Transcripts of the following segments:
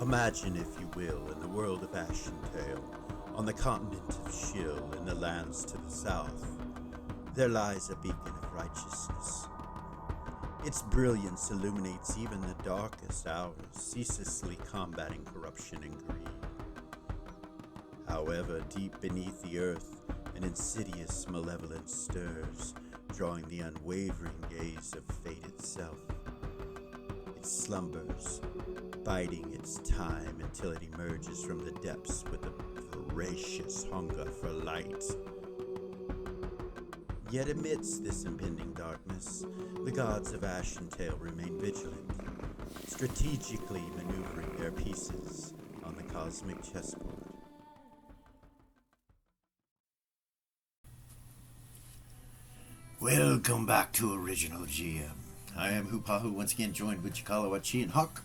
Imagine, if you will, in the world of Ashentale, on the continent of Shill, in the lands to the south, there lies a beacon of righteousness. Its brilliance illuminates even the darkest hours, ceaselessly combating corruption and greed. However, deep beneath the earth, an insidious malevolence stirs, drawing the unwavering gaze of fate itself. It slumbers, biding its time until it emerges from the depths with a voracious hunger for light. Yet amidst this impending darkness, the gods of Ashentale remain vigilant, strategically maneuvering their pieces on the cosmic chessboard. Welcome back to Original GM. I am Hupahu, once again joined with Cikala, Wachi, and Huck.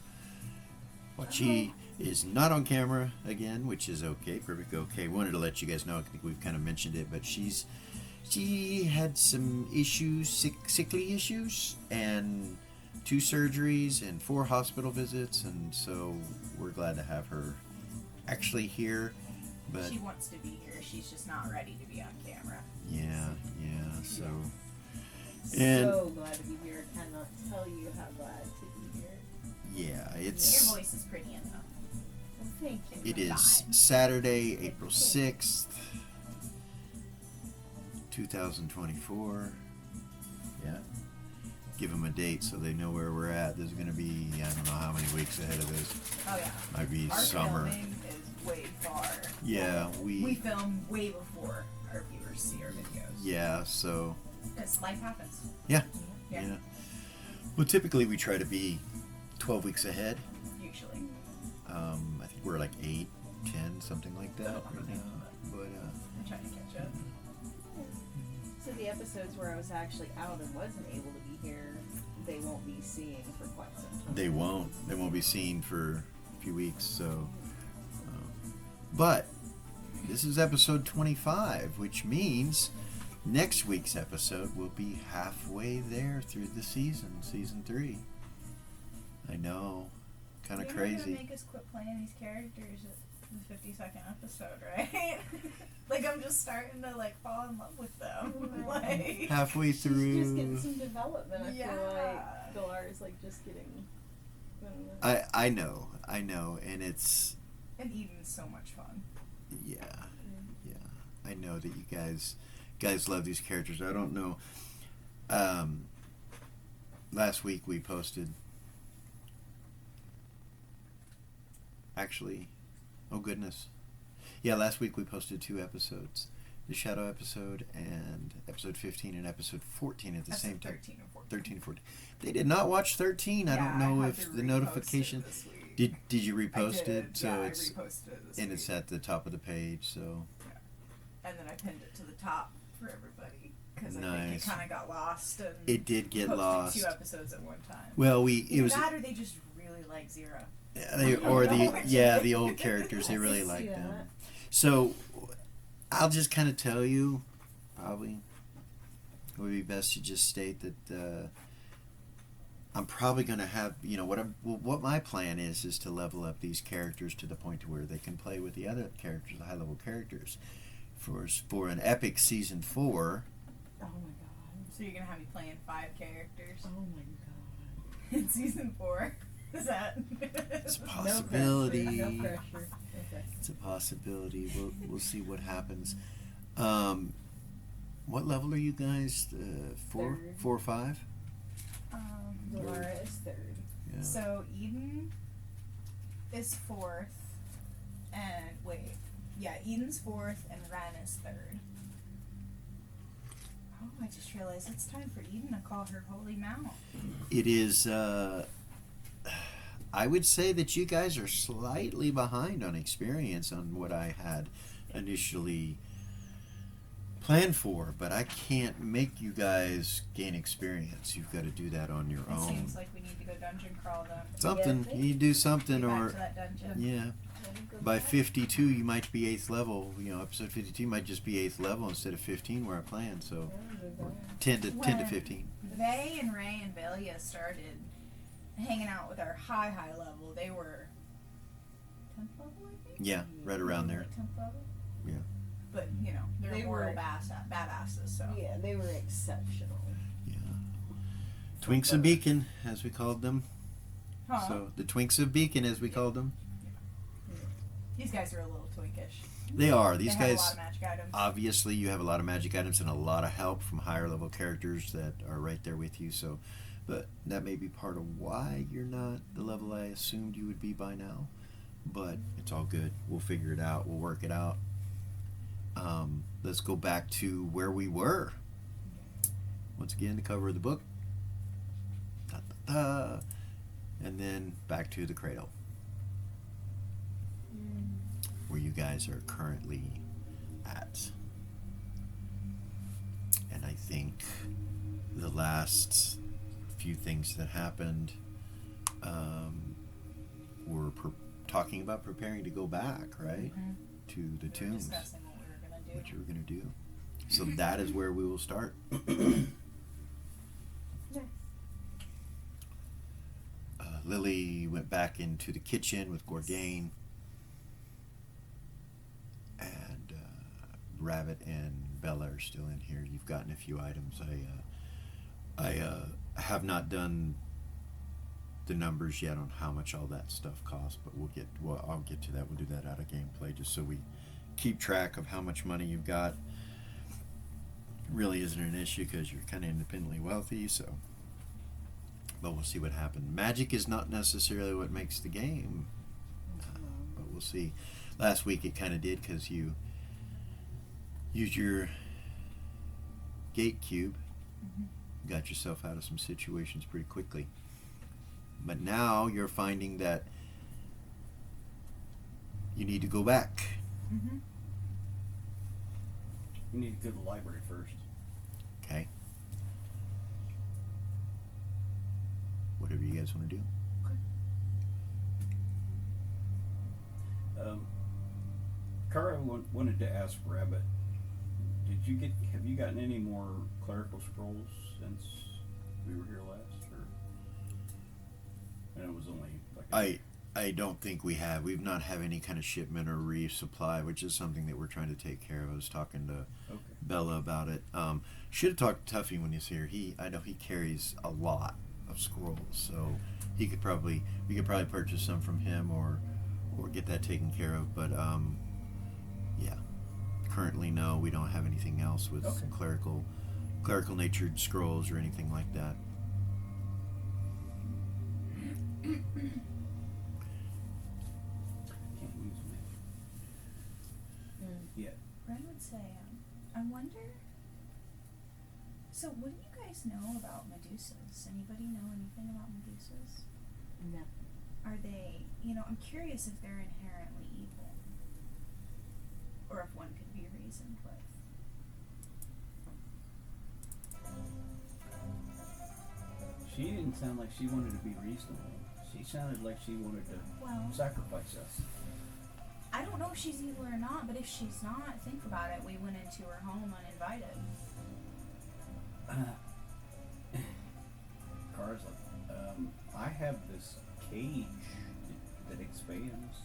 Wachi is not on camera again, which is okay, perfect okay. Wanted to let you guys know, I think we've kind of mentioned it, but she had some issues, sickly issues, and 2 surgeries and 4 hospital visits, and so we're glad to have her actually here. But she wants to be here, she's just not ready to be on camera. Yeah, so... And so glad to be here. Cannot tell you how glad to be here. Yeah, it's... Your voice is pretty enough. Well, thank you. It is Saturday, April 6th, 2024. Yeah. Give them a date so they know where we're at. This is going to be, I don't know how many weeks ahead of this. Oh, yeah. Might be our summer. Filming is way far. Yeah, we film way before our viewers see our videos. Yeah, so... Because life happens. Yeah. Well, typically we try to be 12 weeks ahead. Usually. I think we're like 8, 10, something like that right now. But I'm trying to catch up. So the episodes where I was actually out and wasn't able to be here, they won't be seeing for quite some time. They won't be seen for a few weeks. So, but this is episode 25, which means next week's episode will be halfway there through the season 3. I know, kind of crazy. You're not gonna make us quit playing these characters at the 52nd episode, right? Like, I'm just starting to fall in love with them. Like, halfway through. She's just getting some development. I feel like Galar's just getting. I know, and it's. And Eden's so much fun. Yeah. I know that you guys love these characters. I don't know. Last week we posted. Actually, oh goodness. Yeah, last week we posted 2 episodes. The Shadow episode and episode 15 and episode 14 at the same time. 13 and 14. They did not watch 13. I don't know if the notification... Did you repost it? So I it's reposted it this and week. It's at the top of the page, so... Yeah. And then I pinned it to the top for everybody. Because Nice. I think it kind of got lost. And It did get posted lost. 2 episodes at one time. Well, Either that or they just really like Zero. The old characters, they really like them. So I'll just kind of tell you, probably it would be best to just state that I'm probably going to have, what my plan is to level up these characters to the point to where they can play with the other characters, the high level characters, for an epic season 4. Oh my god! So you're gonna have me playing 5 characters? Oh my god! In season 4. Is that? It's a possibility. No pressure. Okay. It's a possibility. We'll see what happens. What level are you guys? 4, 4 or 5? Laura is 3rd. Yeah. So Eden is 4th, and Eden's 4th, and Ren is 3rd. Oh, I just realized it's time for Eden to call her holy mount. It is. I would say that you guys are slightly behind on experience on what I had initially planned for, but I can't make you guys gain experience. You've got to do that on your It own. seems like we need to go dungeon crawl then. Something. You need to do something, Get back or to that dungeon. yeah. By 52, you might be 8th level. Episode 52 might just be 8th level instead of 15 where I planned. So, or 10 to 15. They and Ray and Velia started hanging out with our high level, they were 10th level, I think. Yeah, right around there. 10th level. Yeah. But they're They mortal were- badasses. So Yeah, they were exceptional. Yeah. Twinks of Beacon, as we called them. Huh. So the Twinks of Beacon, as we called them. These guys are a little twinkish. They are. These they have guys. a lot of magic items. Obviously, you have a lot of magic items and a lot of help from higher level characters that are right there with you. So, but that may be part of why you're not the level I assumed you would be by now. But it's all good. We'll figure it out. We'll work it out. Let's go back to where we were. Once again, the cover of the book. Da, da, da. And then back to the cradle, where you guys are currently at. And I think the last few things that happened were talking about preparing to go back, right? To the We were tombs. discussing what we were gonna do. What you were going to do. So that is where we will start. Lily went back into the kitchen with Gorgain. And Rabbit and Bella are still in here. You've gotten a few items. I have not done the numbers yet on how much all that stuff costs, but I'll get to that. We'll do that out of gameplay just so we keep track of how much money you've got. Really isn't an issue because you're kind of independently wealthy, so. But we'll see what happens. Magic is not necessarily what makes the game, but we'll see. Last week it kind of did because you used your gate cube, got yourself out of some situations pretty quickly. But now you're finding that you need to go back. Mm-hmm. You need to go to the library first. Okay. Whatever you guys want to do. Kara wanted to ask Rabbit, have you gotten any more clerical scrolls since we were here last? Or, and it was only like I don't think we have. We've not had any kind of shipment or resupply, which is something that we're trying to take care of. I was talking to Bella about it. Should have talked to Tuffy when he's here. I know he carries a lot of scrolls, so we could probably purchase some from him or get that taken care of. But yeah, currently no, we don't have anything else with clerical natured scrolls or anything like that. can't use magic. Yeah. Ren would say, I wonder. So, what do you guys know about Medusas? Anybody know anything about Medusas? No. Are they, I'm curious if they're inherently evil. Or if one could be reasoned with. She didn't sound like she wanted to be reasonable. She sounded like she wanted to Well, sacrifice us. I don't know if she's evil or not, but if she's not, think about it. We went into her home uninvited. Kara's like, I have this cage that expands.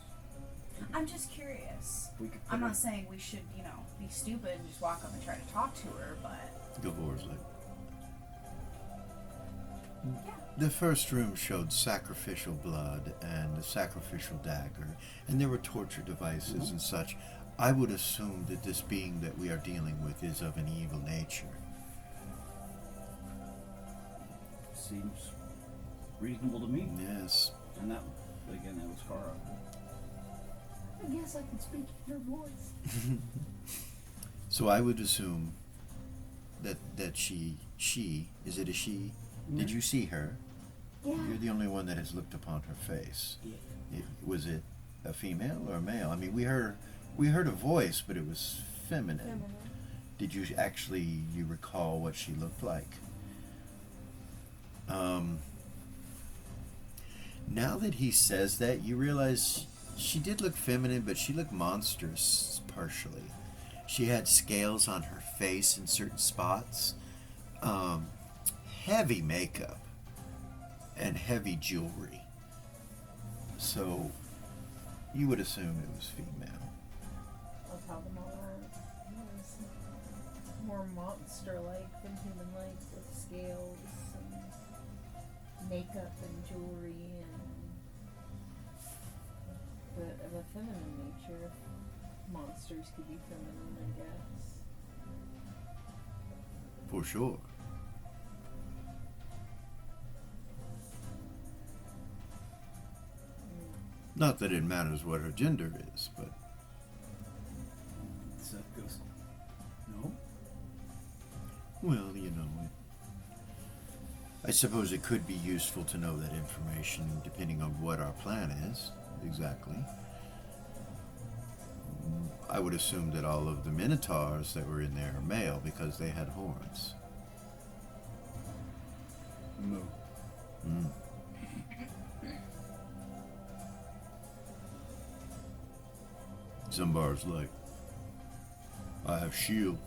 I'm just curious. We could put I'm her- not saying we should, be stupid and just walk up and try to talk to her, but Go forward, like. yeah. The first room showed sacrificial blood and a sacrificial dagger, and there were torture devices and such. I would assume that this being that we are dealing with is of an evil nature. Seems reasonable to me. Yes. And that was Kara. I guess I can speak in her voice. So I would assume that she is it a she? Did you see her? Yeah. You're the only one that has looked upon her face. Yeah. Was it a female or a male? I mean, we heard a voice, but it was feminine. Did you recall what she looked like? Now that he says that, you realize she did look feminine, but she looked monstrous partially. She had scales on her face in certain spots, heavy makeup, and heavy jewelry. So You would assume it was female. Of how the model was more monster-like than human-like, with scales and makeup and jewelry but of a feminine nature. Monsters could be feminine, I guess. For sure. Not that it matters what her gender is, but Seth goes, no? well, you know, I suppose it could be useful to know that information depending on what our plan is, exactly. I would assume that all of the minotaurs that were in there are male because they had horns. Moo. Mm. Zumbar's like, I have shield.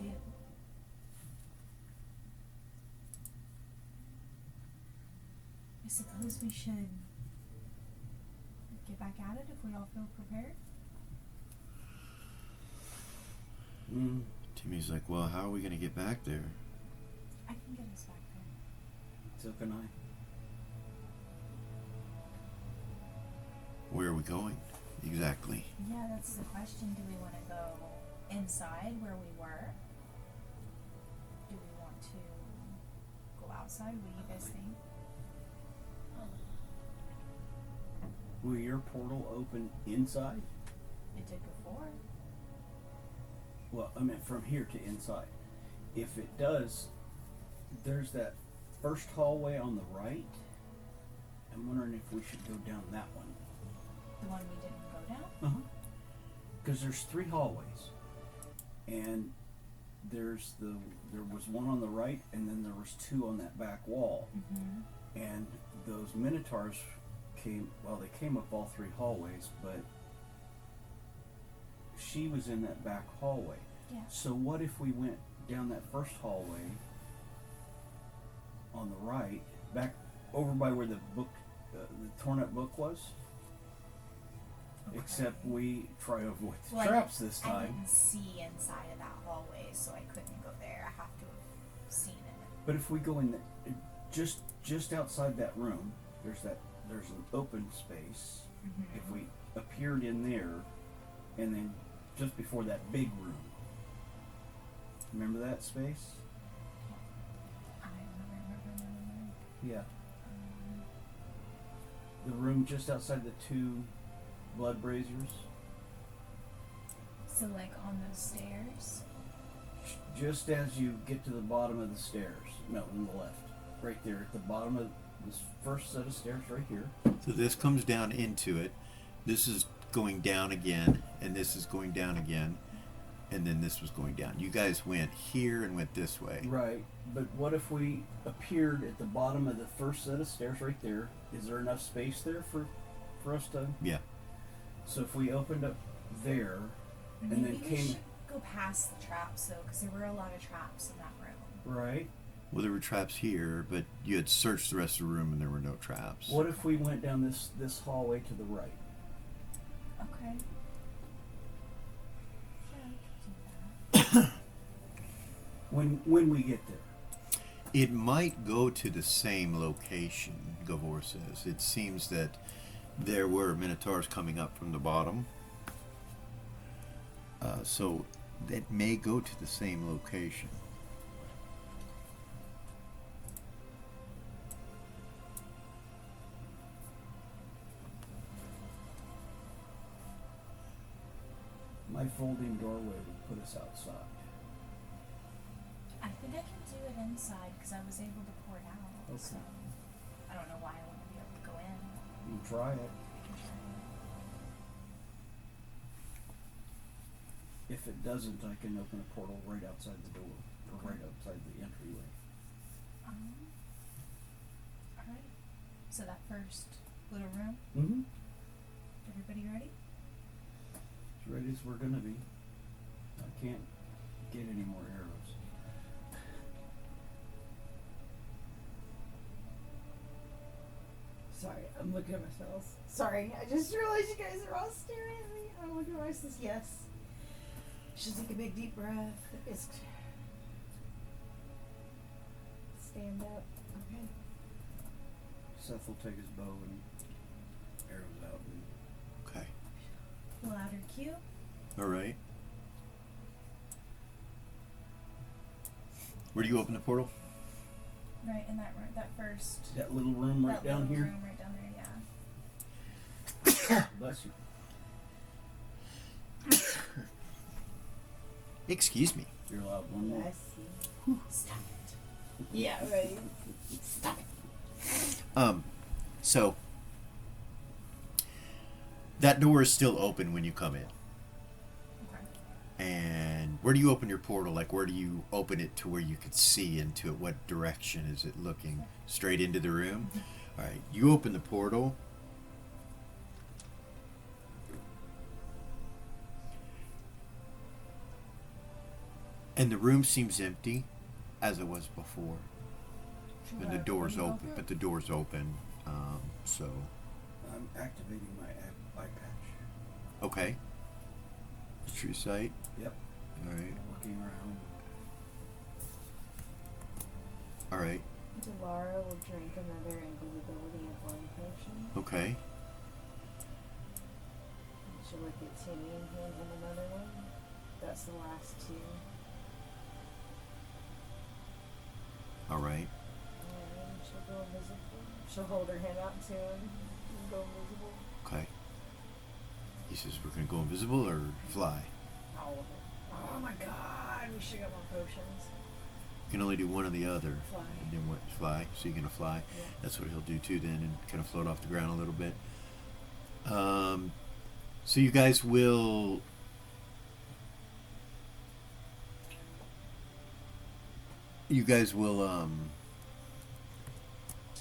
Yeah. I suppose we should get back at it if we all feel prepared. Mm. Timmy's like, well, how are we going to get back there? I can get us back there. So can I. Where are we going? Exactly. Yeah, that's the question. Do we want to go inside where we were? Do we want to go outside? What do you guys think? Will your portal open inside? It did before. Well, I mean from here to inside. If it does, there's that first hallway on the right. I'm wondering if we should go down that one. The one we didn't go down? Uh-huh. Because there's 3 hallways. And there was one on the right, and then there was 2 on that back wall. Mm-hmm. And those minotaurs came up all 3 hallways, but she was in that back hallway. Yeah. So what if we went down that first hallway on the right, back over by where the book, the torn up book was? Okay. Except we try to avoid the Well, traps this I time. didn't see inside of that hallway, so I couldn't go there. I have to have seen it. But if we go in just outside that room, there's an open space. Mm-hmm. If we appeared in there, and then just before that big room, remember that space? I remember. Yeah. The room just outside the 2 blood braziers. So, like on those stairs? Just as you get to the bottom of the stairs. No, on the left. Right there at the bottom of this first set of stairs right here. So this comes down into it. This is going down again, and this is going down again, and then this was going down. You guys went here and went this way. Right. But what if we appeared at the bottom of the first set of stairs right there? Is there enough space there for us to... Yeah. So if we opened up there, and then Maybe we came... should go past the traps, though, because there were a lot of traps in that room. Right. Well, there were traps here, but you had searched the rest of the room and there were no traps. What if we went down this hallway to the right? Okay. Yeah, I could do that. When we get there. It might go to the same location, Gavor says. It seems that there were minotaurs coming up from the bottom. So that may go to the same location. My folding doorway would put us outside. I think I can do it inside because I was able to pour it out. Okay. So I don't know why I wouldn't be able to go in. You can try it. I can try it. If it doesn't, I can open a portal right outside the door, or right outside the entryway. Alright. So that first little room, Mm-hmm. everybody ready? As ready as we're gonna be. I can't get any more arrows. Sorry, I'm looking at myself. Sorry, I just realized you guys are all staring at me. I'm looking at myself. Yes. She'll take a big deep breath. It's stand up. Okay. Seth will take his bow and arrows out. And Okay. Louder cue. All right. Where do you open the portal? Right in that room, that first. that little room right that down little here. room right down there, yeah. Bless you. Excuse me. You're allowed one more. I see. Stop it. Yeah, right. Stop it. So that door is still open when you come in. Okay. And where do you open your portal? Like, where do you open it to where you could see into it? What direction is it looking? Straight into the room? All right. You open the portal. And the room seems empty, as it was before. And the door's open, but the door's open. So, I'm activating my eye patch. okay. True sight. Yep. All right. Looking around. All right. Delara will drink another invisibility and flying potion. Okay. And she'll look at Timmy and hand him another one. That's the last two. All right. And she'll go invisible. She'll hold her hand out to him and go invisible. Okay. He says we're gonna go invisible or fly. All of it. Oh my god, we should have more potions. You can only do one or the other. Fly. And then what? Fly. So you're gonna fly. Yeah. That's what he'll do too. Then and kind of float off the ground a little bit. So you guys will. You guys will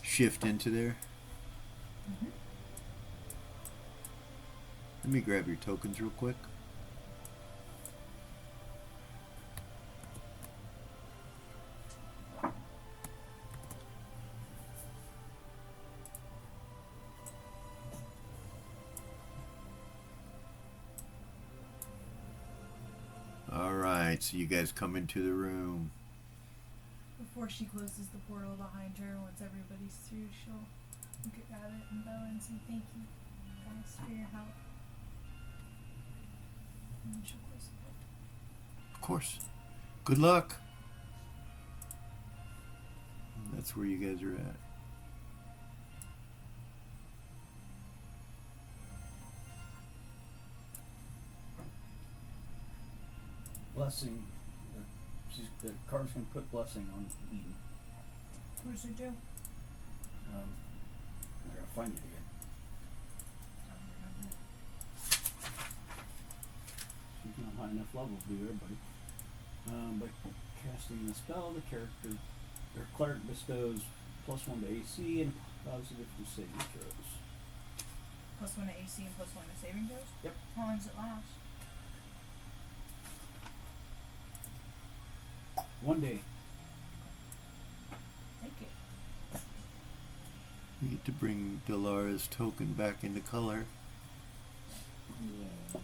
shift into there. Mhm. Let me grab your tokens real quick. All right, so you guys come into the room. Before she closes the portal behind her, once everybody's through, she'll look at it and bow and say thank you, guys, for your help. And then she'll close the portal. Of course. Good luck. That's where you guys are at. Blessing. The card's gonna put blessing on Eden. What does it do? I gotta find it again. She's not high enough level to do everybody. By casting the spell, the character or cleric bestows +1 to AC and positive to saving throws. +1 to AC and +1 to saving throws? Yep. How long does it last? 1 day. Thank you. You get to bring Delara's token back into color. Yeah.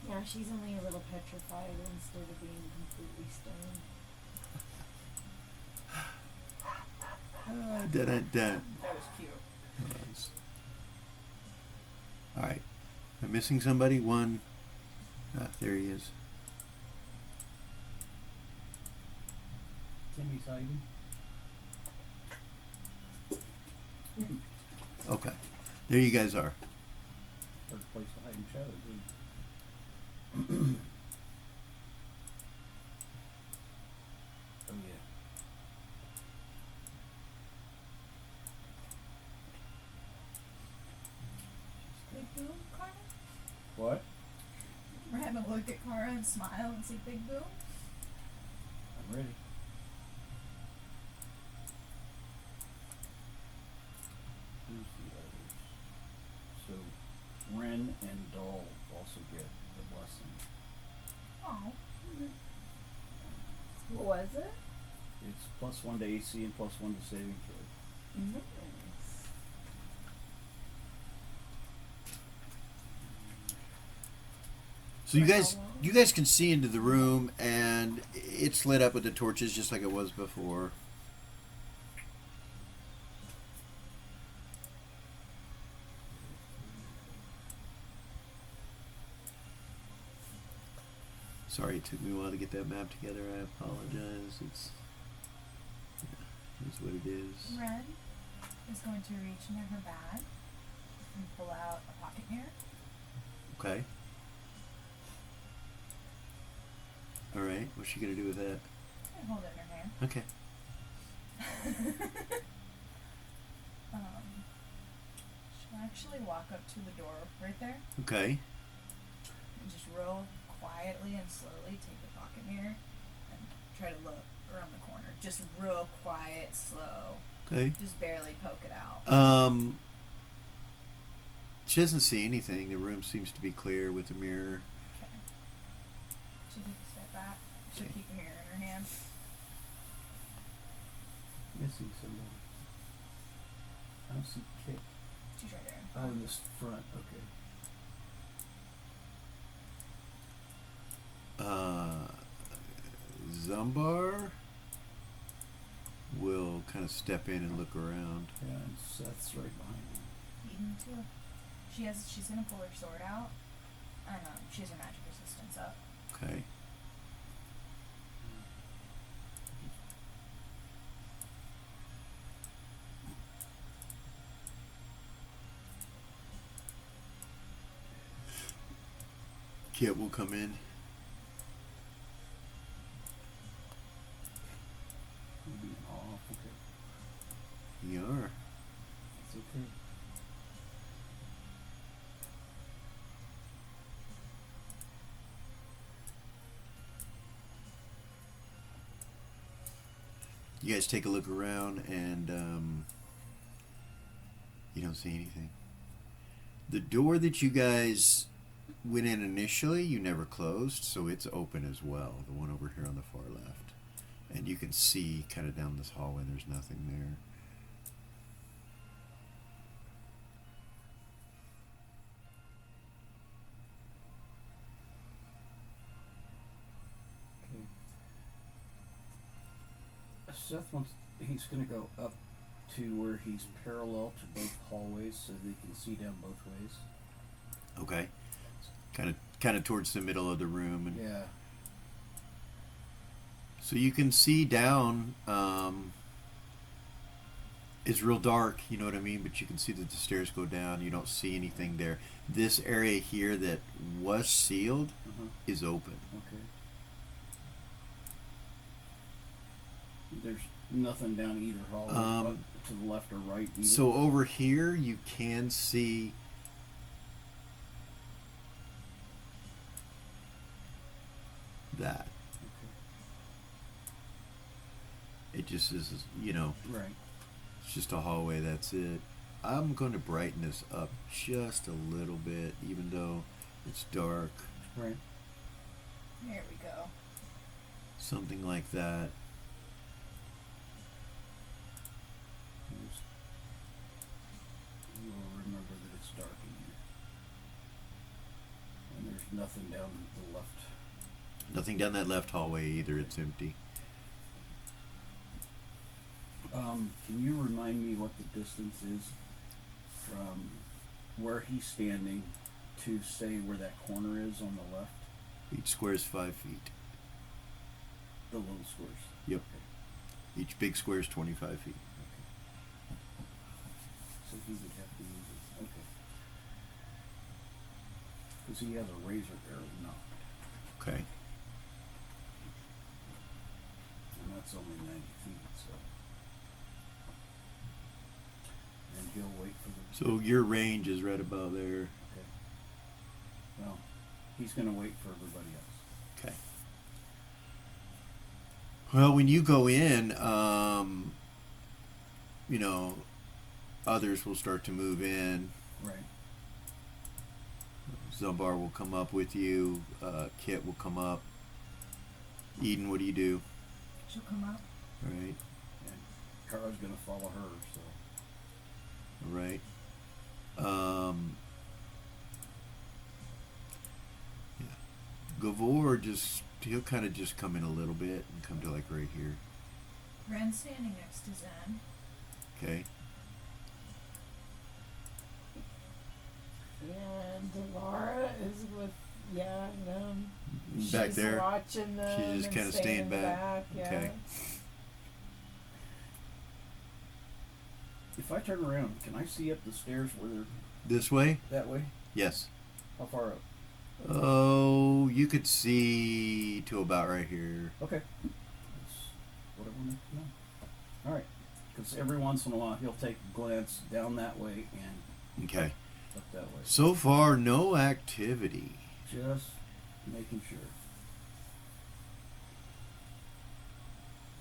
Yeah, she's only a little petrified instead of being completely stone. Da-da-da. That was cute. All right. I'm missing somebody. One. Ah, there he is. Timmy's hiding. Okay. There you guys are. Third place to hide in shadows. Oh yeah. Big boo, Cara? What? We're having a look at Cara and smile and say big boo. I'm ready. Who's the others? So Ren and Doll also get the blessing. Oh. What was it? It's +1 to AC and +1 to saving throw. Nice. So you For how guys, long? you guys can see into the room, and it's lit up with the torches just like it was before. Sorry, it took me a while to get that map together. I apologize. It's what it is. Ren is going to reach into her bag and pull out a pocket mirror. Okay. All right. What's she gonna do with that? And hold it in her hand. Okay. She'll actually walk up to the door right there Okay. and just real quietly and slowly take the pocket mirror and try to look around the corner. Just real quiet, slow. Okay. Just barely poke it out. She doesn't see anything. The room seems to be clear with the mirror. Okay. She'll take a step back. She'll keep the mirror in her hand. Missing somebody. I don't see Kit. She's right there. Oh, in this front. Okay. Zumbar will kind of step in and look around. Yeah, and Seth's right behind him. Eden too. She's gonna pull her sword out, and she has her magic resistance up. Okay. Kit will come in. You're being off. Okay. You are. It's okay. You guys take a look around, and you don't see anything. The door that you guys went in initially, you never closed, so it's open as well. The one over here on the far left. And you can see kind of down this hallway, there's nothing there. Okay. Seth wants. He's going to go up to where he's parallel to both hallways, so they can see down both ways. Okay. Kind of towards the middle of the room. And Yeah. so you can see down. It's real dark, you know what I mean? But you can see that the stairs go down. You don't see anything there. This area here that was sealed is open. Okay. There's nothing down either hallway, to the left or right either. So over here, you can see that. Okay. It just is, you know, Right. it's just a hallway, that's it. I'm going to brighten this up just a little bit, even though it's dark. Right. There we go. Something like that. You'll remember that it's dark in here. And there's nothing down the left. Nothing down that left hallway either, it's empty. Can you remind me what the distance is from where he's standing to say where that corner is on the left? Each square is 5 feet. The little squares. Yep. Okay. Each big square is 25 feet. Okay. So he would have to use it. Okay. Because he has a razor arrow knocked, Okay. and that's only 90 feet, so. And he'll wait for the. So your range is right about there. Okay. Well, he's gonna wait for everybody else. Okay. Well, when you go in, you know, others will start to move in. Right. Zumbar will come up with you. Kit will come up. Eden, what do you do? She'll come up. Right. And Kara's gonna follow her, so. Right. Yeah. Gavor he'll kind of just come in a little bit and come to like right here. Ren's standing next to Zen. Okay. And Delara is with them. Back She's there. watching them. She's just and kinda staying in the back. Yeah. Okay. If I turn around, can I see up the stairs where they're This way? that way? Yes. How far up? Oh, you could see to about right here. Okay. That's what I wanted to know. Alright. Because every once in a while he'll take a glance down that way and Okay. up that way. So far, no activity. Just making sure.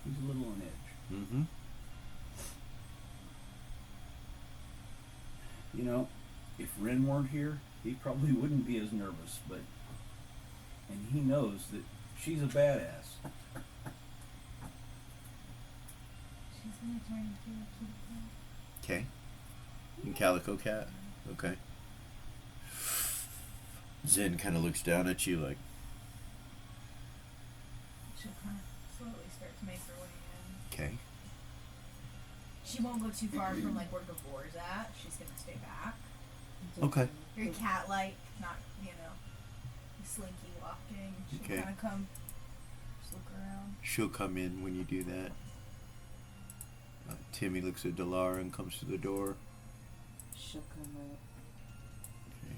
He's a little on edge. Mm-hmm. You know, if Ren weren't here, he probably wouldn't be as nervous, and he knows that she's a badass. She's gonna turn into a kitty cat. Okay. And Calico Cat. Okay. Zen kind of looks down at you like, She'll kind of slowly start to make her way in. okay. She won't go too far from like where Gavor's at. She's gonna stay back. Okay. Very cat-like, not slinky walking. She'll Okay. kind of come, just look around. She'll come in when you do that. Timmy looks at Delara and comes to the door. She'll come up, Okay.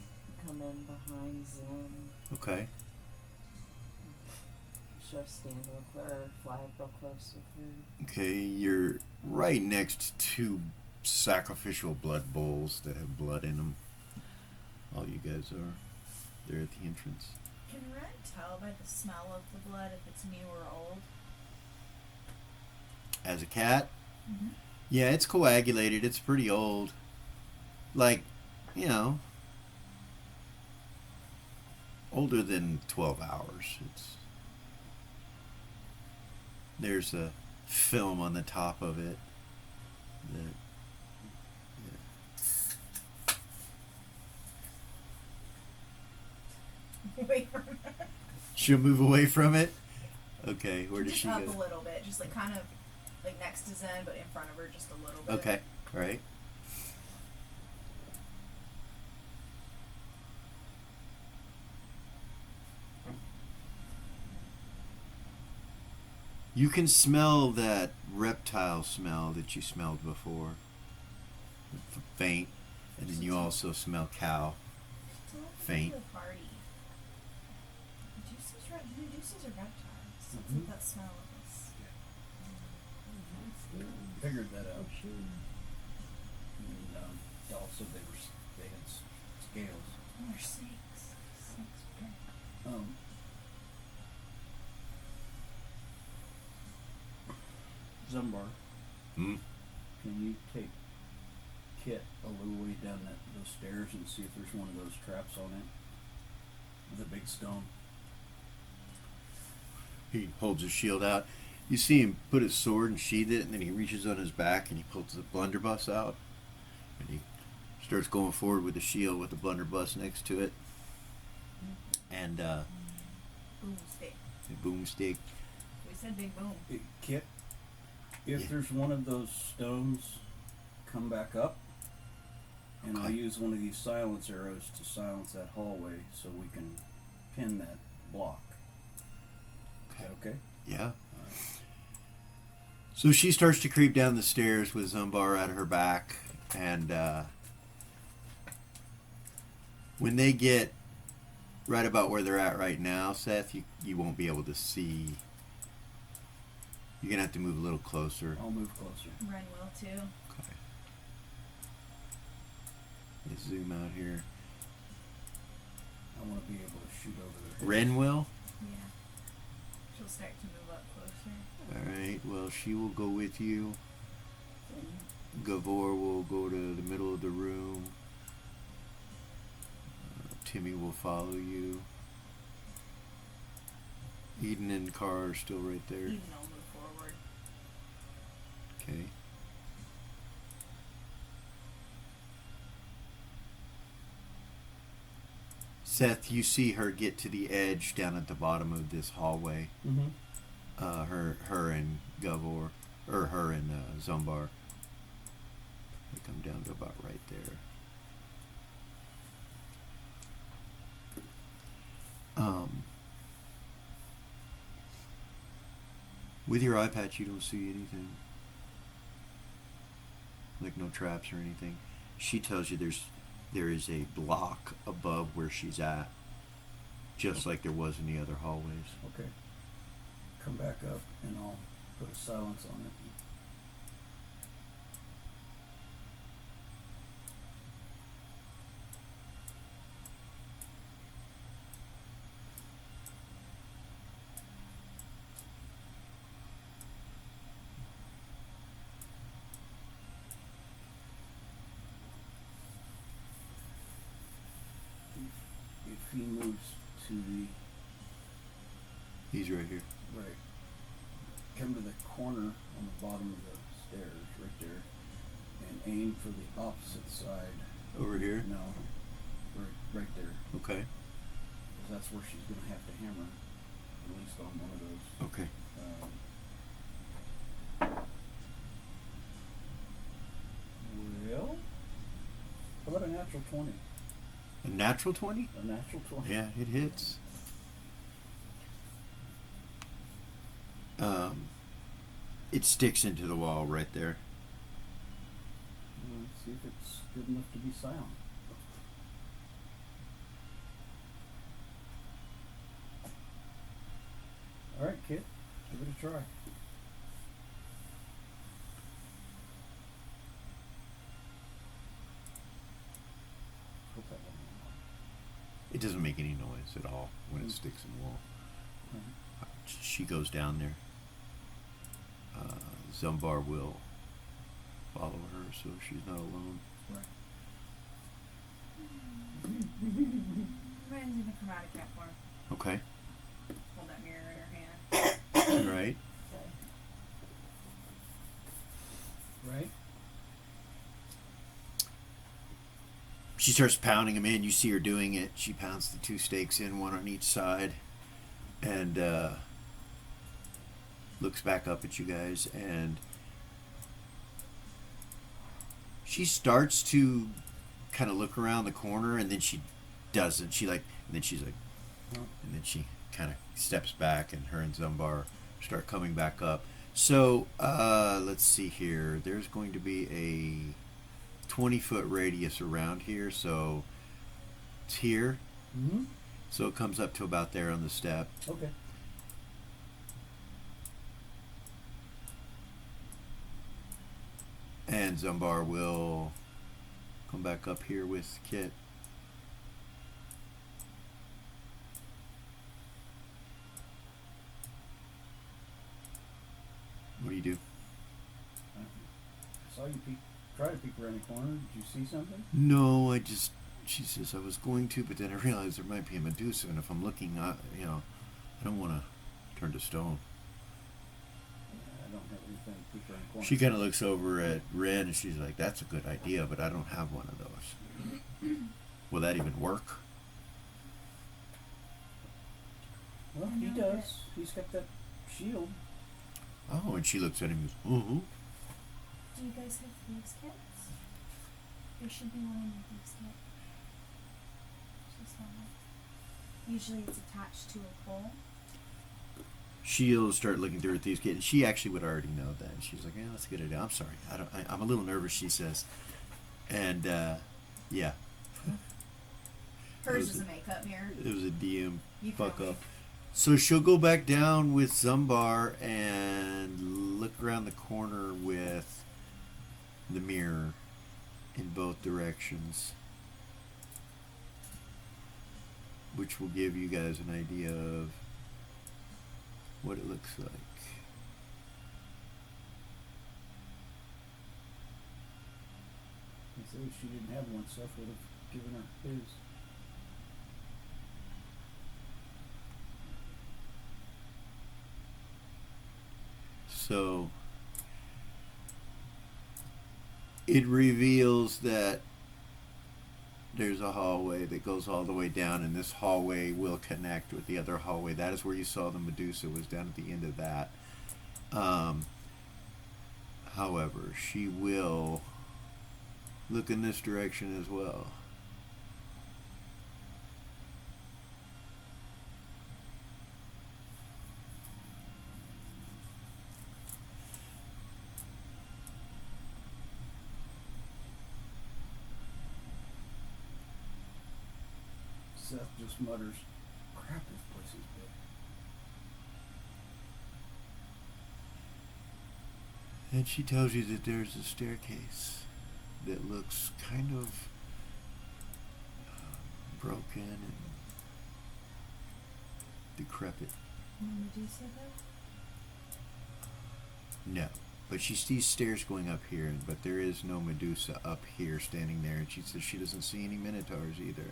come in behind Zen. Okay. She'll stand with her, fly up real close with her. Okay, you're right next to sacrificial blood bowls that have blood in them. All you guys are. They're at the entrance. Can Ren tell by the smell of the blood if it's new or old? As a cat? Mm-hmm. Yeah, it's coagulated. It's pretty old. Like, you know, older than 12 hours. There's a film on the top of it that, Away from her. she'll move away from it. Okay, where does Just she up go? a little bit, just like kind of like next to Zen, but in front of her just a little bit. Okay, all right. You can smell that reptile smell that you smelled before. Faint. And then you also smell cow. It's a little Faint. bit of a party. Juices are reptiles. That's Mhm. what that smell is. Figured that out. And also they had scales. Oh, they're snakes. Snakes are good. Zumbar, Hmm? can you take Kit a little way down those stairs and see if there's one of those traps on it? With a big stone. He holds his shield out. You see him put his sword and sheath it, and then he reaches on his back and he pulls the blunderbuss out. And he starts going forward with the shield with the blunderbuss next to it. And Boomstick. the boomstick. We said big boom. Hey, Kit, if Yeah. there's one of those stones, come back up. And I'll Okay. use one of these silence arrows to silence that hallway so we can pin that block. Is that okay? Yeah. So she starts to creep down the stairs with Zumbar at her back, and when they get right about where they're at right now, Seth, you won't be able to see. You're gonna have to move a little closer. I'll move closer. Ren will too. Okay. Let's zoom out here. I want to be able to shoot over their heads. Ren will. Yeah. She'll start to move up closer. All right. Well, she will go with you. Gavor will go to the middle of the room. Timmy will follow you. Eden and Carr are still right there. Even I'll move forward. Okay. Seth, you see her get to the edge down at the bottom of this hallway. Mm-hmm. Her and Gavor, or her and Zombar. They come down to about right there. With your eye patch, you don't see anything. Like no traps or anything. She tells you there is a block above where she's at, just like there was in the other hallways. Okay. Come back up and I'll put a silence on it. If he moves to the He's right here. right, come to the corner on the bottom of the stairs, right there, and aim for the opposite side. Over here? No, right there, Okay. because that's where she's gonna have to hammer, at least on one of those. Okay. Well, how about a natural 20? A natural 20? A natural 20. Yeah, it hits. It sticks into the wall right there. Let's see if it's good enough to be silent. All right, kid, give it a try. Hope that one went off. It doesn't make any noise at all when it sticks in the wall. Alright. She goes down there. Zumbar will follow her so she's not alone. Right. Ryan's gonna come out of cat form. Okay. Hold that mirror in her hand. Right. Right. She starts pounding them in. You see her doing it. She pounds the 2 stakes in, one on each side, and looks back up at you guys, and she starts to kind of look around the corner, and then she doesn't. And then she's like, Oh. and then she kind of steps back, and her and Zumbar start coming back up. So let's see here. There's going to be a 20-foot radius around here, so it's here. Mm-hmm. So it comes up to about there on the step. Okay. And Zumbar will come back up here with Kit. What do you do? I saw you try to peek around the corner. Did you see something? No, she says I was going to, but then I realized there might be a Medusa, and if I'm looking, I don't want to turn to stone. Yeah, I don't have anything to peek around the corner. She kind of looks over at Ren, and she's like, that's a good idea, but I don't have one of those. Will that even work? Well, he No, does. He's got that shield. Oh, and she looks at him and goes, ooh. Do you guys have thieves' kits? There should be one in your thieves' kit. Just one. Usually it's attached to a pole. She'll start looking through her thieves' kit, and she actually would already know that. She's like, yeah, let's get it out. I'm sorry. I'm a little nervous, she says. And, yeah. Hers is a makeup mirror. It was a DM You fuck tell me. up. So she'll go back down with Zumbar and look around the corner with the mirror in both directions, which will give you guys an idea of what it looks like. If she didn't have one, Seth would have given her his. So it reveals that there's a hallway that goes all the way down, and this hallway will connect with the other hallway. That is where you saw the Medusa, was down at the end of that. However, she will look in this direction as well. Seth just mutters, crap, this place is big. And she tells you that there's a staircase that looks kind of broken and decrepit. No Medusa though? No. But she sees stairs going up here, but there is no Medusa up here standing there. And she says she doesn't see any Minotaurs either.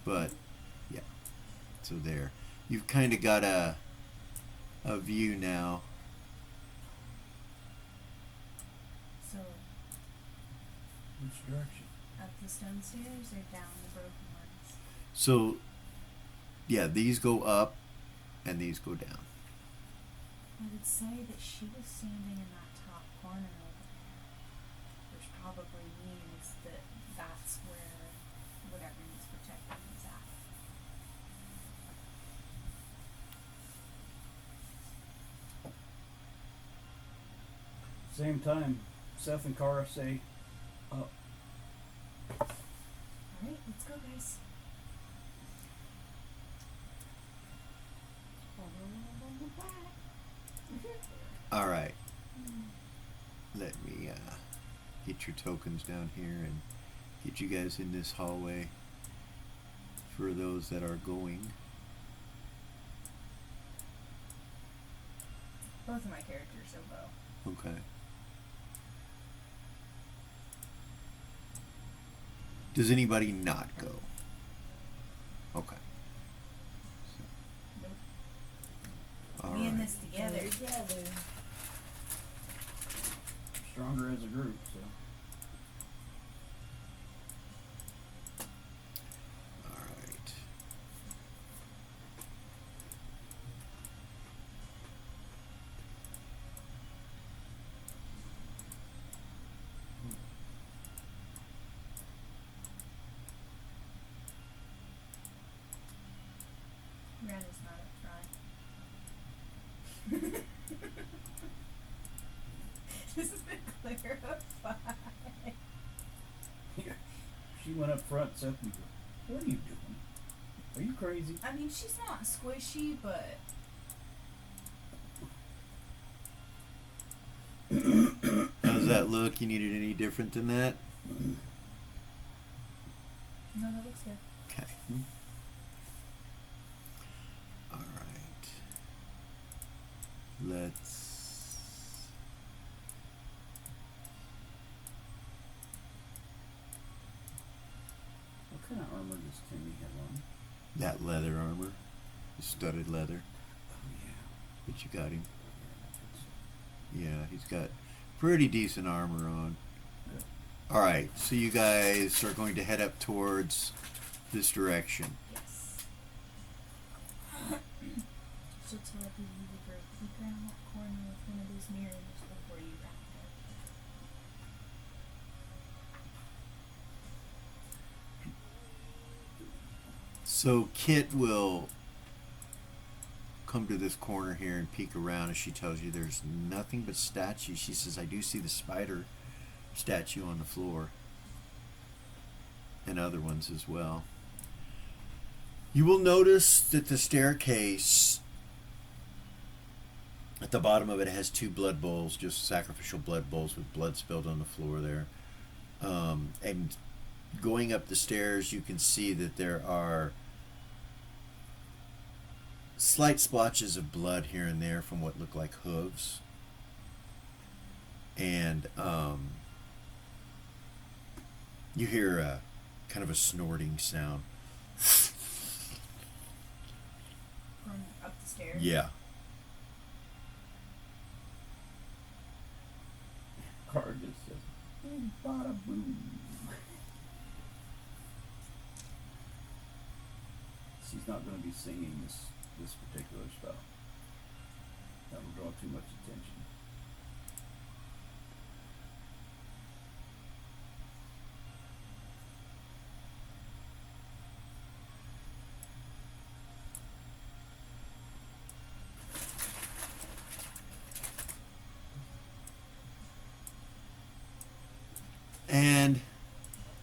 But, yeah. So there. You've kind of got a view now. So, Which direction? up the stone stairs or down the broken ones? So, yeah, these go up and these go down. I would say that she was standing in that top corner over there, which probably means that that's where whatever needs protecting is at. Same time, Seth and Kara say, up. Alright, let's go, guys. All right. Let me get your tokens down here and get you guys in this hallway for those that are going. Both of my characters are bow. Okay. Does anybody not go? Okay. Nope. All Me and right. this together. Together. Stronger as a group, so. All right. Ren is not up front. This has been clarified. Yeah. She went up front, Seth, and go, what are you doing? Are you crazy? I mean, she's not squishy, but How's that look? You needed any different than that? no, that looks good. Okay. All right. Let's. What kind of armor does Timmy have on? That leather armor, the studded leather, Oh, yeah. but you got him. Yeah, Yeah, he's got pretty decent armor on. Good. All right, so you guys are going to head up towards this direction. Yes. She'll tell you to go peek around that corner with one of those mirrors before you back there. So Kit will come to this corner here and peek around as she tells you there's nothing but statues. She says, I do see the spider statue on the floor and other ones as well. You will notice that the staircase at the bottom of it has two blood bowls, just sacrificial blood bowls with blood spilled on the floor there. And going up the stairs, you can see that there are slight splotches of blood here and there from what look like hooves. And you hear a kind of a snorting sound. From up the stairs. Yeah. Bing, bada, boom. She's not going to be singing this particular spell. That will draw too much attention. And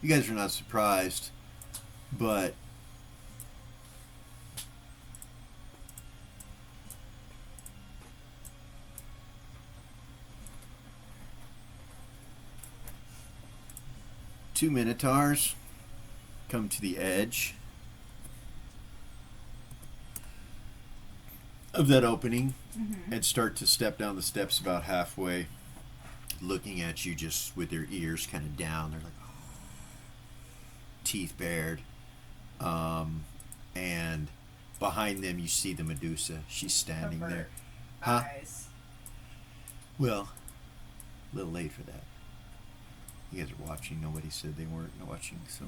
you guys are not surprised, but two Minotaurs come to the edge of that opening and start to step down the steps about halfway, looking at you just with their ears kind of down. They're like, teeth bared. And behind them you see the Medusa. She's standing there. Huh? Eyes. Well, a little late for that. You guys are watching. Nobody said they weren't watching. So,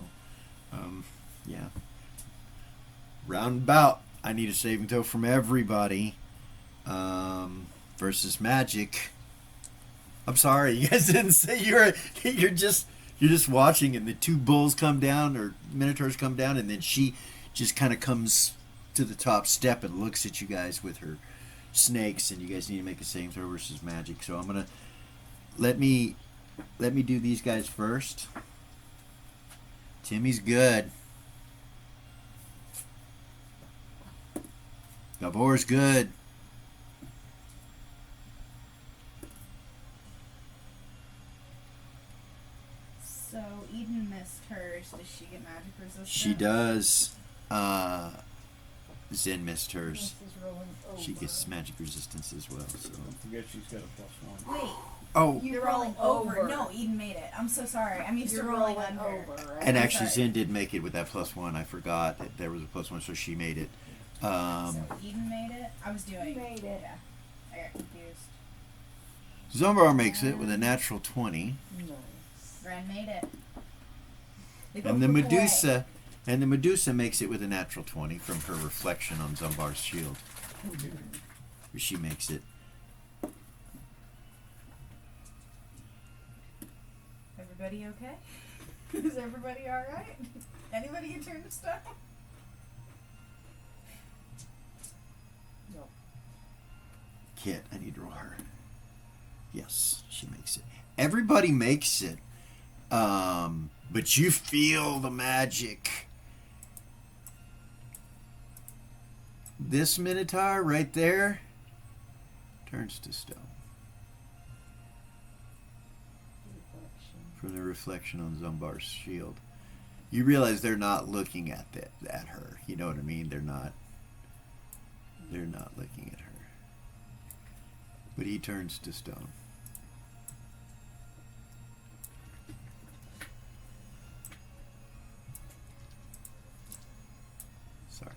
yeah. Roundabout. I need a saving throw from everybody. Versus magic. I'm sorry, you guys didn't say you're just watching, and the two bulls come down, or minotaurs come down, and then she just kind of comes to the top step and looks at you guys with her snakes, and you guys need to make a saving throw versus magic. So I'm gonna let me do these guys first. Timmy's good. Gabor's good. So Eden missed hers. Does she get magic resistance? She does. Zen missed hers. This is rolling over. She gets magic resistance as well. So. Don't forget she's got a +1. Wait, Oh, you're rolling over. No, Eden made it. I'm so sorry. I'm used You're to rolling rolling under. over, right? and I'm actually sorry. Zen did make it with that +1. I forgot that there was a +1, so she made it. So Eden made it. I was doing. You made it. Yeah, I got confused. Zombar makes it with a natural 20, Nice. Ren made it. They and the both look away. Medusa makes it with a natural 20 from her reflection on Zombar's shield. She makes it. Everybody okay? Is everybody all right? Anybody get turned to stone? No. Kit, I need to roll her. Yes, she makes it. Everybody makes it. But you feel the magic. This Minotaur right there turns to stone Reflection. from the reflection on Zombar's shield. You realize they're not looking at her. You know what I mean? They're not looking at her. But he turns to stone. Sorry.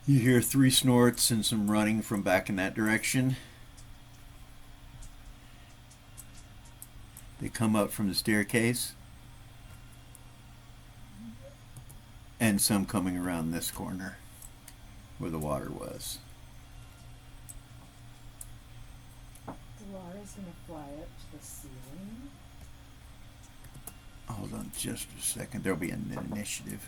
You hear 3 snorts and some running from back in that direction. They come up from the staircase. And some coming around this corner where the water was. Delara's gonna fly up to the ceiling. Hold on just a second. There'll be an initiative.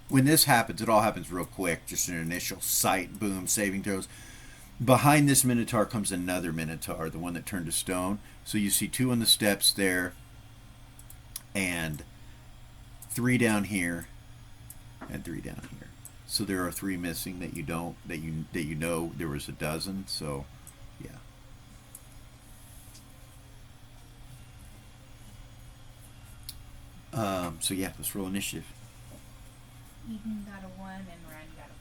When this happens, it all happens real quick. Just an initial sight, boom, saving throws. Behind this Minotaur comes another Minotaur, the one that turned to stone. So you see 2 on the steps there, and 3 down here, and 3 down here. So there are 3 missing that you don't, that you know there was a dozen. So, yeah. So yeah, let's roll initiative. Eden got a 1 and Ryan got a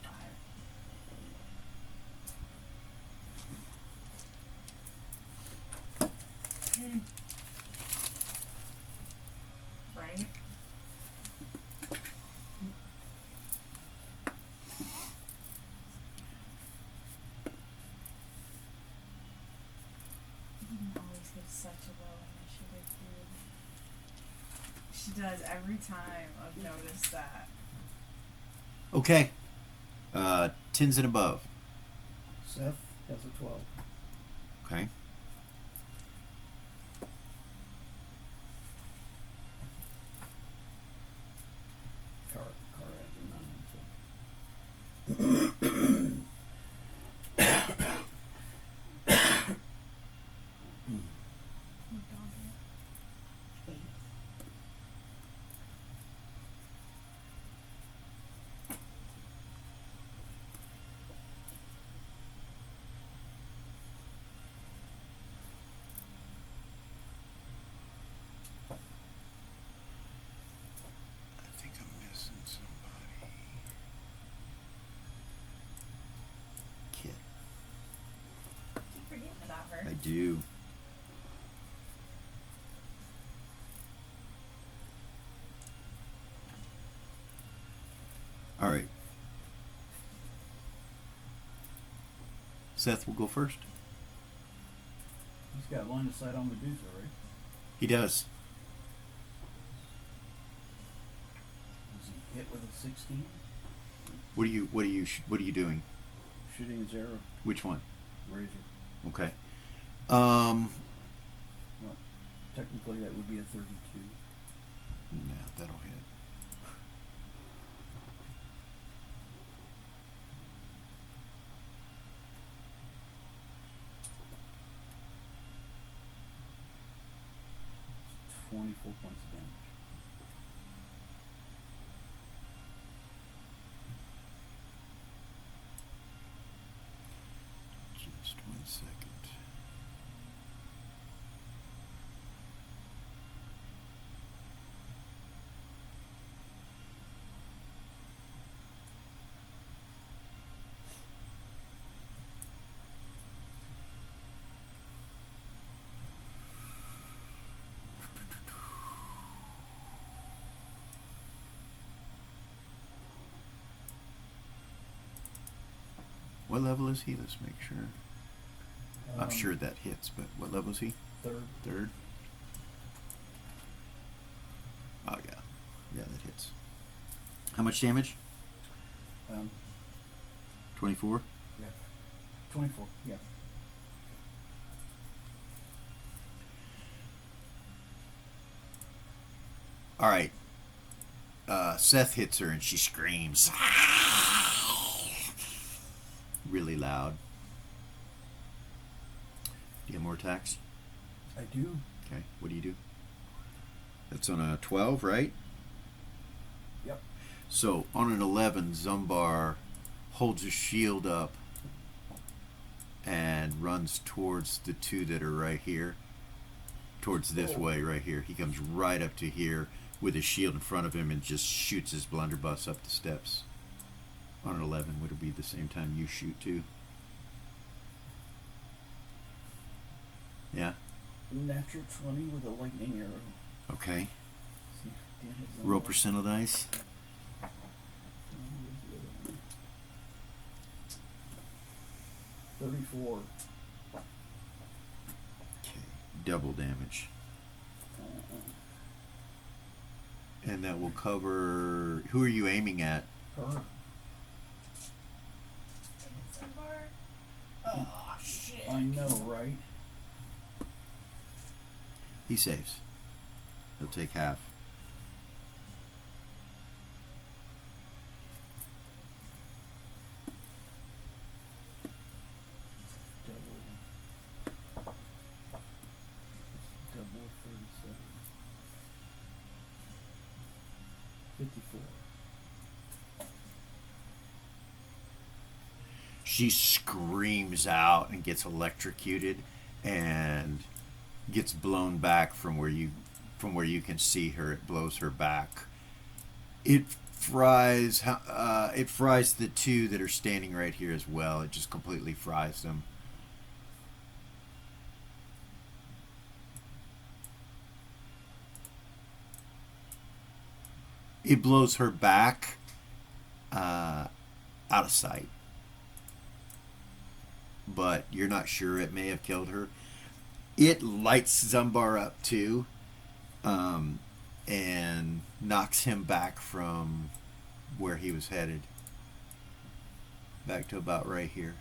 5. Right? Eden always gives such a low initiative, dude. She does every time. I've noticed that. Okay. 10s and above. Seth has a 12. Okay. Car has a 9. What dog is it? 8. I think I'm missing somebody. Kit. Keep forgetting about her. I do. All right. Seth will go first. He's got line of sight on Medusa, right? He does. Was he hit with a 16? What are you doing? Shooting his arrow. Which one? Razor. Okay. Well, technically that would be a 32. No, that'll hit. It's 24 points of damage. Just 1 second. What level is he? Let's make sure. I'm sure that hits, but what level is he? Third. 3rd? Oh, yeah. Yeah, that hits. How much damage? 24? Yeah. 24, yeah. All right. Seth hits her and she screams really loud. Do you have more attacks? I do. Okay. What do you do? That's on a 12, right? Yep. So on an 11, Zumbar holds his shield up and runs towards the 2 that are right here. Towards this way right here. He comes right up to here with his shield in front of him and just shoots his blunderbuss up the steps. On an 11, would it be the same time you shoot too? Yeah? Natural 20 with a lightning arrow. Okay. See, Dan hit Roll Zumbar. percentile dice. Where's the other one? 34. Okay. Double damage. And that will cover... Who are you aiming at? Her. Oh, shit. I know, right? He saves. He'll take half. Double 37. 54. she screams out and gets electrocuted and gets blown back from where you can see her. It blows her back. It fries the two that are standing right here as well. It just completely fries them. It blows her back out of sight. But you're not sure. It may have killed her. It lights Zumbar up too, and knocks him back from where he was headed. Back to about right here.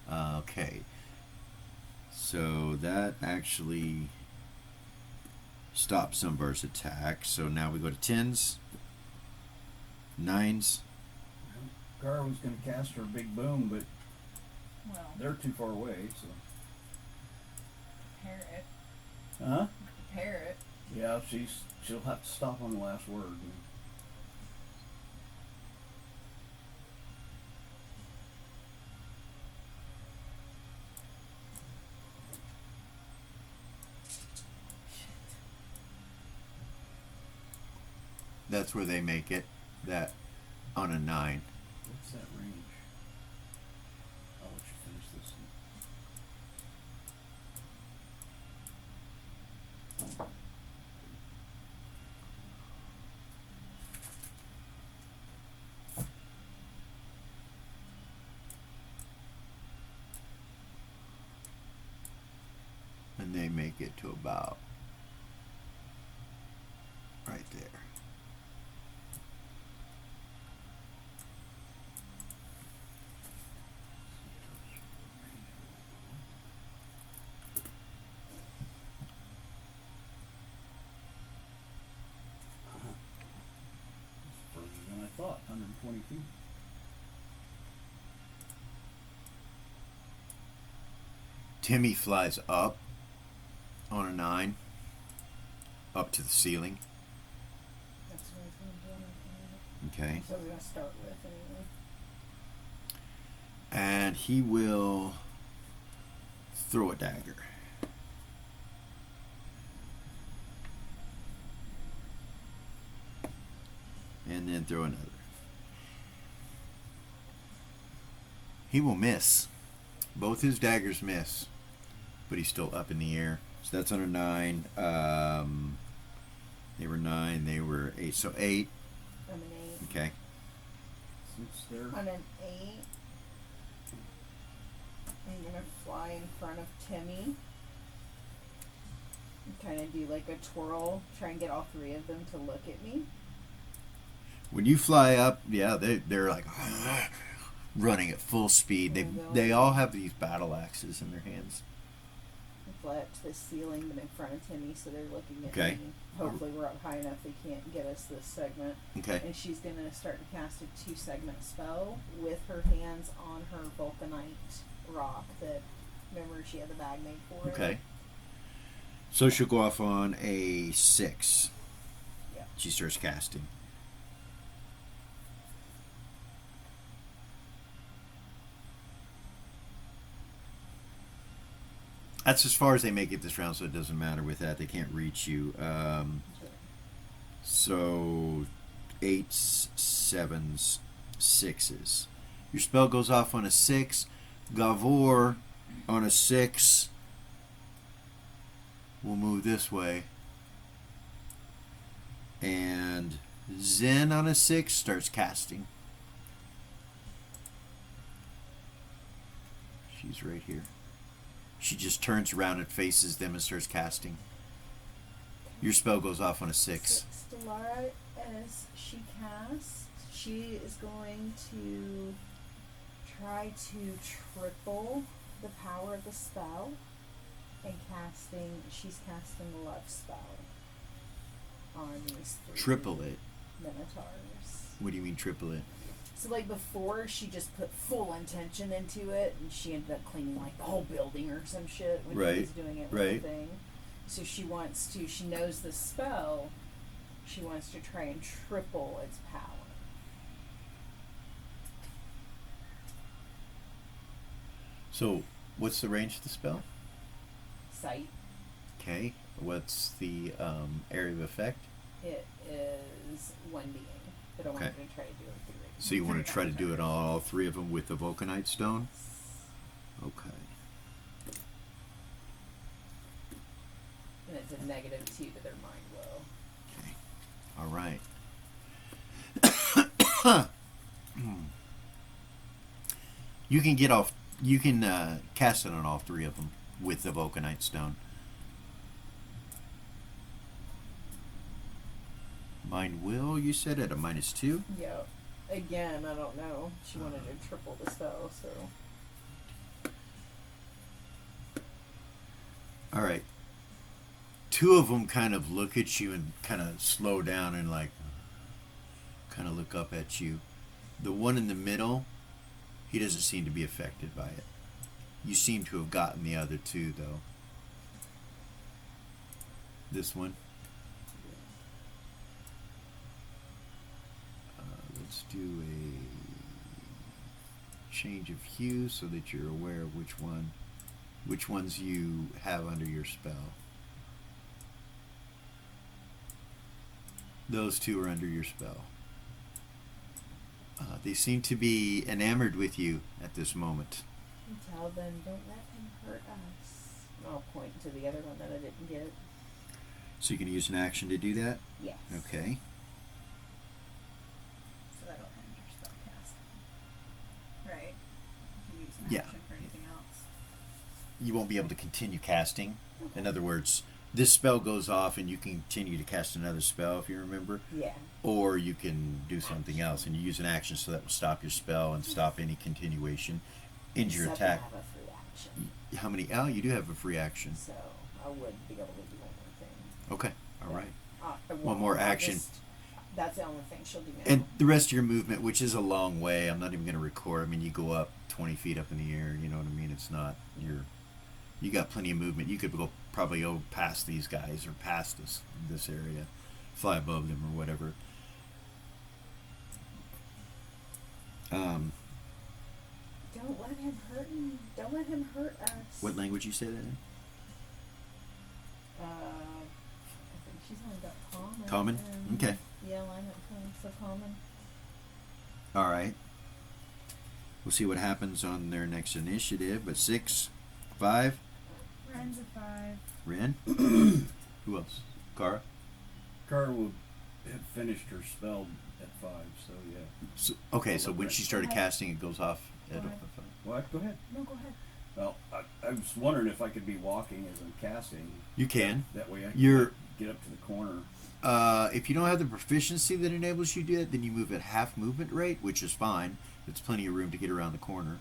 Okay. So that actually stops Zumbar's attack. So now we go to 10s. 9s. Gar was going to cast her big boom, but Well, they're too far away, so. prepare it. Huh? Prepare it. Yeah, she'll have to stop on the last word. That's where they make it. That on a 9. What's that range? I'll let you finish this. And they make it to about right there. Further than I thought, 120 feet. Timmy flies up on a 9, up to the ceiling. That's what I was going to do. Okay. So we're going to start with anyway. And he will throw a dagger. And then throw another. He will miss. Both his daggers miss. But he's still up in the air. So that's on a 9. They were 9, they were 8. So 8. I'm an 8. Okay. Since they're On an 8, I'm going to fly in front of Timmy. And kind of do like a twirl. Try and get all 3 of them to look at me. When you fly up, yeah, they're like running at full speed. They all have these battle axes in their hands. I fly up to the ceiling, but in front of Timmy, so they're looking at Okay. me. Hopefully we're up high enough they can't get us this segment. Okay. And she's going to start to cast a 2-segment spell with her hands on her vulcanite rock that, remember, she had the bag made for it. Okay. So she'll go off on a 6. Yeah. She starts casting. That's as far as they make it this round, so it doesn't matter with that. They can't reach you. So 8s, 7s, 6s. Your spell goes off on a 6. Gavor on a 6 will move this way. And Zen on a 6 starts casting. She's right here. She just turns around and faces them and starts casting. Your spell goes off on a 6. Stellara, as she casts, she is going to try to triple the power of the spell. And she's casting a love spell on these 3 Triple it. minotaurs. What do you mean triple it? So like before, she just put full intention into it, and she ended up cleaning like the whole building or some shit when Right, she was doing it with right. the thing. So she wants to. She knows the spell She wants to try and triple its power. So, what's the range of the spell? Sight. Okay. What's the area of effect? It is one being, but I wanted Okay. to try to do it through it. So you want to try to do it on all three of them with the Vulcanite stone? Okay. And it's a -2 to their mind will. Okay. All right. You can get off. You can cast it on all three of them with the Vulcanite stone. Mind will, you said, at a -2? Yeah. Again, I don't know. She wanted to triple the spell, so. All right. Two of them kind of look at you and kind of slow down and like kind of look up at you. The one in the middle, he doesn't seem to be affected by it. You seem to have gotten the other two, though. This one. Let's do a change of hue so that you're aware of which ones you have under your spell. Those two are under your spell. They seem to be enamored with you at this moment. You tell them, don't let him hurt us. And I'll point to the other one that I didn't get. So you can use an action to do that? Yes. Okay. So that'll end your spell casting. Right? If you use an Yeah. action for anything else. You won't be able to continue casting. In other words, this spell goes off and you can continue to cast another spell if you remember. Yeah. Or you can do something else and you use an action so that will stop your spell and stop any continuation into your Except attack. I have a free action. How many? Oh, you do have a free action. So I would be able to do one more thing. Okay. All right. One more action. That's the only thing she'll do now. And the rest of your movement, which is a long way, I'm not even going to record. I mean, you go up 20 feet up in the air. You know what I mean? It's not you got plenty of movement. You could go probably go past these guys or past this area, fly above them or whatever. Don't let him hurt me. Don't let him hurt us. What language you say that in? I think she's only got common. Common? and- Okay. Yeah, I'm at common, so common. All right. We'll see what happens on their next initiative. But 6, 5, Ren's a 5. Ren. Who else? Kara. Kara would have finished her spell at 5, so yeah. So, okay, so when she started casting, it goes off at Go ahead. a 5. What? Go ahead. No, go ahead. Well, I was wondering if I could be walking as I'm casting. You can. That way I can You're- get up to the corner. If you don't have the proficiency that enables you to do it, then you move at half movement rate, which is fine. There's plenty of room to get around the corner.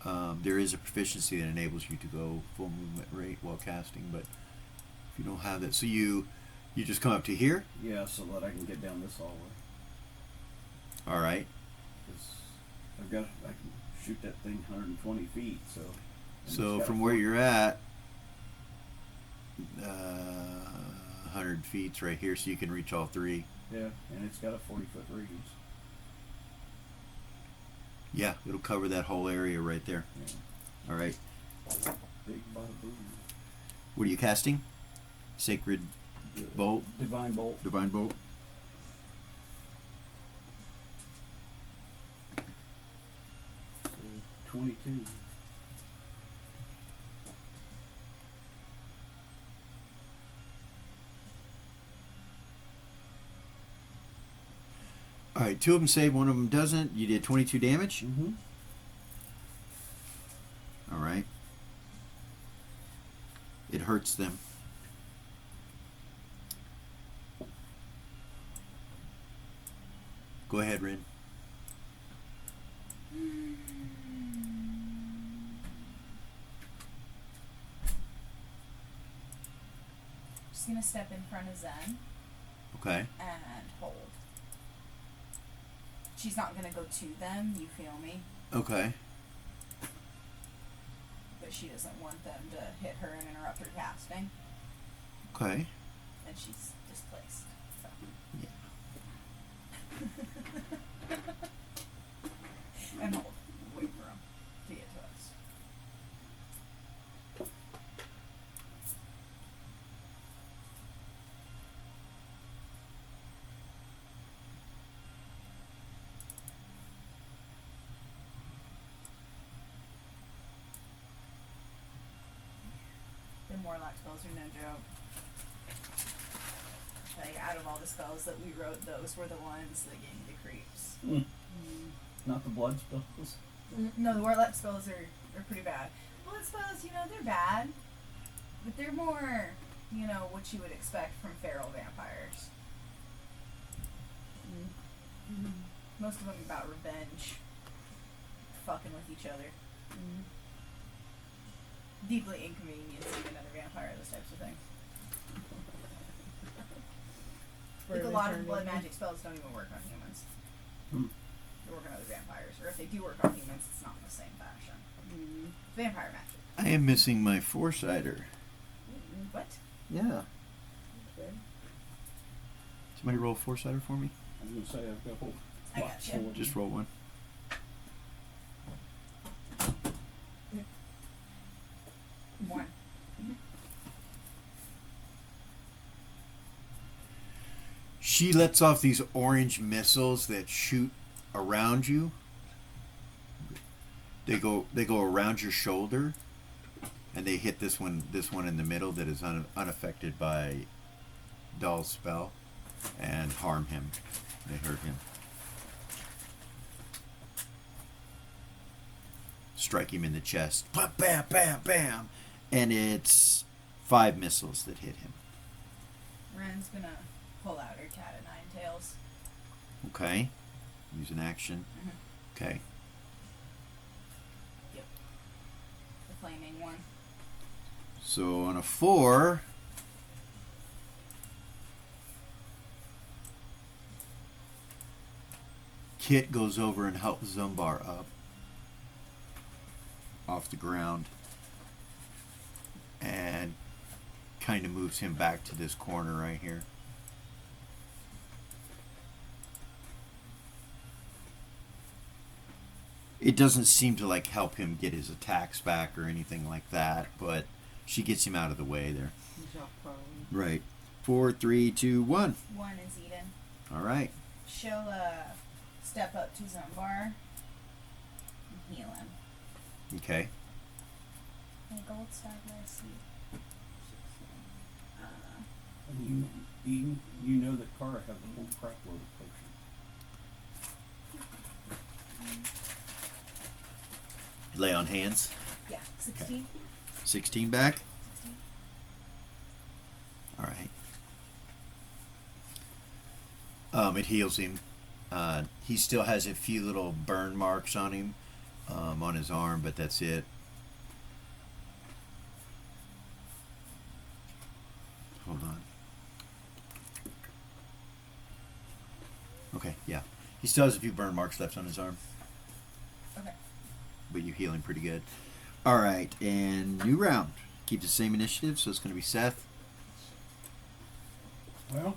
Yeah. There is a proficiency that enables you to go full movement rate while casting, but if you don't have that, so you just come up to here. Yeah, so that I can get down this hallway. All right. 'Cause I can shoot that thing 120 feet, so. and it's So got from a where four- you're at, 100 feet's right here, so you can reach all three. Yeah, and it's got a 40-foot radius. Yeah, it'll cover that whole area right there. Yeah. All right. Big bada boom. What are you casting? Sacred Bolt? Divine bolt. Divine Bolt? So 22. All right, two of them save, one of them doesn't. You did 22 damage. Mm-hmm. All right. It hurts them. Go ahead, Rin. Just gonna step in front of Zen Okay. and hold. She's not gonna go to them, you feel me? Okay. But she doesn't want them to hit her and interrupt her casting. Okay. And she's displaced. So And hold. Wait for him to get to us. The Morlock spells are no joke. Like, out of all the spells that we wrote, those were the ones that gave me the creeps. Mm. Not the blood spells. No, the Warlock spells are pretty bad. Blood spells, they're bad. But they're more, what you would expect from feral vampires. Most of them about revenge. Fucking with each other. Deeply inconveniencing another vampire, those types of things. Like a lot of blood magic spells don't even work on humans. They work on other vampires. Or if they do work on humans, it's not in the same fashion. It's vampire magic. I am missing my four-sider. What? Yeah. Okay. Somebody roll a four-sider for me? I was gonna say I've got a whole I box gotcha. full of Just roll one. One. She lets off these orange missiles that shoot around you. They go around your shoulder, and they hit this one in the middle that is unaffected by Dahl's spell, and harm him. They hurt him. Strike him in the chest. Bam, bam, bam, bam. And it's 5 missiles that hit him. Ren's gonna pull out her cat of 9 tails. Okay. Use an action. Okay. Yep. The flaming one. So on a 4, Kit goes over and helps Zumbar up off the ground and kind of moves him back to this corner right here. It doesn't seem to help him get his attacks back or anything like that, but she gets him out of the way there. Right. 4, 3, 2, 1. 1 is Eden. All right. She'll step up to Zumbar and heal him. Okay. And gold star bless you. And you know that Kara has a whole crap load of potions. Lay on hands. Yeah, 16. 16 back. 16. All right. It heals him. He still has a few little burn marks on him, on his arm, but that's it. Hold on. Okay, yeah. He still has a few burn marks left on his arm, Okay. but you heal him pretty good. All right, and new round. Keep the same initiative, so it's going to be Seth. Well,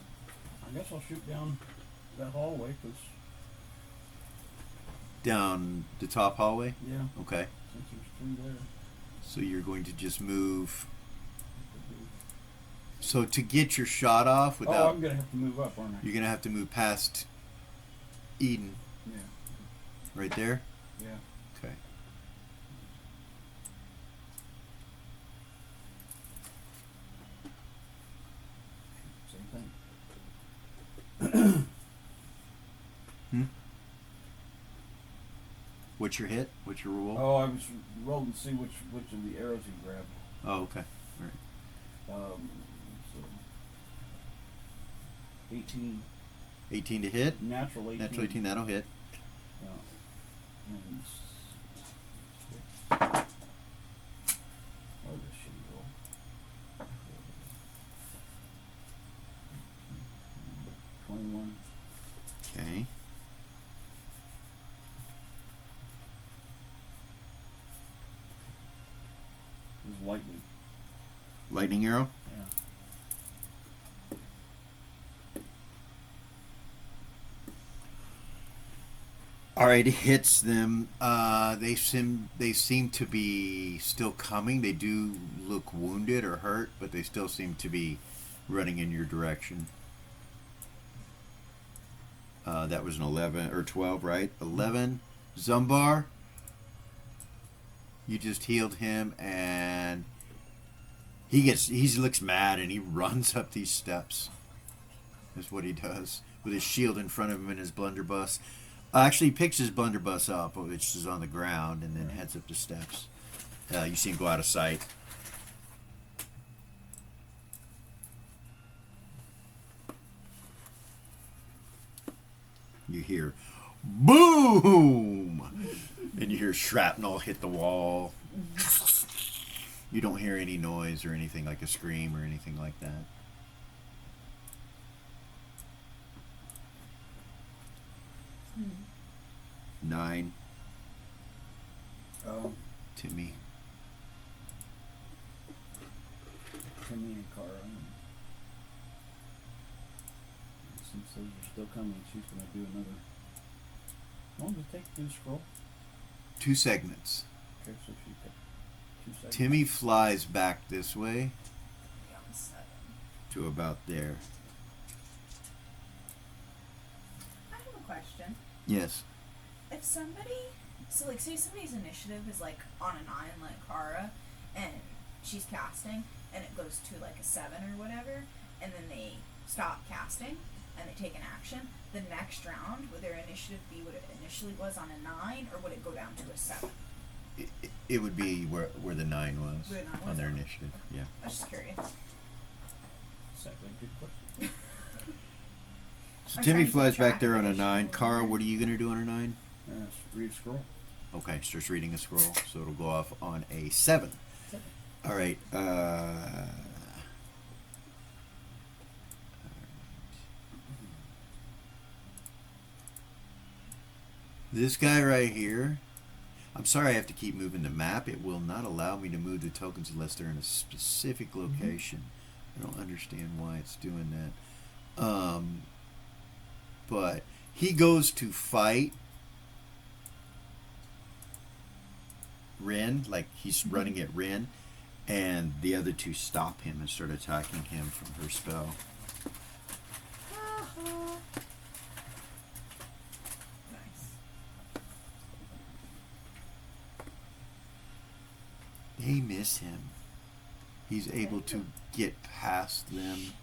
I guess I'll shoot down that hallway because Down the top hallway. yeah, Okay. since there's 3 there. So you're going to just move. So to get your shot off Oh, without, I'm gonna have to move up, aren't I? you're going to have to move past Eden Yeah, right there. yeah. Okay. Same thing. What's your hit? What's your roll? Oh, I was rolling to see which of the arrows he grabbed. Oh, okay. All right. So 18, 18 to hit. natural 18. Natural 18, that'll hit. Yeah. And oh, this shitty roll. $21. Okay. This is lightning. Lightning arrow. Yeah. All right, it hits them. They seem to be still coming. They do look wounded or hurt, but they still seem to be running in your direction. That was an 11 or 12, right? 11. Zumbar, you just healed him, and he looks mad, and he runs up these steps. Is what he does with his shield in front of him and his blunderbuss. Actually, he picks his blunderbuss up, which is on the ground, and then heads up the steps. You see him go out of sight. You hear boom, and you hear shrapnel hit the wall. You don't hear any noise or anything like a scream or anything like that. Hmm. 9. Timmy Timmy. and Cara. Since those are still coming, she's going to do another. How long does it take to do the scroll? 2 segments. Okay, so she took 2 seconds. Timmy flies back this way Yeah, I'm 7. to about there. I have a question. Yes. If somebody, so like, say somebody's initiative is like on a 9, like Kara, and she's casting, and it goes to like a 7 or whatever, and then they stop casting, and they take an action, the next round, would their initiative be what it initially was on a 9, or would it go down to a 7? It would be where the 9 was Where the 9 on was? their initiative. Yeah. I was just curious. Exactly, good question. So I'm Timmy trying to flies keep back track there of on a it. 9. Cara, what are you going to do on a 9? Read a scroll. Okay, starts reading a scroll, so it'll go off on a 7. All right. This guy right here. I'm sorry I have to keep moving the map. It will not allow me to move the tokens unless they're in a specific location. I don't understand why it's doing that. But he goes to fight Rin, like he's running at Rin, and the other 2 stop him and start attacking him from her spell. Nice. They miss him. He's able to get past them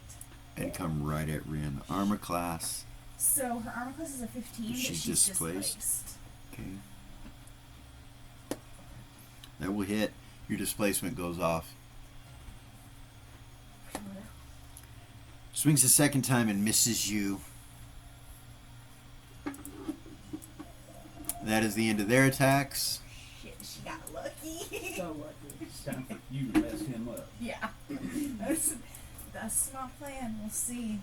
and come right at Rin. Armor class. So her armor class is a 15, but She's she's displaced. displaced. Okay. That will hit. Your displacement goes off. Swings a second time and misses you. That is the end of their attacks. Shit, she got lucky. So lucky. It's time for you to mess him up. Yeah. That's my plan. We'll see.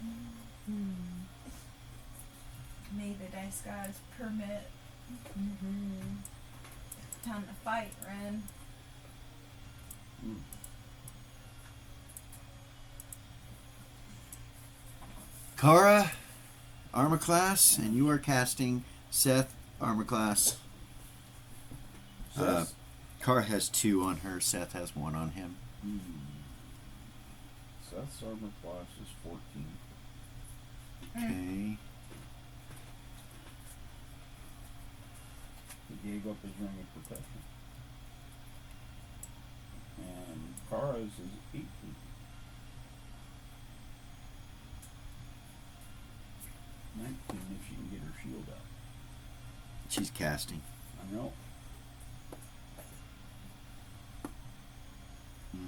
May the dice gods permit. Time to fight, Ren. Cara, armor class, and you are casting Seth, armor class. Seth? Cara has 2 on her. Seth has 1 on him. Seth's armor class is 14. Okay. He gave up his ring of protection. And Kara's is 18. If she can get her shield out. She's casting. I know. She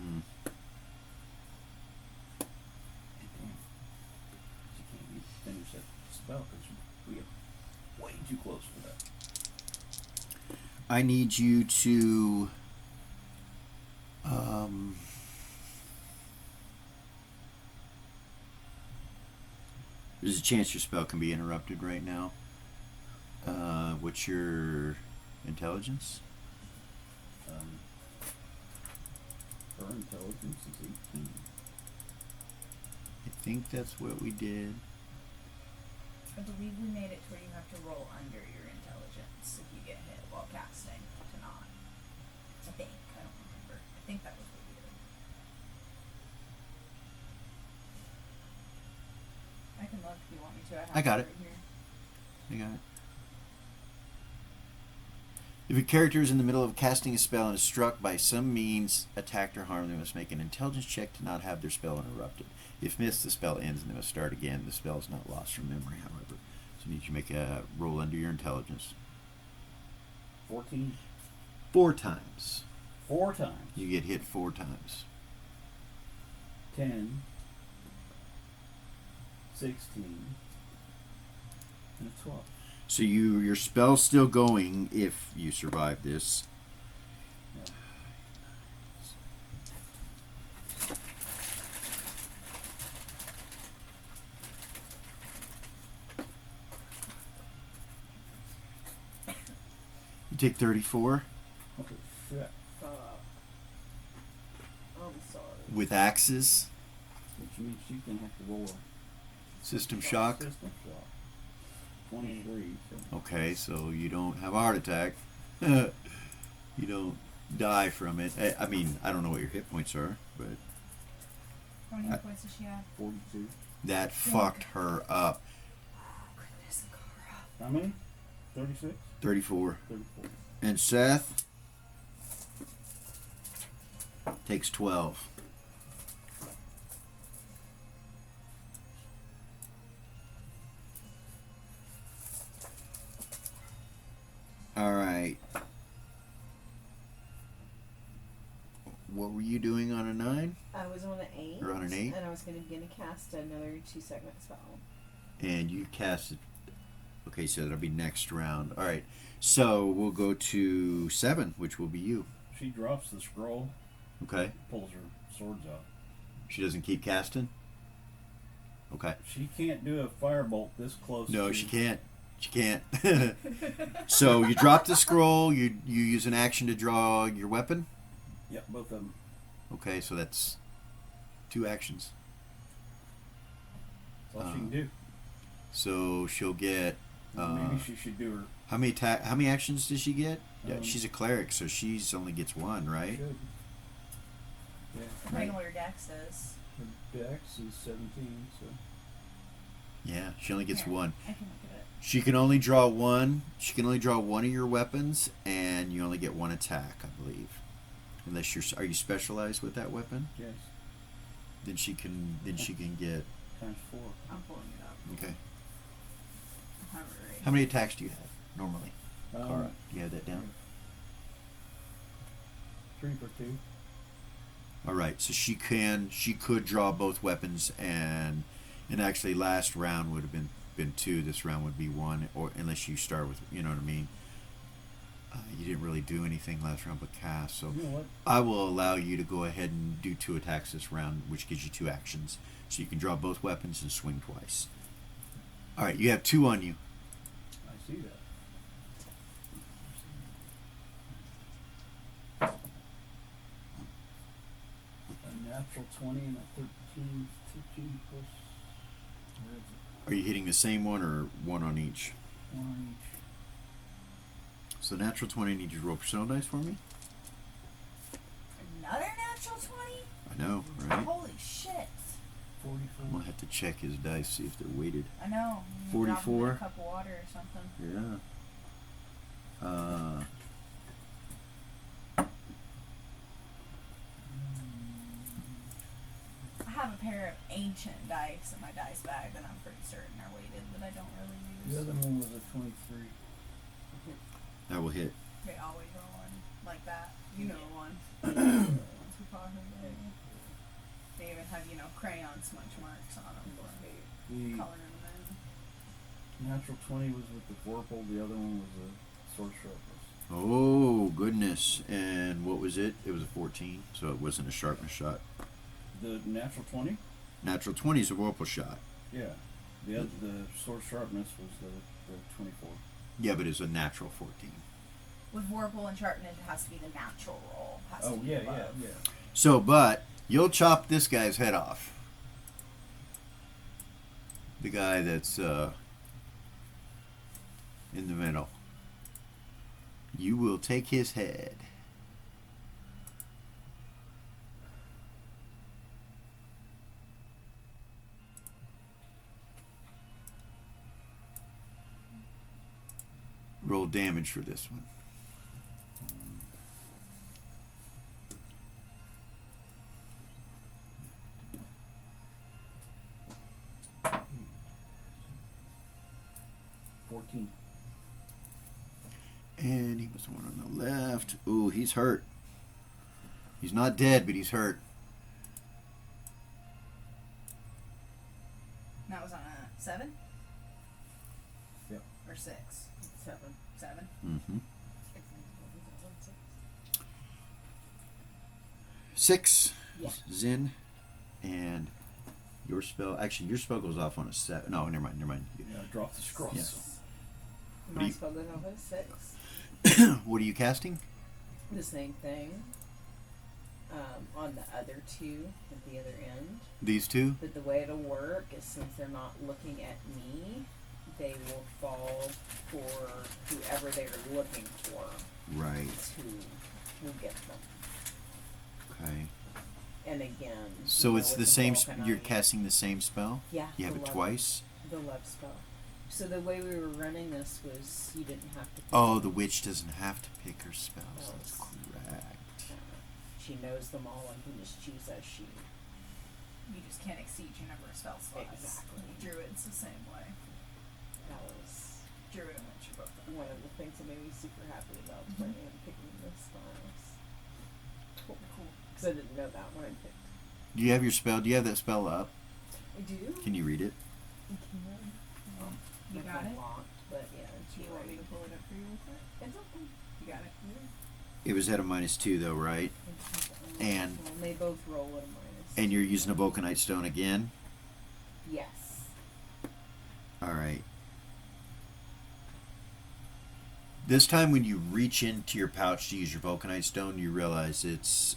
can't even finish that spell because we are way too close for that. I need you to there's a chance your spell can be interrupted right now. What's your intelligence? Her intelligence is 18. I think that's what we did. I believe we made it to where you have to roll under your intelligence. look if you want me to. I, have I got it. Right here. I got it. If a character is in the middle of casting a spell and is struck by some means, attacked or harmed, they must make an intelligence check to not have their spell interrupted. If missed, the spell ends and they must start again. The spell is not lost from memory, however. So you need to make a roll under your intelligence. 14. 4 times. 4 times. You get hit 4 times. 10. 16. And a 12. So your spell's still going if you survive this. Yeah. You take 34 Okay, shit. I'm sorry. with axes. Which means you can have to roll a System shock. system shock. 23. So. Okay, so you don't have a heart attack. You don't die from it. I mean, I don't know what your hit points are, but How many hit points does she have? 42. that fucked her up. Goodness, Cara. How many? 36? 34. 34. And Seth takes 12. All right. What were you doing on a 9? I was on an 8. You're on an 8? And I was going to begin to cast another 2-segment spell. And you cast it. Okay, so that'll be next round. All right. So we'll go to 7, which will be you. She drops the scroll, Okay. pulls her swords out. She doesn't keep casting? Okay. She can't do a firebolt this close. No, to she can't. She can't. So you drop the scroll. You use an action to draw your weapon. Yep, both of them. Okay, so that's 2 actions. That's all she can do. So she'll get. Maybe she should do her. How many actions does she get? Yeah, Um, she's a cleric, so she's only gets 1, right? Should. Yeah. Depending on what your dex is. Her dex is 17, so. Yeah, she only gets Here, 1. I can look at it. She can only draw 1. She can only draw 1 of your weapons, and you only get 1 attack, I believe. Unless are you specialized with that weapon? Yes. Then she can get. Times 4. I'm pulling it up. Okay. I have it right. How many attacks do you have normally, Um, Cara? Do you have that down? 3 for 2. All right. So she could draw both weapons, and actually last round would have been 2. This round would be 1, or unless you start with, you know what I mean. You didn't really do anything last round but cast, so You know what? I will allow you to go ahead and do 2 attacks this round, which gives you 2 actions. So you can draw both weapons and swing twice. All right, you have 2 on you. I see that. A natural 20 and a 13, 15 plus. Where is it? Are you hitting the same one or 1 on each? 1 on each. So natural 20, need you to roll personnel dice for me? Another natural 20? I know, right? Holy shit. 44. I'm gonna have to check his dice, see if they're weighted. I know. You 44? drop him in a cup of water or something. Yeah. I have a pair of ancient dice in my dice bag that I'm pretty certain are weighted that I don't really use. The other one was a 23. That will hit. They always roll one like that. You know the one. The ones we call her. They even have, crayon smudge marks on them for The coloring them in. natural 20 was with the Vorpal, the other one was a sword sharpness. Oh, goodness. And what was it? It was a 14, so it wasn't a sharpness shot. The natural 20? Natural 20 is a whirlpool shot. Yeah. The sword sharpness was the 24. Yeah, but it's a natural 14. With Vorpal and sharpness, it has to be the natural roll. Has to Oh, be yeah, above. yeah. So, but you'll chop this guy's head off. The guy that's in the middle. You will take his head. Roll damage for this one. And he was the one on the left. Ooh, he's hurt. He's not dead, but he's hurt. That was on a 7? Yep. Or 6? 7. 7? Mm-hmm. 6. Yeah. Zin. And your spell. Actually, your spell goes off on a 7. No, never mind. Yeah, drop the scroll. Yeah. What do My you- spell goes off at 6. What are you casting? The same thing. On the other two at the other end. These two? But the way it'll work is since they're not looking at me, they will fall for whoever they're looking for Right. to get them. Okay. And again, So it's with the same. Vulcanite- You're casting the same spell. Yeah. You have the it love- twice. The love spell. So the way we were running this was you didn't have to. Oh, the witch doesn't have to pick her spells. That's Spells. correct. She knows them all and can just choose as she. You just can't exceed your number of spell slots. Exactly. Druid's the same way. That was Druid and witch are both the one of the things that made me super happy about playing and picking this class. cool. Because I didn't know that when I picked. Do you have your spell? Do you have that spell up? I do. Can you read it? You got it? Locked, but yeah, it's Do you want me right. to pull it up for you real quick? It's okay. You got it? It was at a -2 though, right? And- they both roll at a minus. And you're using a Vulcanite stone again. Yes. All right. This time, when you reach into your pouch to use your Vulcanite stone, you realize it's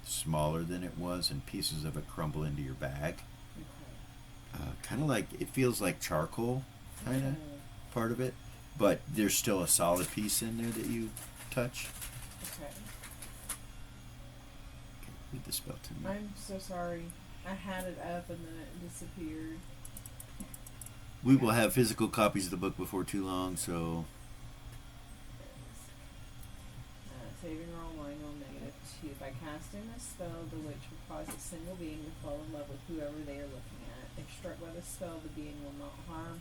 smaller than it was, and pieces of it crumble into your bag. Okay. Kind of like it feels like charcoal, kind of Okay. part of it, but there's still a solid piece in there that you touch. Okay. Okay, read the spell to me. I'm so sorry. I had it up and then it disappeared. We will have physical copies of the book before too long, so Saving roll minus -2. By casting a spell, the witch will cause a single being to fall in love with whoever they are looking at. If struck by the spell, the being will not harm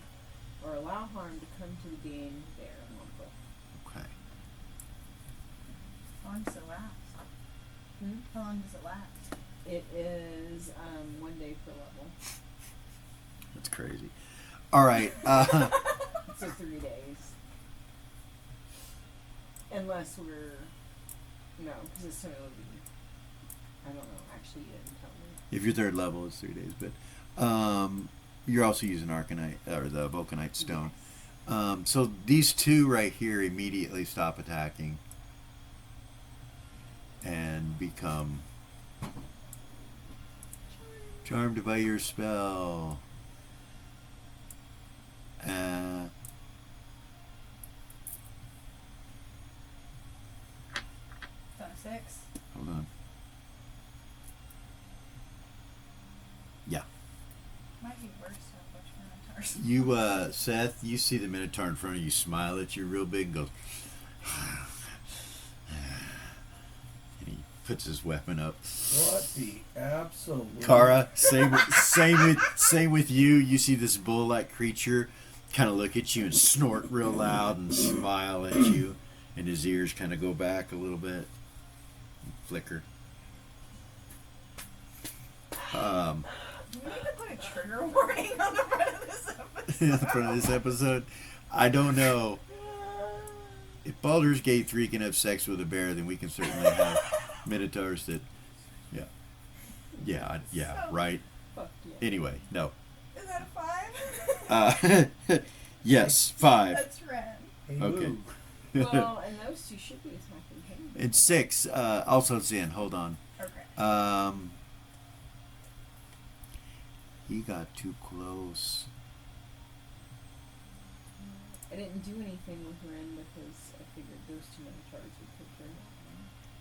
or allow harm to come to the being they are in love with. okay. How long does it last? How long does it last? It is 1 day per level. That's crazy. All right. So 3 days. Unless we're... No, because this time it would be... I don't know. Actually, you didn't tell me. If you're third level, it's 3 days, but you're also using Arcanite or the Vulcanite stone. So these two right here immediately stop attacking and become charmed by your spell. Done a 6? Hold on. Yeah. Might be worse to have a bunch of minotaurs. You, Seth, you see the Minotaur in front of you smile at you real big and goes, and he puts his weapon up. What the absolute? Kara, same with you. You see this bull-like creature kind of look at you and snort real loud and smile at you, and his ears kind of go back a little bit, and flicker. We need to put a trigger warning on the front of this episode. In front of this episode, I don't know. If Baldur's Gate 3 can have sex with a bear, then we can certainly have minotaurs that, yeah, right. Fuck yeah. Anyway, no. Is that a 5? Yes, 5. That's rad. Hey, Okay. Lou. Well, and those two should be attacking him. And 6, also Zin, hold on. Okay. He got too close. I didn't do anything with Ren because I figured those two minotaurs would take care of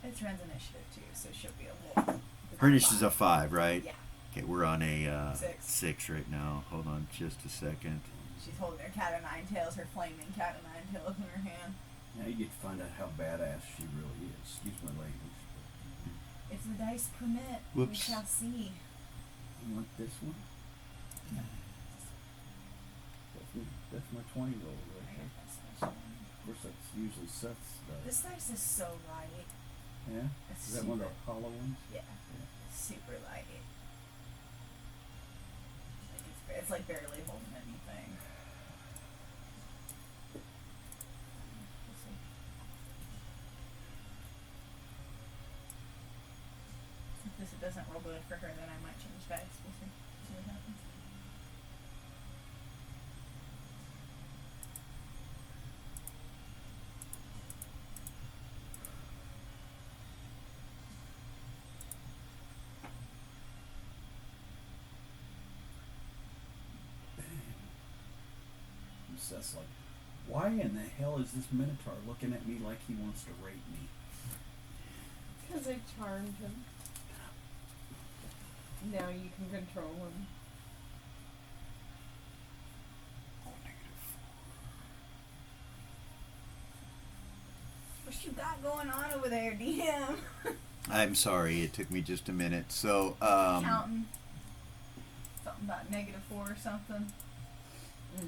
It's Ren's initiative too, so she'll be a little. Her initiative's a 5, right? Yeah. Okay, we're on a 6. 6 right now. Hold on just a second. she's holding her cat o' nine tails, her flaming cat o' nine tails in her hand. Now you get to find out how badass she really is. Excuse my language. If the dice permit, Whoops. we shall see. You want this one? That's my 20 roll I right there. got that special one. Of course, that's usually Seth's This dice. dice is so light. Yeah? It's Is that one of super, the hollow ones? yeah, it's super light. Like it's like barely holding anything. We'll see. If this doesn't roll good for her, then I might change dice. We'll see. See what happens. And Seth's like, why in the hell is this Minotaur looking at me like he wants to rape me? Because I charmed him. Now you can control him. What you got going on over there, DM? I'm sorry, it took me just a minute. So, Counting. Something about -4 or something. did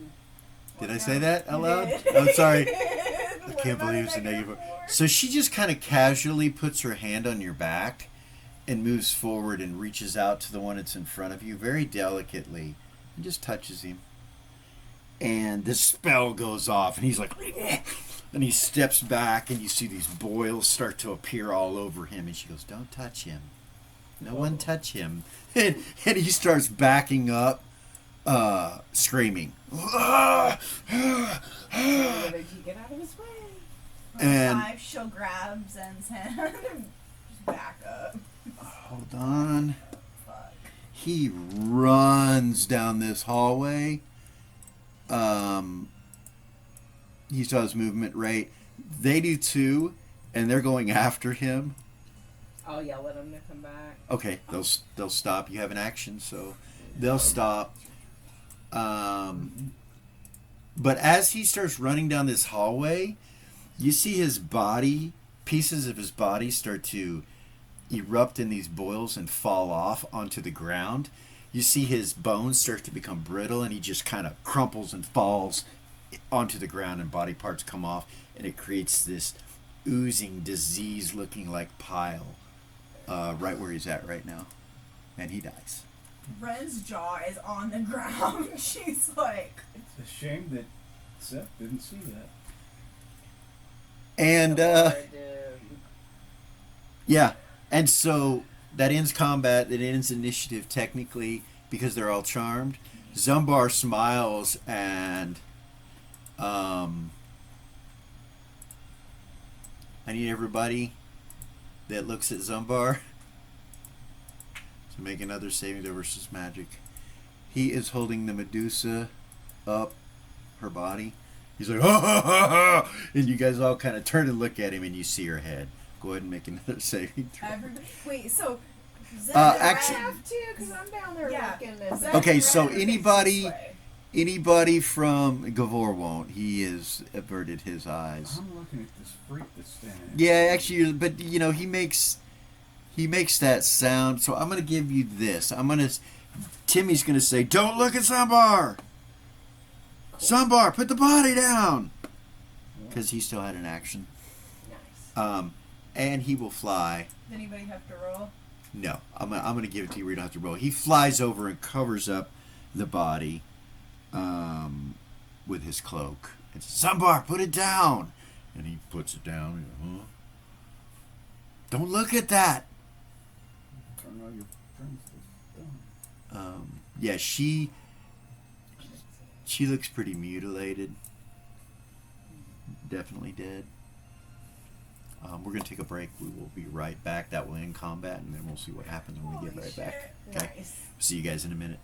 What I now? say that out loud? You did. I'm sorry. I What can't about believe it's a -4? -4. So she just kind of casually puts her hand on your back and moves forward and reaches out to the one that's in front of you very delicately and just touches him. And the spell goes off and he's like, and he steps back and you see these boils start to appear all over him. And she goes, don't touch him. No one touch him. And he starts backing up, screaming. Or did you get out of his way? And- 5, she'll grab Zen's hand and just back up. Hold on. Fuck. He runs down this hallway. He saw his movement rate. They do too, and they're going after him. I'll yell at him to come back. Okay, they'll stop. You have an action, so they'll stop. But as he starts running down this hallway, you see his body, pieces of his body start to erupt in these boils and fall off onto the ground. You see his bones start to become brittle and he just kind of crumples and falls onto the ground and body parts come off and it creates this oozing disease looking like pile right where he's at right now. And he dies. Ren's jaw is on the ground. She's like, It's a shame that Seth didn't see that. And Or yeah, and so that ends combat. It ends initiative technically because they're all charmed. Zumbar smiles and I need everybody that looks at Zumbar to make another saving throw versus magic. He is holding the Medusa up her body. He's like, ha ha ha ha! And you guys all kind of turn and look at him and you see her head. Go ahead and make another saving throw. everybody. Wait, so. Zen actually- I have to, because I'm down there Yeah. looking at Zen Okay, and so Ren are facing anybody- this way. Anybody from Gavor won't. He has averted his eyes. I'm looking at this freak that's standing. Yeah, actually, but you know he makes that sound. So I'm gonna give you this. Timmy's gonna say, "Don't look at Sambar. Sambar, put the body down," because he still had an action. Nice. And he will fly. Does anybody have to roll? No, I'm gonna give it to you where you don't have to roll. He flies over and covers up the body, with his cloak. It's Sambar, put it down, and he puts it down. Huh? Don't look at that. Turn all your friends to stone. Yeah, she looks pretty mutilated. Definitely dead. We're gonna take a break. We will be right back. That will end combat, and then we'll see what happens when we get right back. Okay. Nice. See you guys in a minute.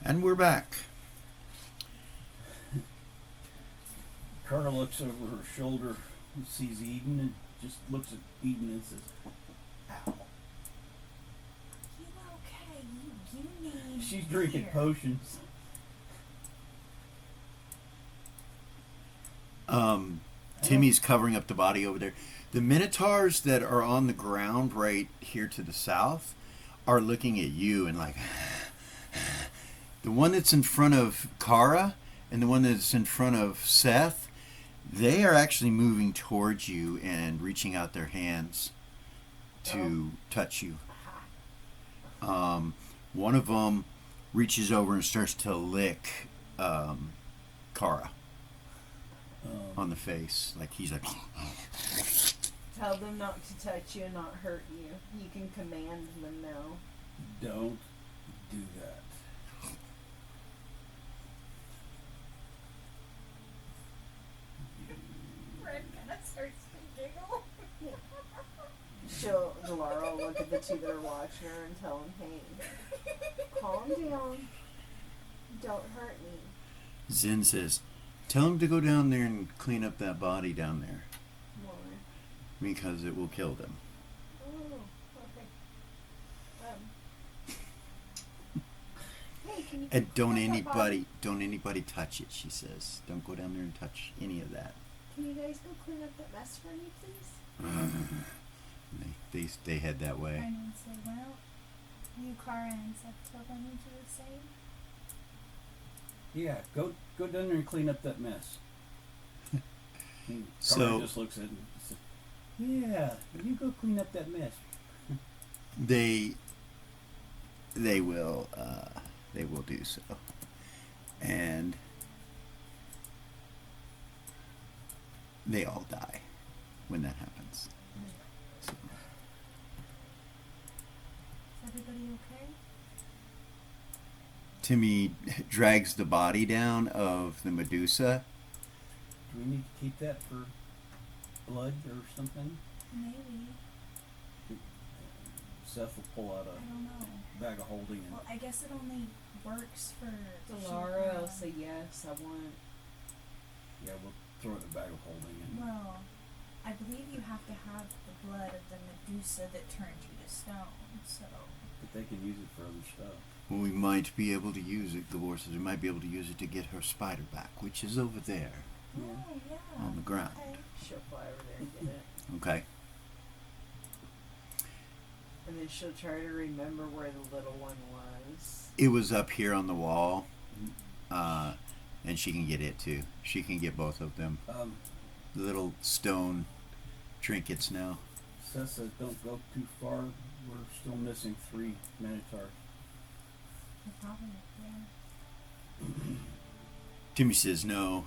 And we're back. Carter looks over her shoulder and sees Eden and just looks at Eden and says, "Ow." You okay? You need. She's drinking here. potions. Timmy's covering up the body over there. The minotaurs that are on the ground right here to the south are looking at you and like the one that's in front of Kara and the one that's in front of Seth, they are actually moving towards you and reaching out their hands to touch you. One of them reaches over and starts to lick Kara on the face. Like he's like, Tell them not to touch you and not hurt you. You can command them now. Don't do that. Red kind of starts to giggle. Delara will look at the two that are watching her and tell them, hey, calm down. Don't hurt me. Zen says, tell him to go down there and clean up that body down there Why? because it will kill them. Oh, okay. Hey, can you And don't clean up that body? anybody touch it, she says. Don't go down there and touch any of that. Can you guys go clean up that mess for me, please? They head that way. I mean, say, well, you, Kara, and Seth told them to do the same. Yeah, go down there and clean up that mess. And So- Carter just looks at him and says, yeah, you go clean up that mess. They will do so. And they all die when that happens. So, Is everybody okay? Timmy drags the body down of the Medusa. Do we need to keep that for blood or something? Maybe. Seth will pull out I don't know. a bag of holding and Well, I guess it only works for Delara will say yes, I want. yeah, we'll throw it in a bag of holding and Well, I believe you have to have the blood of the Medusa that turned you to stone. So but they can use it for other stuff. We might be able to use it, Gabor says, we might be able to use it to get her spider back, which is over there Yeah. Oh yeah. on the ground. Okay. She'll fly over there and get it. Okay? And then she'll try to remember where the little one was. It was up here on the wall, and she can get it too. She can get both of them. The little stone trinkets now. Seth says don't go too far. We're still missing 3 minotaurs. You're probably up there. Timmy says, no,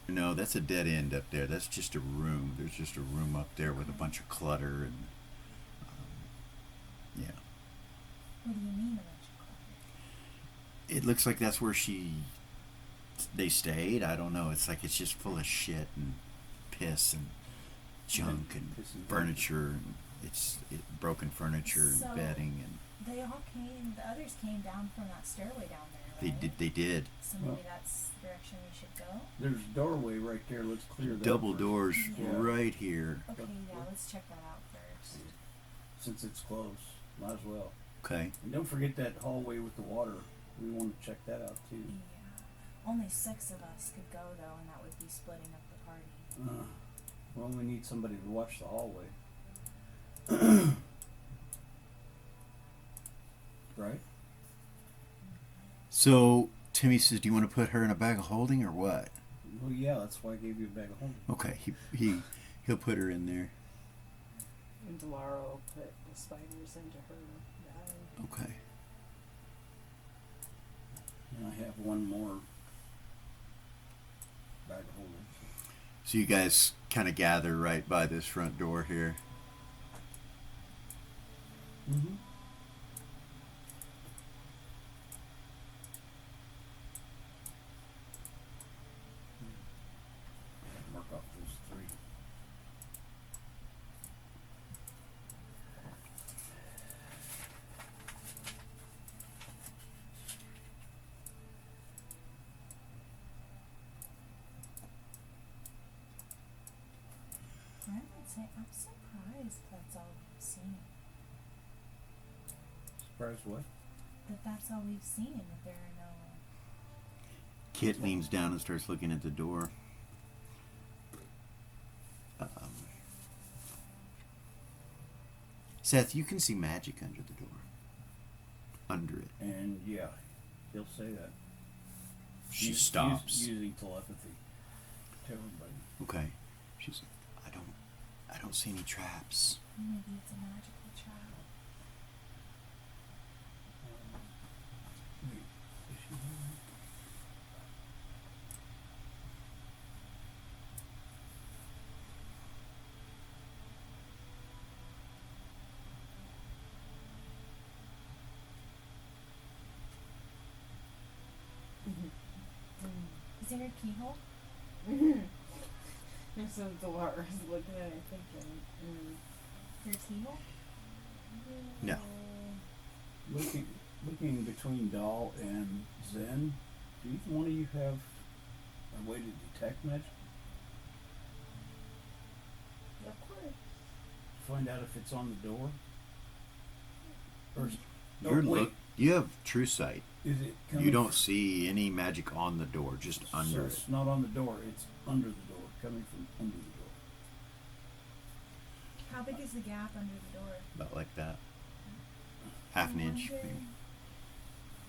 that's a dead end up there. That's just a room. There's just a room up there with a bunch of clutter and, yeah. What do you mean a bunch of clutter? It looks like that's where they stayed. I don't know. It's like it's just full of shit and piss and junk and Piss and furniture. And it's broken furniture and So- bedding and. They all came. The others came down from that stairway down there, They did. So maybe that's the direction we should go. There's a doorway right there. Let's clear that. Double first. doors Yeah. right here. Okay, yeah, let's check that out first. Since it's close, might as well. Okay. And don't forget that hallway with the water. We want to check that out too. Yeah. Only 6 of us could go though, and that would be splitting up the party. Well, we need somebody to watch the hallway. Right? So Timmy says, "Do you want to put her in a bag of holding or what?" Well, yeah, that's why I gave you a bag of holding. Okay. He'll put her in there. And Delara will put the spiders into her bag. Okay. And I have one more bag of holding. So you guys kind of gather right by this front door here. Mm-hmm. Mark off those 3. I would say I'm surprised that's all we've seen. Surprise what? That's all we've seen. That there are no. Kit leans down and starts looking at the door. Seth, you can see magic under the door. Under it. And yeah, he'll say that. She stops. Using telepathy to everybody. Okay. She's like, I don't see any traps. Maybe it's a magical trap. Wait, is she here? Is there a keyhole? So Delara's looking at it thinking, There's a keyhole? No. Looking between Doll and Zen, do either one of you have a way to detect magic? of course. Find out if it's on the door? Or is, You have true sight. is it coming You don't see any magic on the door, just so under it. it's not on the door, it's under the door, coming from under the door. How big is the gap under the door? About like that. Half an inch. I wonder Maybe.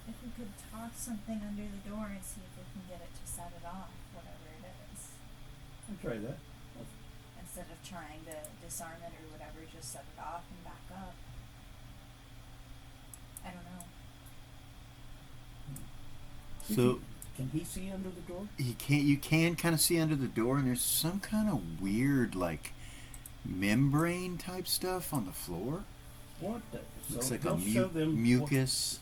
if we could toss something under the door and see if we can get it to set it off, whatever it is. I'll try that. Instead of trying to disarm it or whatever, just set it off and back up. I don't know. So Can he see under the door? you can kind of see under the door, and there's some kind of weird like membrane type stuff on the floor. What the? Looks So like a he'll show them mucus.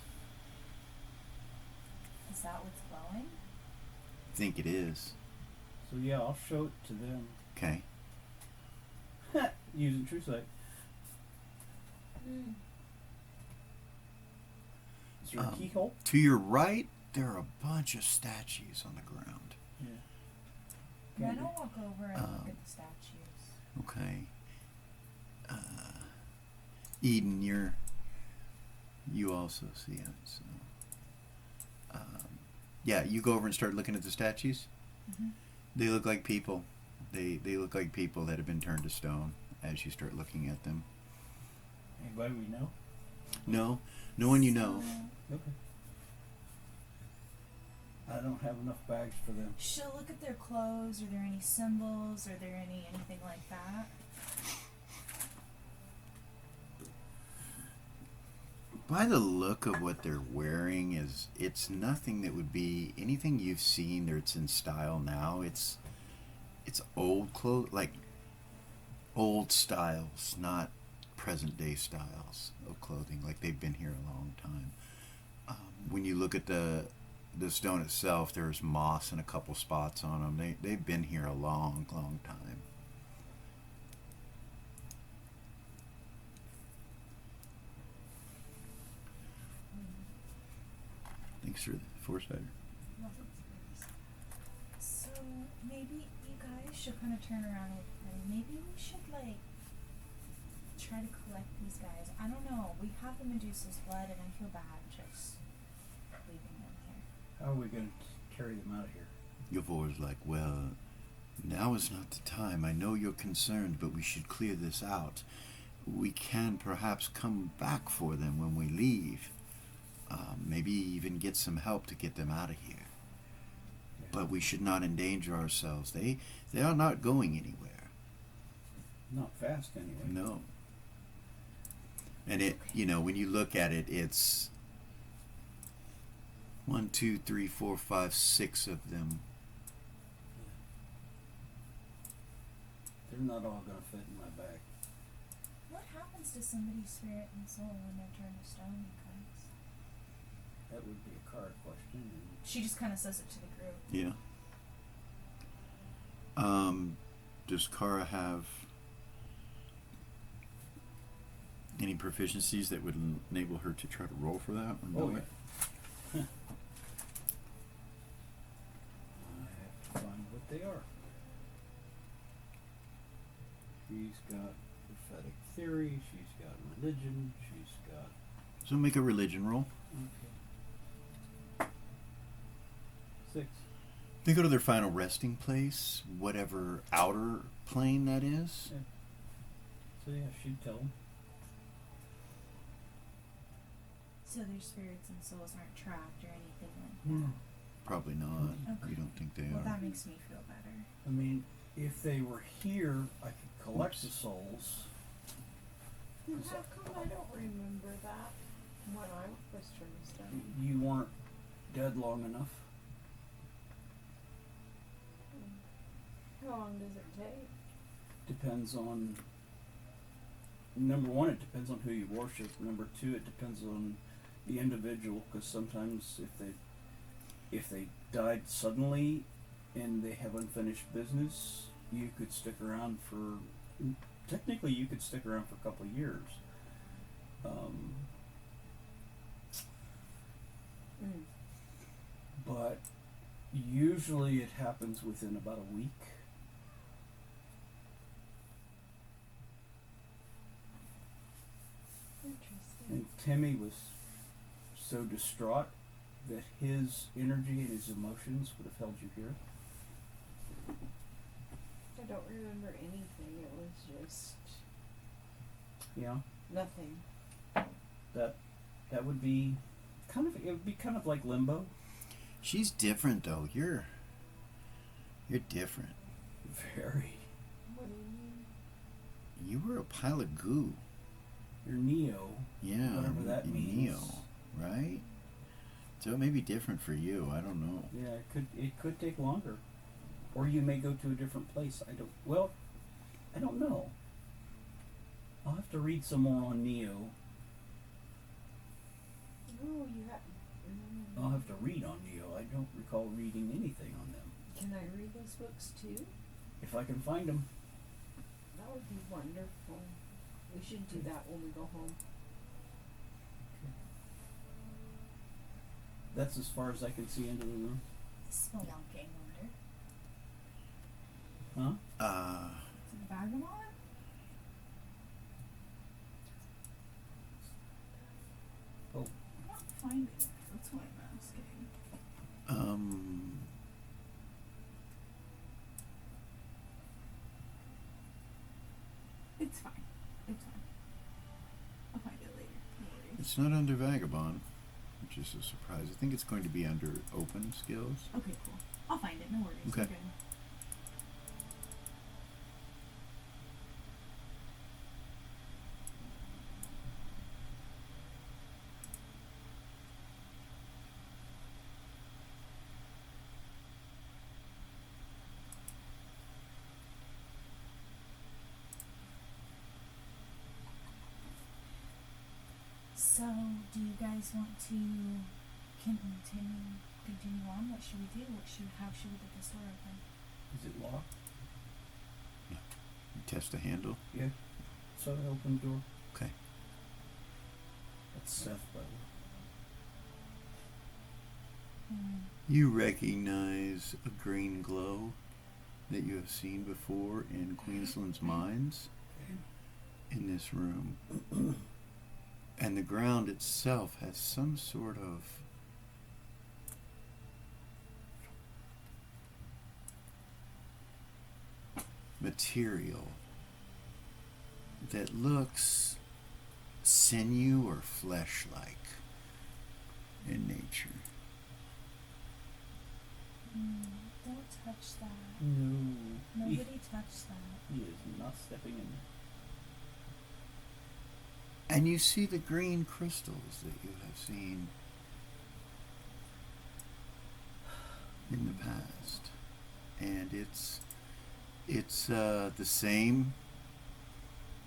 Is that what's glowing? I think it is. So yeah, I'll show it to them. Okay. Using true sight. Is there a keyhole? To your right, there are a bunch of statues on the ground. Yeah. Then I'll walk over and look at the statues. Okay. Eden, you also see it. So, yeah, you go over and start looking at the statues. Mm-hmm. They look like people. They look like people that have been turned to stone as you start looking at them. Anybody we know? No, no one you know. Okay. I don't have enough bags for them. She'll look at their clothes. Are there any symbols? Are there anything like that? By the look of what they're wearing, it's nothing that would be anything you've seen or it's in style now. It's old clothes, like old styles, not present day styles of clothing. Like they've been here a long time. When you look at the stone itself, there's moss in a couple spots on them. They've been here a long time. I Thanks for the foresight. So maybe you guys should kind of turn around and maybe we should like try to collect these guys. I don't know. We have the Medusa's blood, and I feel bad just leaving them here. How are we going to carry them out of here? Yavor's like, well, now is not the time. I know you're concerned, but we should clear this out. We can perhaps come back for them when we leave. Maybe even get some help to get them out of here. Yeah. But we should not endanger ourselves. They are not going anywhere. Not fast, anyway. No. And it, you know, when you look at it, it's 1, 2, 3, 4, 5, 6 of them. They're not all going to fit in my bag. What happens to somebody's spirit and soul when they're turned to stone, you guys? That would be a card question. And She just kind of says it to the group. Yeah. Does Kara have any proficiencies that would enable her to try to roll for that? Or oh, no? yeah. I have to find what they are. She's got prophetic theory. She's got religion. She's got... So make a religion roll. Okay. 6. They go to their final resting place, whatever outer plane that is. Yeah. So yeah, she'd tell them. So their spirits and souls aren't trapped or anything like that. No. Probably not. Okay. You don't think they Well, are. that makes me feel better. I mean, if they were here, I could collect the Oops. souls. How come I don't remember that when I was turned to stone? You weren't dead long enough. How long does it take? Depends on, number one, it depends on who you worship. Number two, it depends on the individual, because sometimes if they died suddenly and they have unfinished business, you could stick around for, technically you could stick around for a couple of years. But usually it happens within about a week. Interesting. And Timmy was so distraught that his energy and his emotions would have held you here. I don't remember anything. It was just Yeah, nothing. that would be kind of, it would be kind of like limbo. She's different though. You're different. Very. What do you mean? You were a pile of goo. You're Neo. Yeah. Whatever that you're means. Neo, right? So it may be different for you. I don't know. Yeah, it could take longer, or you may go to a different place. I don't know. I'll have to read some more on Neo. Oh, you have. I'll have to read on Neo. I don't recall reading anything on them. Can I read those books too? If I can find them. That would be wonderful. We should do that when we go home. That's as far as I can see into the room. Spelunking, wonder. Huh? Is it a vagabond? Oh, I'm not finding it. That's why I'm asking. It's fine. It's fine. I'll find it later. No worries. It's not under Vagabond, which is a surprise. I think it's going to be under Open Skills. Okay, cool. I'll find it. No worries. Okay. You're good. So, do you guys want to continue on? What should we do? How should we get this door open? is it locked? You test the handle. Yeah. So I open the door. Okay. That's Seth, by the way. You recognize a green glow that you have seen before in Queensland's mines in this room. And the ground itself has some sort of material that looks sinew or flesh-like in nature. Don't touch that. No. Nobody touch that. He is not stepping in. And you see the green crystals that you have seen in the past. And it's the same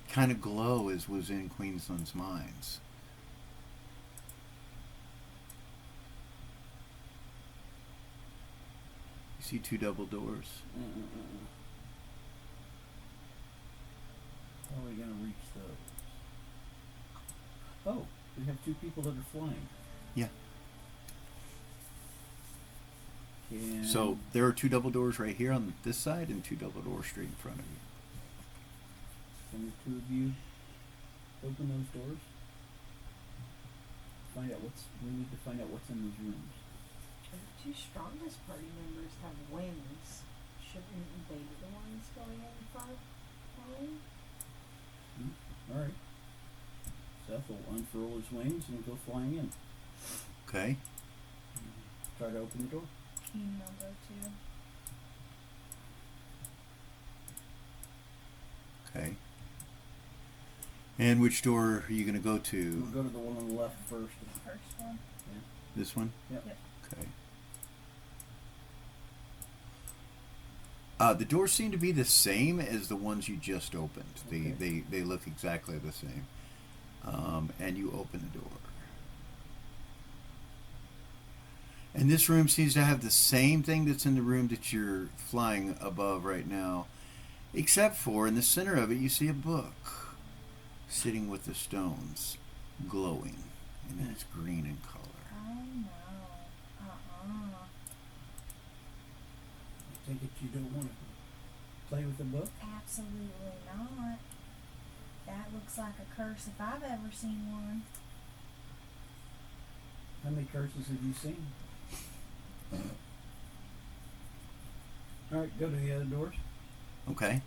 kind of glow as was in Queensland's mines. You see two double doors. How are we going to reach those? Oh, we have two people that are flying. Yeah. Can So there are two double doors right here on this side and two double doors straight in front of you. Can the two of you open those doors? We need to find out what's in those rooms. The two strongest party members have wings. Shouldn't they be the ones going in front? Alright. Seth will unfurl his wings and go flying in. Okay. Try to open the door. Keen will go too. Okay. And which door are you going to go We'll to? go to the one on the left first. The first one. This one? Yep. Yep. Okay. The doors seem to be the same as the ones you just opened. Okay. They look exactly the same. And you open the door. And this room seems to have the same thing that's in the room that you're flying above right now. Except for in the center of it you see a book sitting with the stones glowing. And it's green in color. Oh no. I take it you don't want to play with the book? Absolutely not. That looks like a curse if I've ever seen one. How many curses have you seen? Alright, go to the other doors. Okay.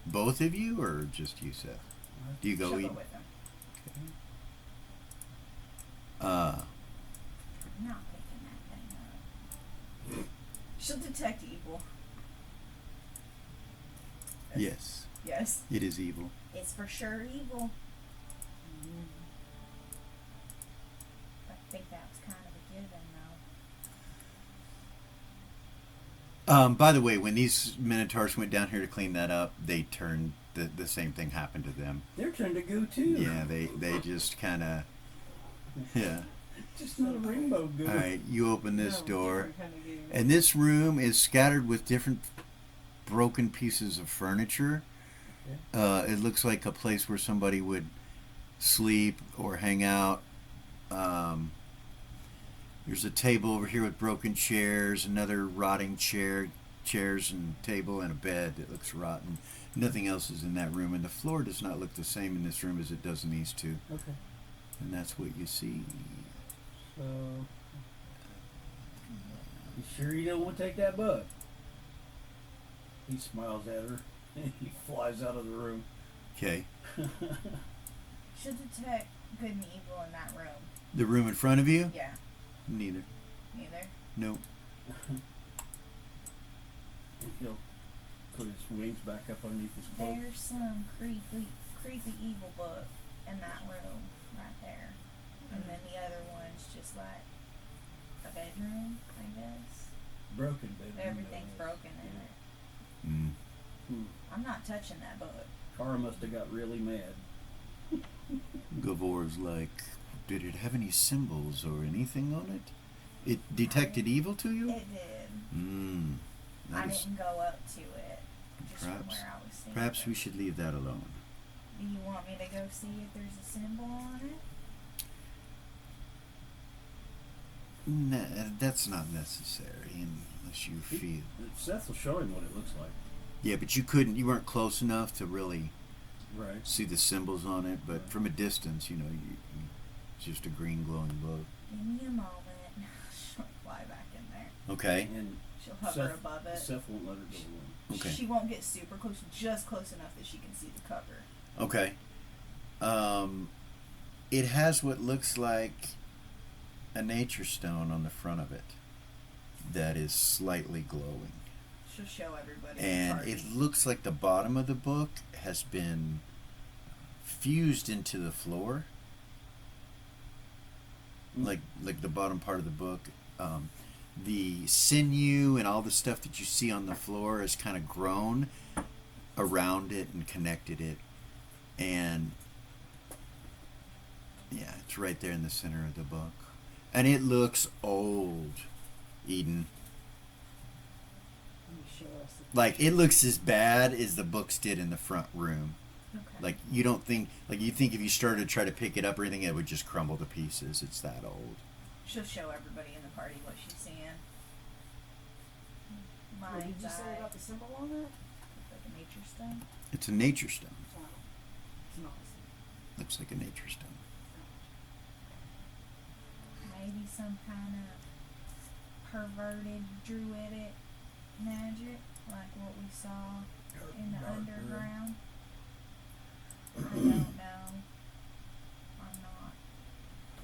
Both of you or just you, Seth? Do you go She'll eat? go with them. Okay. I'm not picking that thing up. She'll detect evil. Yes, Yes. it is evil. It's for sure evil. I think that was kind of a given, though. By the way, when these Minotaurs went down here to clean that up, they turned the same thing happened to them. They're trying to go too. Yeah, they just kind of, yeah. Just not a rainbow goo. All right, you open this No, door, different kind of game. and this room is scattered with different broken pieces of furniture. Okay. It looks like a place where somebody would sleep or hang out. There's a table over here with broken chairs, another rotting chairs and table, and a bed that looks rotten. Nothing else is in that room, and the floor does not look the same in this room as it does in these two. Okay. And that's what you see. So, you sure you don't want to take that book? He smiles at her and he flies out of the room. Okay. She'll detect good and evil in that room. The room in front of you? Yeah. Neither. Neither. Nope. And he'll put his wings back up underneath his cloak. There's some creepy evil book in that room right there. And then the other one's just like a bedroom, I guess. Broken bedroom. Everything's though. broken in it. I'm not touching that book. Kara must have got really mad. Gavor's like, did it have any symbols or anything on it? It detected evil to you? It did. I That is, didn't go up to it. Just from Perhaps- where I was sitting. perhaps we should leave that alone. Do you want me to go see if there's a symbol on it? That's not necessary unless you feel. Seth will show him what it looks like. Yeah, but you weren't close enough to really Right. see the symbols on it. But from a distance, it's just a green glowing book. Give me a moment. She'll fly back in there. Okay. And She'll hover Seth, above it. Seth won't let her go in. Okay. She won't get super close, just close enough that she can see the cover. Okay. It has what looks like a nature stone on the front of it that is slightly glowing. She'll show everybody. And the it party. looks like the bottom of the book has been fused into the floor. Like the bottom part of the book. The sinew and all the stuff that you see on the floor has kind of grown around it and connected it. And yeah, it's right there in the center of the book. And it looks old, Eden. Let me show us. Like, it looks as bad as the books did in the front room. Okay. Like, you think if you started to try to pick it up or anything, it would just crumble to pieces. It's that old. She'll show everybody in the party what she's seeing. What did you say about the symbol on it? Like a nature stone. It's a nature stone. Oh, it's not a symbol. Looks like a nature stone. Maybe some kind of perverted druidic magic, like what we saw in the underground. I don't know. I'm not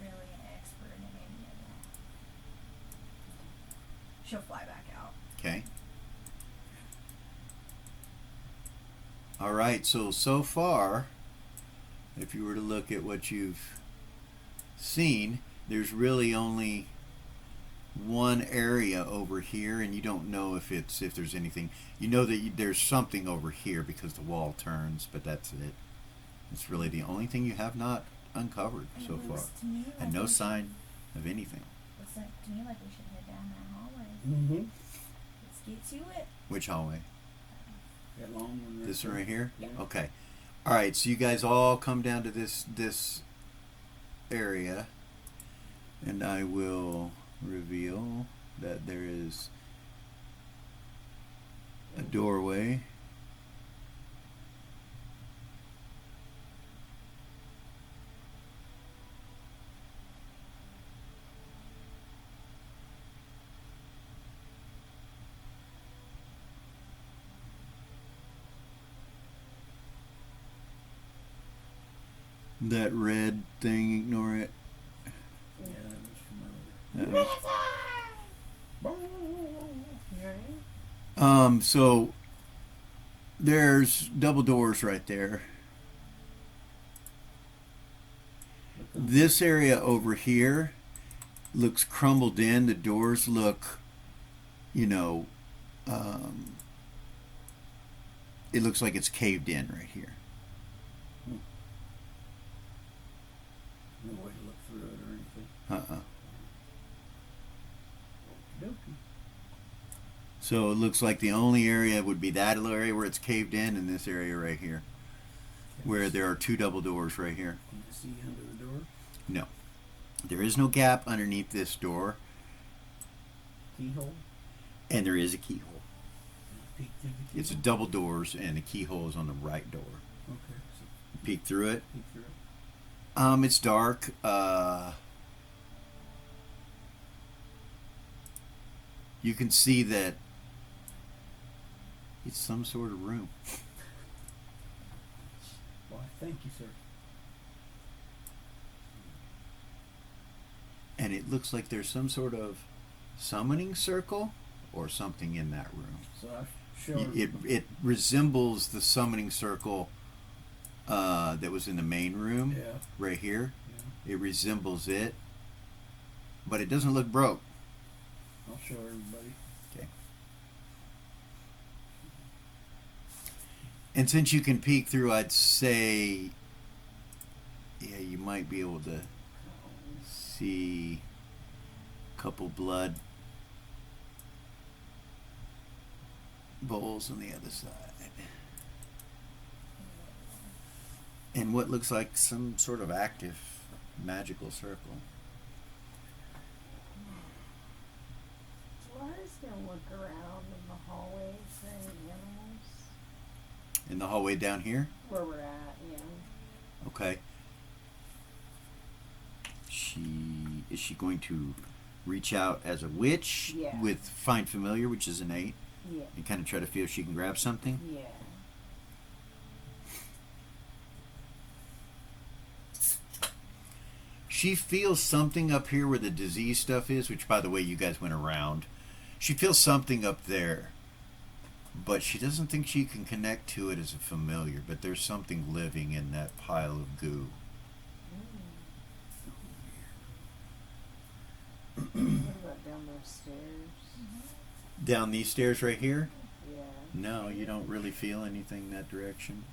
really an expert in any of that. She'll fly back out. Okay. All right. So far, if you were to look at what you've seen, there's really only one area over here, and you don't know if there's anything. You know that there's something over here because the wall turns, but that's it. It's really the only thing you have not uncovered so It far, looks to me and like no we sign of anything. Looks like to me like we should head down that hallway. Mm-hmm. Let's get to it. Which hallway? That long one. This one right here? Yeah. Okay. All right, so you guys all come down to this area, and I will reveal that there is a doorway. That red thing, ignore it. Yeah, that was familiar. So there's double doors right there. This area over here looks crumbled in. The doors look, it looks like it's caved in right here. No way to look through it or anything. Okey-dokey. So it looks like the only area would be that little area where it's caved in, and this area right here, where there are two double doors right here. Can you see under the door? No, there is no gap underneath this door, Keyhole? and there is a keyhole. Peek through the It's a keyhole? double doors, and the keyhole is on the right door. Okay, so Peek through it. peek through it. It's dark. You can see that it's some sort of room. Why, thank you, sir. And it looks like there's some sort of summoning circle or something in that room. So I showed It resembles the summoning circle that was in the main room Yeah, right here. yeah. It resembles it, but it doesn't look broke. I'll show everybody. Okay. And since you can peek through, I'd say, yeah, you might be able to see a couple blood bowls on the other side. And what looks like some sort of active magical circle. look around in the hallway for any animals. In the hallway down here? Where we're at, yeah. Okay. Is she going to reach out as a witch Yeah. with Find Familiar, which is an 8, Yeah. and kind of try to feel if she can grab something? Yeah. She feels something up here where the disease stuff is, which, by the way, you guys went around. She feels something up there, but she doesn't think she can connect to it as a familiar, but there's something living in that pile of goo. What about down those stairs? Down these stairs right here? Yeah. No, you don't really feel anything that direction.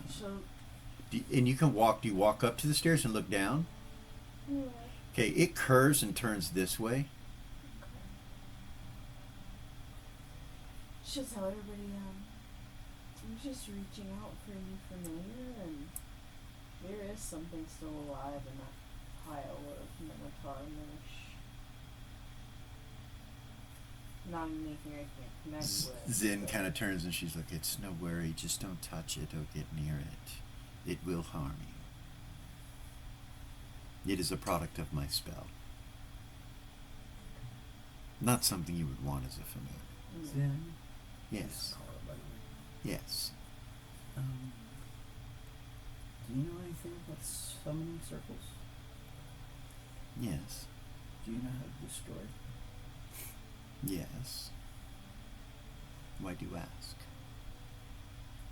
So, And you can walk. Do you walk up to the stairs and look down? yeah. Okay, it curves and turns this way. She'll tell everybody, I'm just reaching out for a new familiar, and there is something still alive in that pile of Minotaur mush. Not anything I can't connect with. Zen but- kind of turns and she's like, "It's no worry, just don't touch it or get near it. It will harm you. It is a product of my spell. Not something you would want as a familiar." Yeah. Zen. Yes, Carla, by the way. yes. Do you know anything about summoning circles? Yes, Do you know how to destroy? yes. Why do you ask?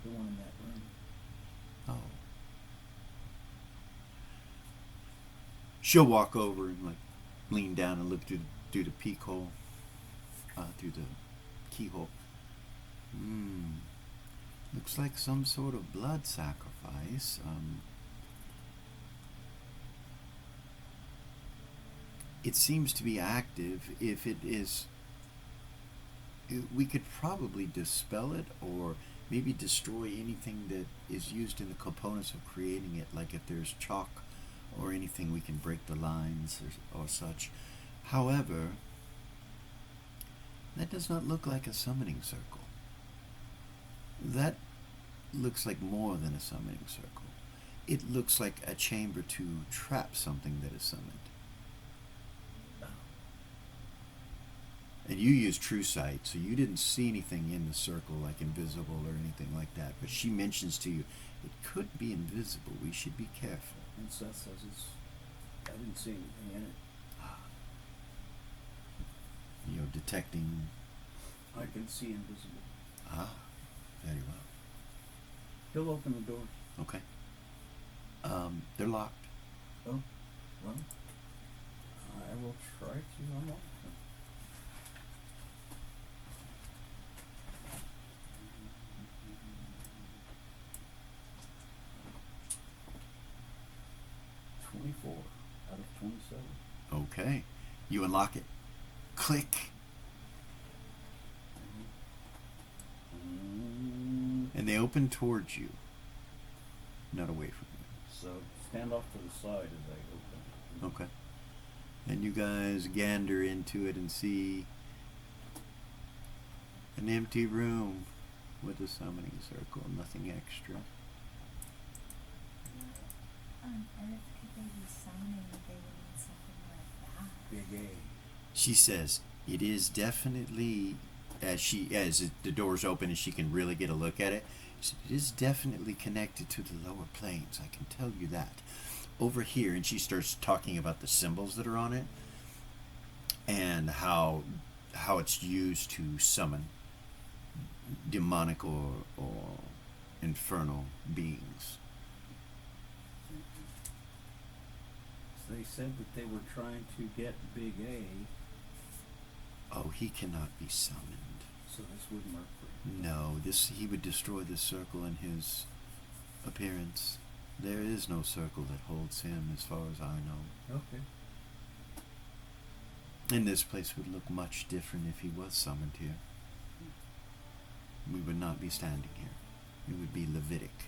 The one in that room. Oh. She'll walk over and like lean down and look through the peephole, through the keyhole. Looks like some sort of blood sacrifice. It seems to be active. If it is, we could probably dispel it or maybe destroy anything that is used in the components of creating it, like if there's chalk or anything, we can break the lines or such. However, that does not look like a summoning circle. That looks like more than a summoning circle. It looks like a chamber to trap something that is summoned. And you use true sight, so you didn't see anything in the circle like invisible or anything like that. But she mentions to you, it could be invisible. We should be careful. And Seth says it's. I didn't see anything in it. You know, detecting. I can see invisible. Very well. He'll open the doors. Okay. They're locked. Oh, well. I will try to unlock them. Out of 27. Okay. You unlock it. Click. And they open towards you. Not away from So stand off to the side as I open. you. Okay. And you guys gander into it and see an empty room with a summoning circle. Nothing extra. What on earth could they be summoning if they would need something like that? Big A. She says, it is definitely, as the doors open and she can really get a look at it, she said, it is definitely connected to the lower planes. I can tell you that. Over here, and she starts talking about the symbols that are on it and how it's used to summon demonic or infernal beings. So they said that they were trying to get Big A, Oh, he cannot be summoned. so this wouldn't work for him. No, he would destroy this circle in his appearance. There is no circle that holds him as far as I know. Okay. And this place would look much different if he was summoned here. We would not be standing here. It would be Levitic.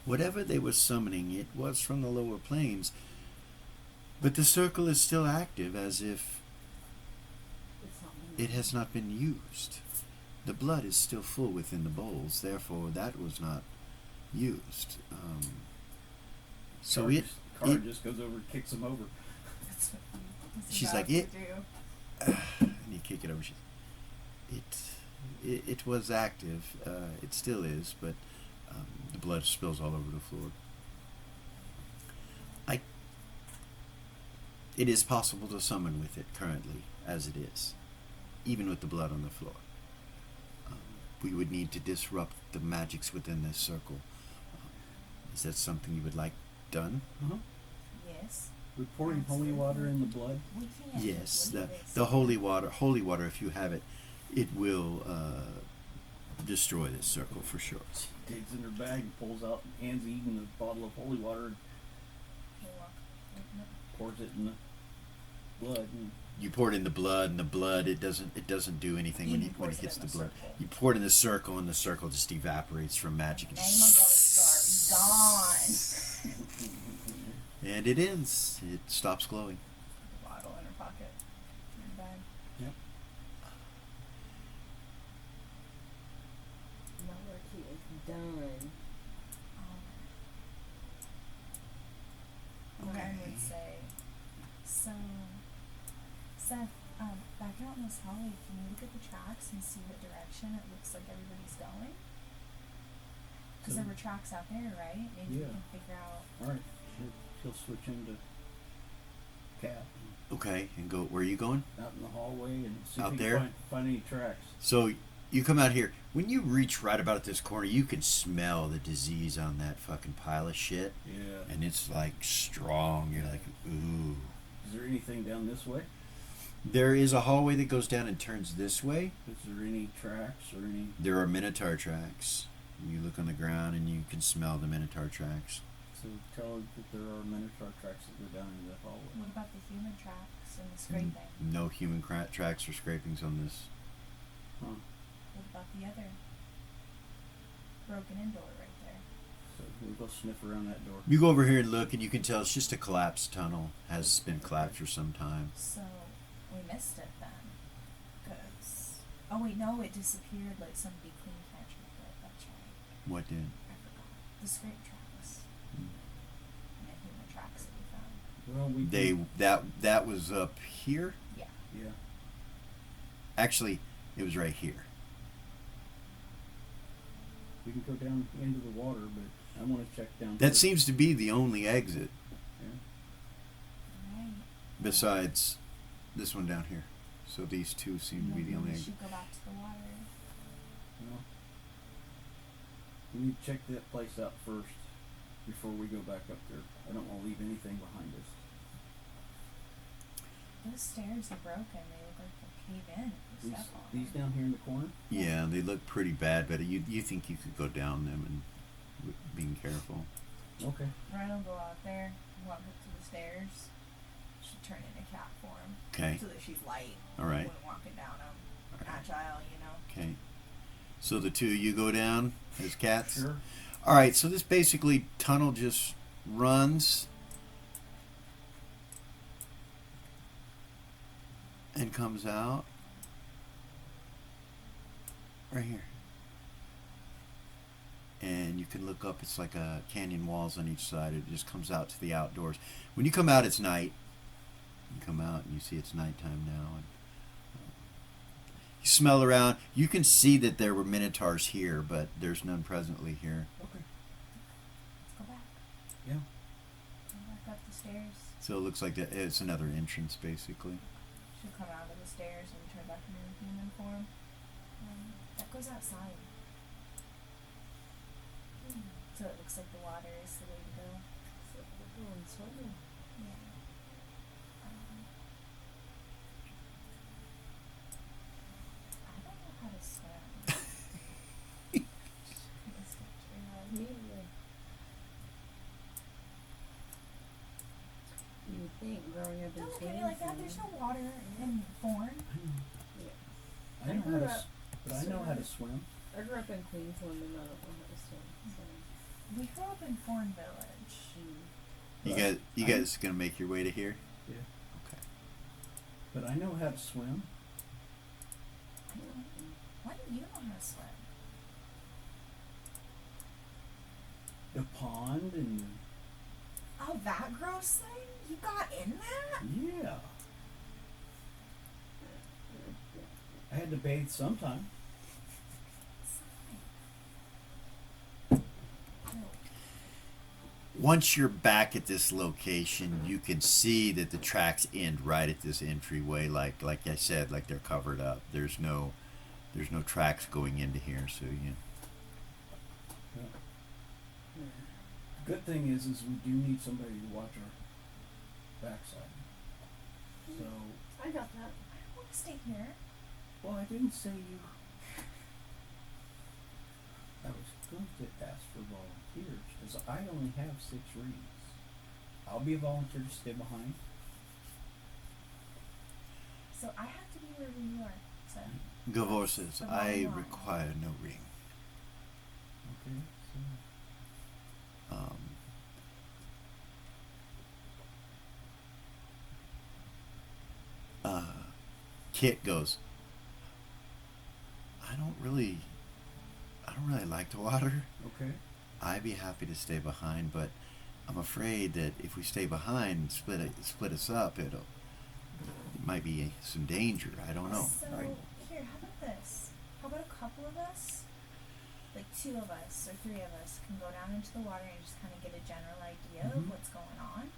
Whatever they were summoning, it was from the lower planes. But the circle is still active, as if It's not been it has not been used. The blood is still full within the bowls, therefore that was not used. So Car it, just, car it just goes over and kicks him over. That's what he's She's about like, to "It- do. and you kick it over. It was active. It still is, but the blood spills all over the floor. It is possible to summon with it currently, as it is, even with the blood on the floor. We would need to disrupt the magics within this circle. Is that something you would like done? Uh-huh. Yes. We're pouring holy water in the blood. We can't. Yes, just leave it. the holy water, if you have it, it will destroy this circle for sure. She digs in her bag and pulls out and hands Eden a bottle of holy water and pours it in the blood. And You pour it in the blood, and the blood it doesn't do anything when Eden when it pours it hits in the the blood. circle. You pour it in the circle, and the circle just evaporates from magic. Name of Gold Star, be gone. And it ends. It stops glowing. The bottle in her pocket. In her bag. Yep. Malarkey is done. Ryan would say, so, Seth, back out in this hallway, can you look at the tracks and see what direction it looks like everybody's going? Because there were tracks out there, right? Maybe we Yeah. can figure out. Alright, she'll switch into Cat Okay, and go. Where are you going? out in the hallway and see Out if you there? can find any tracks. So you come out here. When you reach right about at this corner, you can smell the disease on that fucking pile of shit, Yeah. and it's like strong. You're like, ooh. Is there anything down this way? There is a hallway that goes down and turns this way. Is there any tracks or any? There are minotaur tracks. You look on the ground and you can smell the minotaur tracks. So tell her that there are minotaur tracks that go down into that hallway. What about the human tracks and the scraping? No human tracks or scrapings on this. Huh. What about the other broken in door right there? So we'll go sniff around that door. You go over here and look, and you can tell it's just a collapsed tunnel. Has been collapsed for some time. So, we missed it then. Because, oh wait, no, it disappeared like some Be Clean catcher, but that's right. What did? I forgot. The scrape tracks. Hmm. And the human tracks that we found. Well, we They can- that was up here. Yeah. Yeah. Actually, it was right here. We can go down into the water, but I want to check down. That first. seems to be the only exit Yeah. Right. besides this one down here. So these two seem to be the Maybe only we exit. should go back to the water. Well, we need to check that place out first before we go back up there. I don't want to leave anything behind us. Those stairs are broken. They look like they'll cave in if we These, step on these them. down here in the corner. Yeah, they look pretty bad, but you think you could go down them and being careful. Okay. Ryan will go out there, walk up to the stairs. She'll turn into cat form. Okay. So that she's light. All right. When walking down them. All right. Agile, you know. Okay. So the two of you go down as cats? Sure. All right, so this basically tunnel just runs and comes out right here. And you can look up, it's like a canyon walls on each side. It just comes out to the outdoors. When you come out, it's night. You come out and you see it's nighttime now. And you smell around. You can see that there were minotaurs here, but there's none presently here. Okay. Let's go back. Yeah. Go back up the stairs. So it looks like it's another entrance, basically. She'll come out of the stairs and turn back into her human form. That goes outside. So it looks like the water is the way to go. So we're going swimming. Yeah. I don't know how to swim. It's very hard. Immediately. You would think growing up in Don't look at me like that. There's no water in Thorn. I know how to, but I know how to swim. I grew up in Queensland and I don't know how to swim. So. We grew up in Thorn Village. You guys gonna make your way to here? Yeah. Okay. But I know how to swim. Why do you know how to swim? A pond and Oh, that gross thing? You got in that? yeah. I had to bathe sometime. Once you're back at this location, you can see that the tracks end right at this entryway. Like I said, like they're covered up. There's no tracks going into here. So you. Good thing is we do need somebody to watch our backside. So, I got that. I don't want to stay here. well, I didn't say you. I was going to ask for volunteers because I only have 6 reeds. I'll be a volunteer to stay behind. So I have to be wherever you are. So Gavor says, The "I bottom line. require no ring." Okay. So, Kit goes, I don't really like the water. okay. I'd be happy to stay behind, but I'm afraid that if we stay behind and split us up, it might be some danger. I don't know. So here, how about this? How about a couple of us, like 2 of us or 3 of us, can go down into the water and just kind of get a general idea of Mhm. what's going on,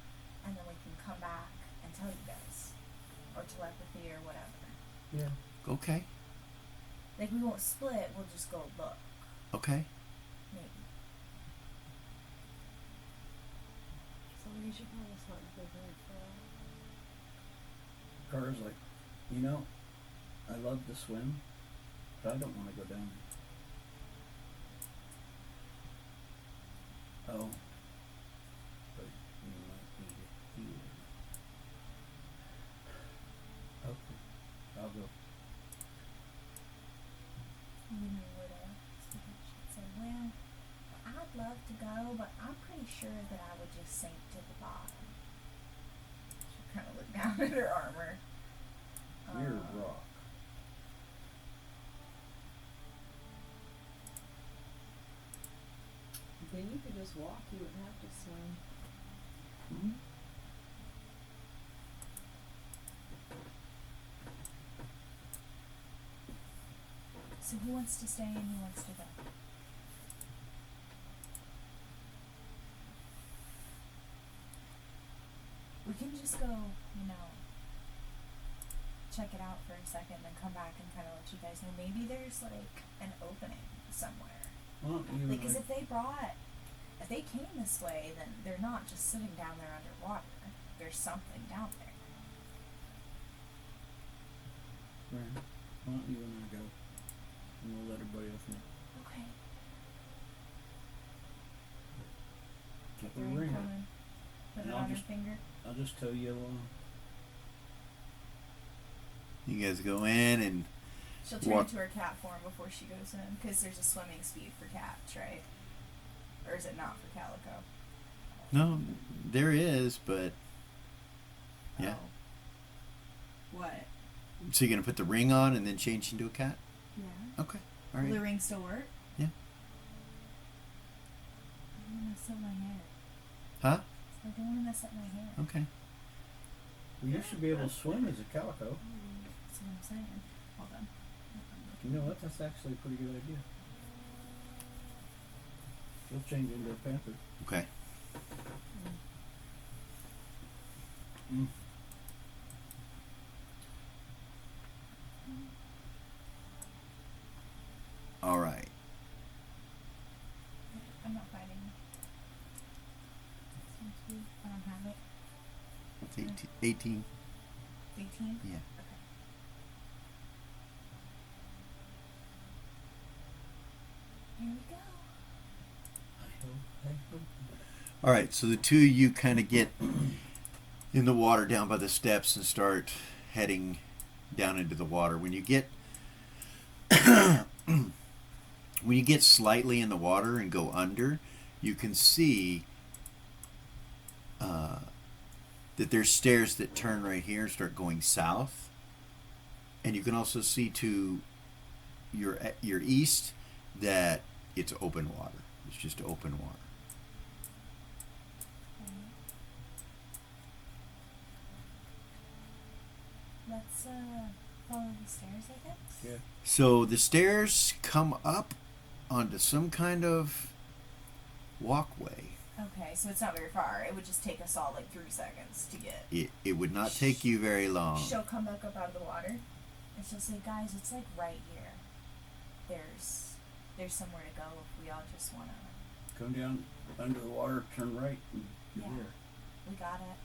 and then we can come back and tell you guys, or telepathy or whatever. Yeah. Okay. Like we won't split. We'll just go look. Okay. Maybe. So we should probably start with the bird for Car's like, I love to swim, but I don't want to go down there. Oh. But you might need it here. Okay. I'll go. You know what she said, well, I'd love to go, but I'm pretty sure that I would just sink to the bottom. She kind of looked down at her armor. You're a rock. Then you could just walk, you wouldn't have to swim. Hmm? So who wants to stay and who wants to go? We can just go, check it out for a second, then come back and kind of let you guys know. Maybe there's like an opening somewhere. Well, you Because if they came this way, then they're not just sitting down there underwater. There's something down there. Right. Why don't you and I go? And we'll let everybody else know. Okay. Get the Ring ring. coming. Put And it I'll on her just- finger. I'll just tell you You guys go in and She'll turn Walk- into her cat form before she goes in, because there's a swimming speed for cats, right? Or is it not for calico? no, there is, but yeah. Oh. What? So you're gonna put the ring on and then change into a cat? Yeah. Okay. All Will the right. ring still work? Yeah. I don't want to mess up my hair. Huh? I don't want to mess up my hair. Okay. well, you should be able to swim as a calico. That's what I'm saying. Hold on. You know what? That's actually a pretty good idea. You'll change into a panther. Okay. Mm. All right. I'm not fighting. I don't have it. It's 18. 18? Yeah. Okay. Here we go. I hope. All right. So the two of you kind of get in the water down by the steps and start heading down into the water. When you get when you get slightly in the water and go under, you can see that there's stairs that turn right here and start going south. And you can also see to your east that it's open water. It's just open water. Let's follow the stairs, I guess. Yeah. So the stairs come up onto some kind of walkway. Okay, so it's not very far. It would just take us all like 3 seconds to get. It would not take you very long. She'll come back up out of the water, and she'll say, "Guys, it's like right here. There's somewhere to go if we all just wanna." Come down under the water, turn right, and you're Yeah. there. We got it.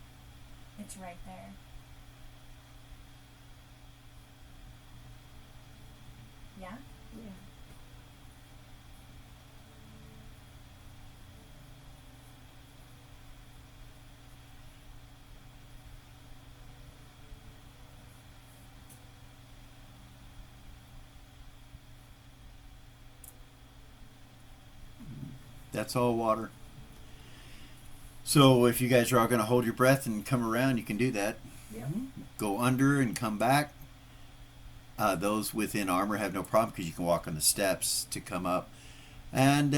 It's right there. Yeah? Yeah. That's all water. So if you guys are all going to hold your breath and come around, you can do that. Yeah. Mhm. Go under and come back. Those within armor have no problem because you can walk on the steps to come up. And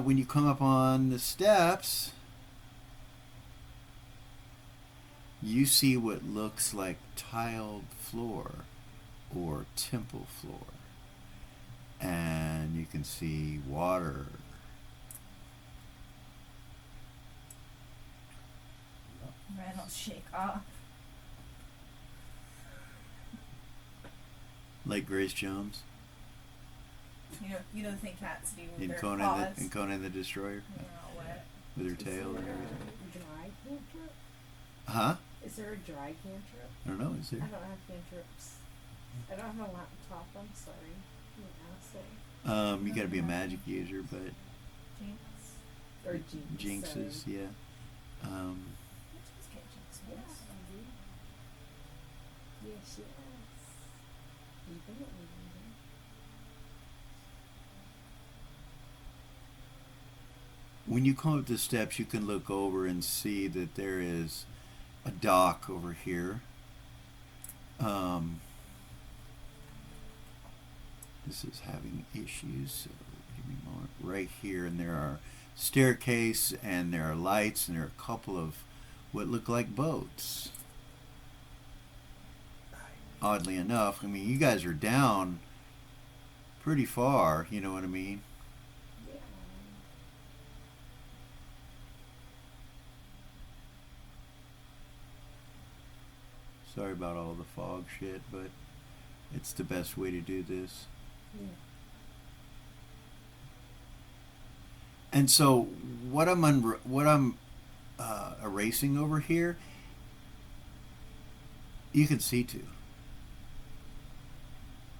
when you come up on the steps, you see what looks like tiled floor or temple floor. And you can see water. Ren will shake off. Like Grace Jones You know the thing cats do with in their Conan paws. in Conan the Destroyer When they're all wet. with her Is tail and there everything. a dry cantrip? Huh? Is there a dry cantrip? I don't know. Is I there? don't have cantrips. I don't have a laptop. I'm sorry. You got to be a magic user, but Jinx. Or jinx. jinxes, sorry. yeah. Let's just get Jinx Yes, once. I do. Yes, yes. Even it. When you come up the steps, you can look over and see that there is a dock over here. This is having issues, so give me a moment. Right here, and there are staircase, and there are lights, and there are a couple of what look like boats. Oddly enough, I mean, you guys are down pretty far, you know what I mean? Yeah. Sorry about all the fog shit, but it's the best way to do this. Yeah. And so what I'm erasing over here, you can see to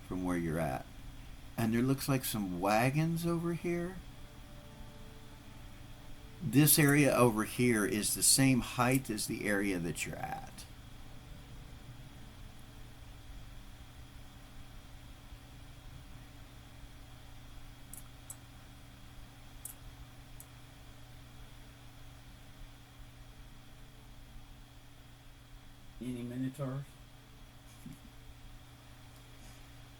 from where you're at. And there looks like some wagons over here. This area over here is the same height as the area that you're at. Any minotaurs?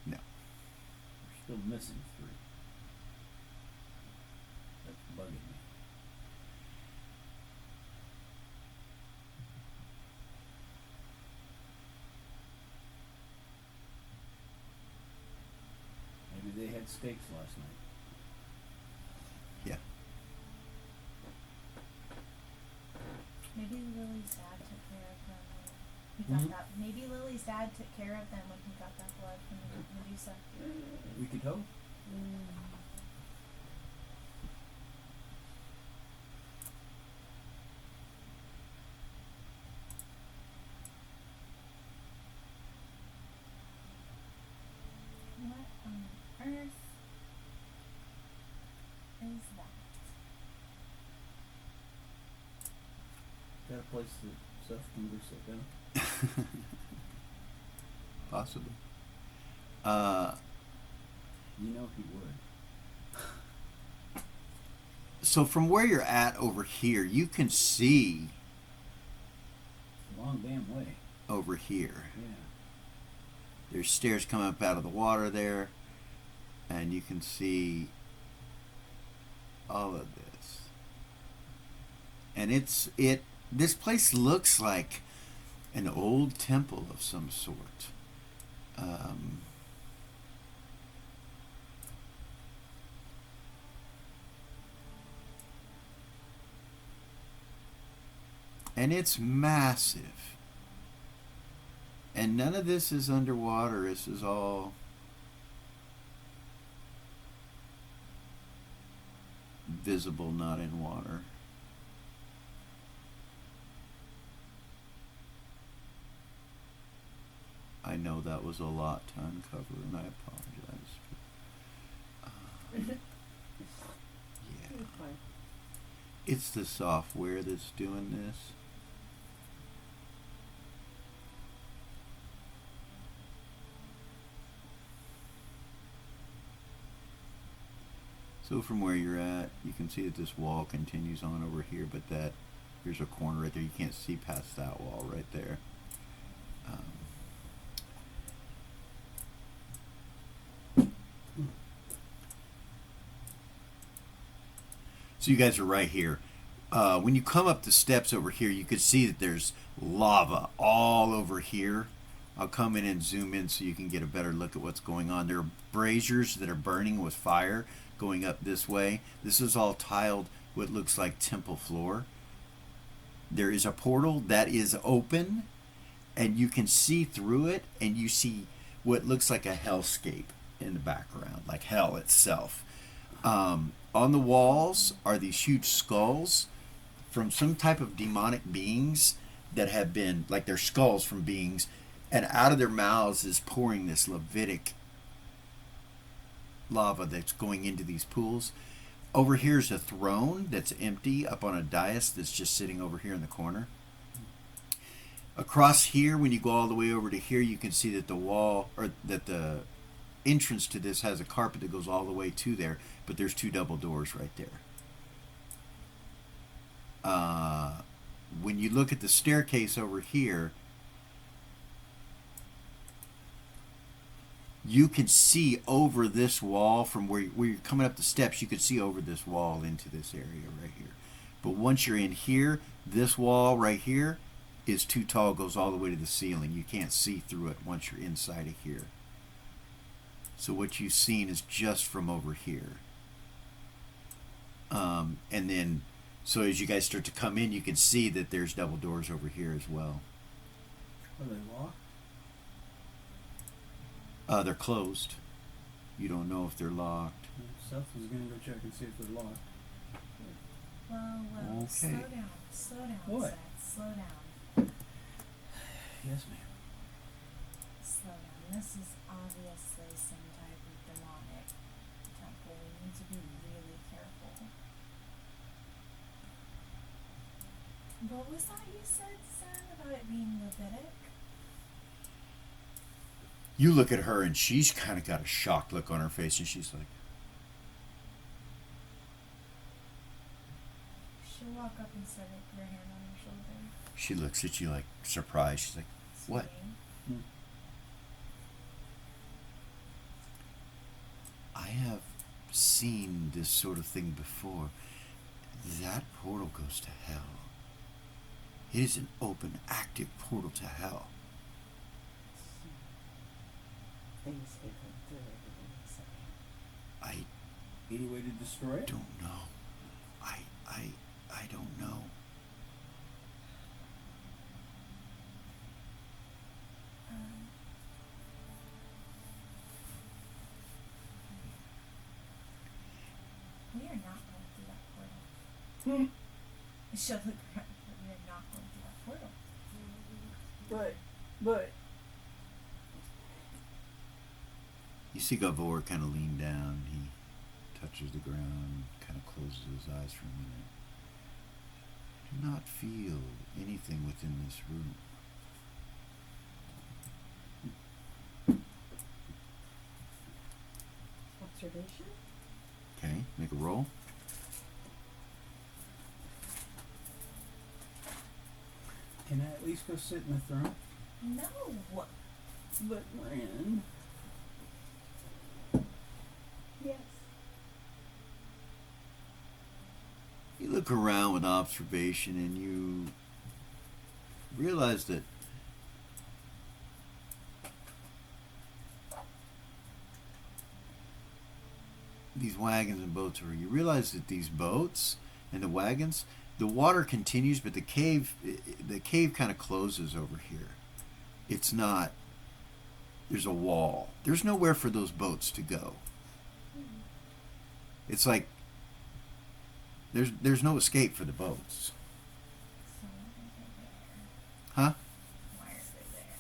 No. We're still missing 3. That's bugging me. Maybe they had steaks last night. Yeah. Maybe Lily's dad took care of them. He got Mhm. that. Maybe Lily's dad took care of them when he got that blood from Medusa. We could hope. What on earth is that? Got a place that Seth can go sit down. Possibly. You know he would. So from where you're at over here, you can see long damn way. over here. Yeah. There's stairs coming up out of the water there, and you can see all of this. And this place looks like an old temple of some sort. And it's massive. And none of this is underwater. This is all visible, not in water. I know that was a lot to uncover, and I apologize. Yeah. You're fine. It's the software that's doing this. So from where you're at, you can see that this wall continues on over here, but here's a corner right there. You can't see past that wall right there. So you guys are right here. When you come up the steps over here, you can see that there's lava all over here. I'll come in and zoom in so you can get a better look at what's going on. There are braziers that are burning with fire going up this way. This is all tiled what looks like temple floor. There is a portal that is open, and you can see through it, and you see what looks like a hellscape in the background, like hell itself. On the walls are these huge skulls from some type of demonic beings that have been, like they're skulls from beings, and out of their mouths is pouring this Levitic lava that's going into these pools. Over here is a throne that's empty up on a dais that's just sitting over here in the corner. Across here, when you go all the way over to here, you can see that the wall, or that the entrance to this has a carpet that goes all the way to there, but there's two double doors right there. When you look at the staircase over here, you can see over this wall from where you're coming up the steps. You can see over this wall into this area right here. But once you're in here, this wall right here is too tall, goes all the way to the ceiling. You can't see through it once you're inside of here. So what you've seen is just from over here. And then, so as you guys start to come in, you can see that there's double doors over here as well. Are they locked? They're closed. You don't know if they're locked. Seth was gonna go check and see if they're locked. Well, Okay. slow down, What? Seth, slow down, Yes, ma'am. slow down. This is obviously some type of demonic temple. We need to be really careful. What was that you said, Sam, about it being Levitic? You look at her and she's kind of got a shocked look on her face, and she's like, She'll walk up and set her hand on your shoulder. she looks at you like surprised. She's like, what? Sweetie. I have seen this sort of thing before. That portal goes to hell. It is an open, active portal to hell. Things they come through everything in a second. I Any way to destroy it? don't know. I don't know. We are not going through that portal. She'll look around, but we are not going through that portal. But You see Gavor kind of lean down. He touches the ground, kind of closes his eyes for a minute. I do not feel anything within this room. observation? Okay, make a roll. Can I at least go sit in the throne? No. But when? Yes. You look around with observation and you realize that these wagons and boats are. You realize that these boats and the wagons, the water continues, but the cave kind of closes over here. It's not. There's a wall. There's nowhere for those boats to go. It's like there's no escape for the boats. So why are they there? Huh? Why are they there?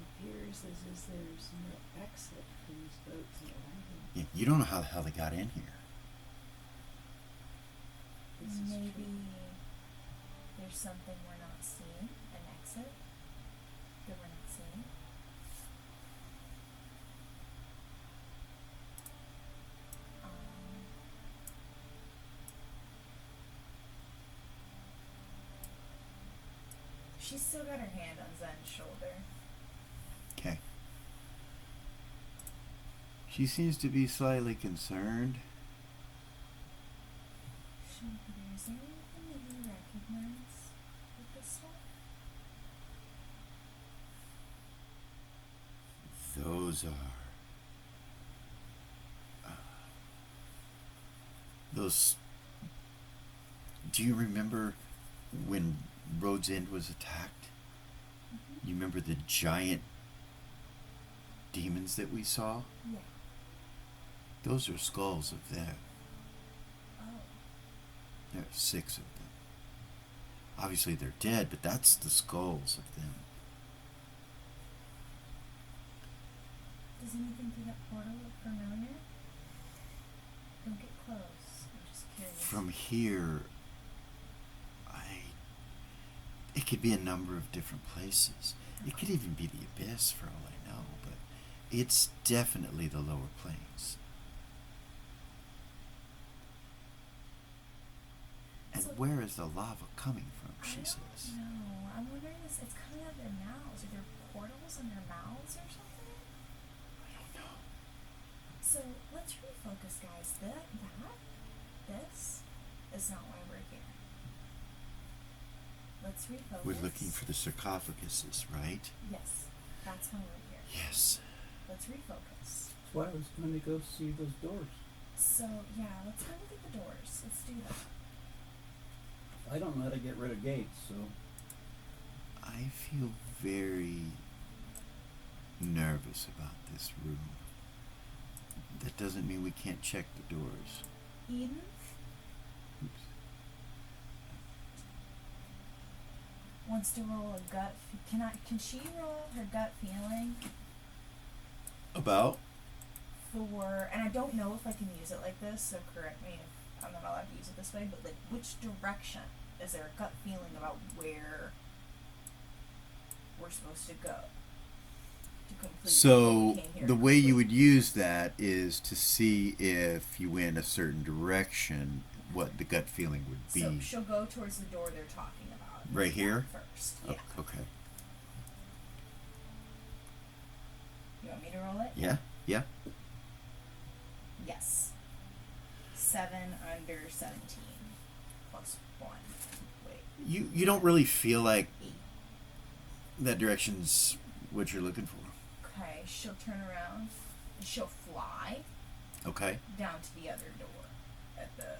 It appears as if there's no exit for these boats and wagons. Yeah, you don't know how the hell they got in here. This is Maybe true. there's something we're not seeing, an exit that we're not seeing. She's still got her hand on Zen's shoulder. Okay. She seems to be slightly concerned. Is there anything that you recognize with this stuff? Those are those. Do you remember when Rhodes End was attacked? Mm-hmm. You remember the giant demons that we saw? Yeah. Those are skulls of them. Oh. There are 6 of them. Obviously they're dead, but that's the skulls of them. Does anything through that portal look familiar? Don't get close. I'm just curious. From here, it could be a number of different places. It could even be the abyss for all I know, but it's definitely the lower planes. And So- where is the lava coming from, I she don't says. know. I'm wondering this. It's coming out of their mouths. Are there portals in their mouths or something? I don't know. So let's refocus, guys. This is not why we're here. Let's refocus. We're looking for the sarcophaguses, right? Yes, that's why we're here. Yes. Let's refocus. That's why I was going to go see those doors. So yeah, let's go look at the doors. Let's do that. I don't know how to get rid of gates, so I feel very nervous about this room. That doesn't mean we can't check the doors. Eden, Oops. wants to roll a gut. Can she roll her gut feeling About? for? And I don't know if I can use it like this. So correct me if I'm not allowed to use it this way. But like, which direction is there a gut feeling about where we're supposed to go? To complete So what we came here the to way you complete? would use that is to see if you went a certain direction, what the gut feeling would be. So she'll go towards the door they're talking about. Right here? First. Oh, Yeah. okay. You want me to roll it? Yeah. Yeah. Yes. 7 under 17 plus 1. Wait. You don't really feel like 8. that direction's what you're looking for. Okay. She'll turn around and she'll fly Okay. down to the other door at the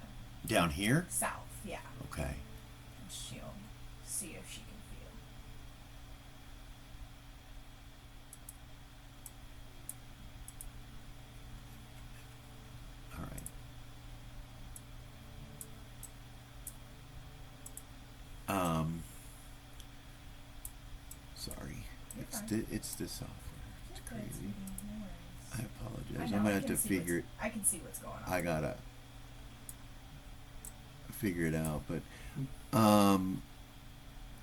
Down here? south. Yeah. Okay. And she'll see if she can feel. All right. Sorry. You're It's fine. it's the software. It's You're good, crazy. sweetie, no worries. I apologize. I I'm know, gonna I have can to see figure what's- I can see what's going on. I gotta figure it out, but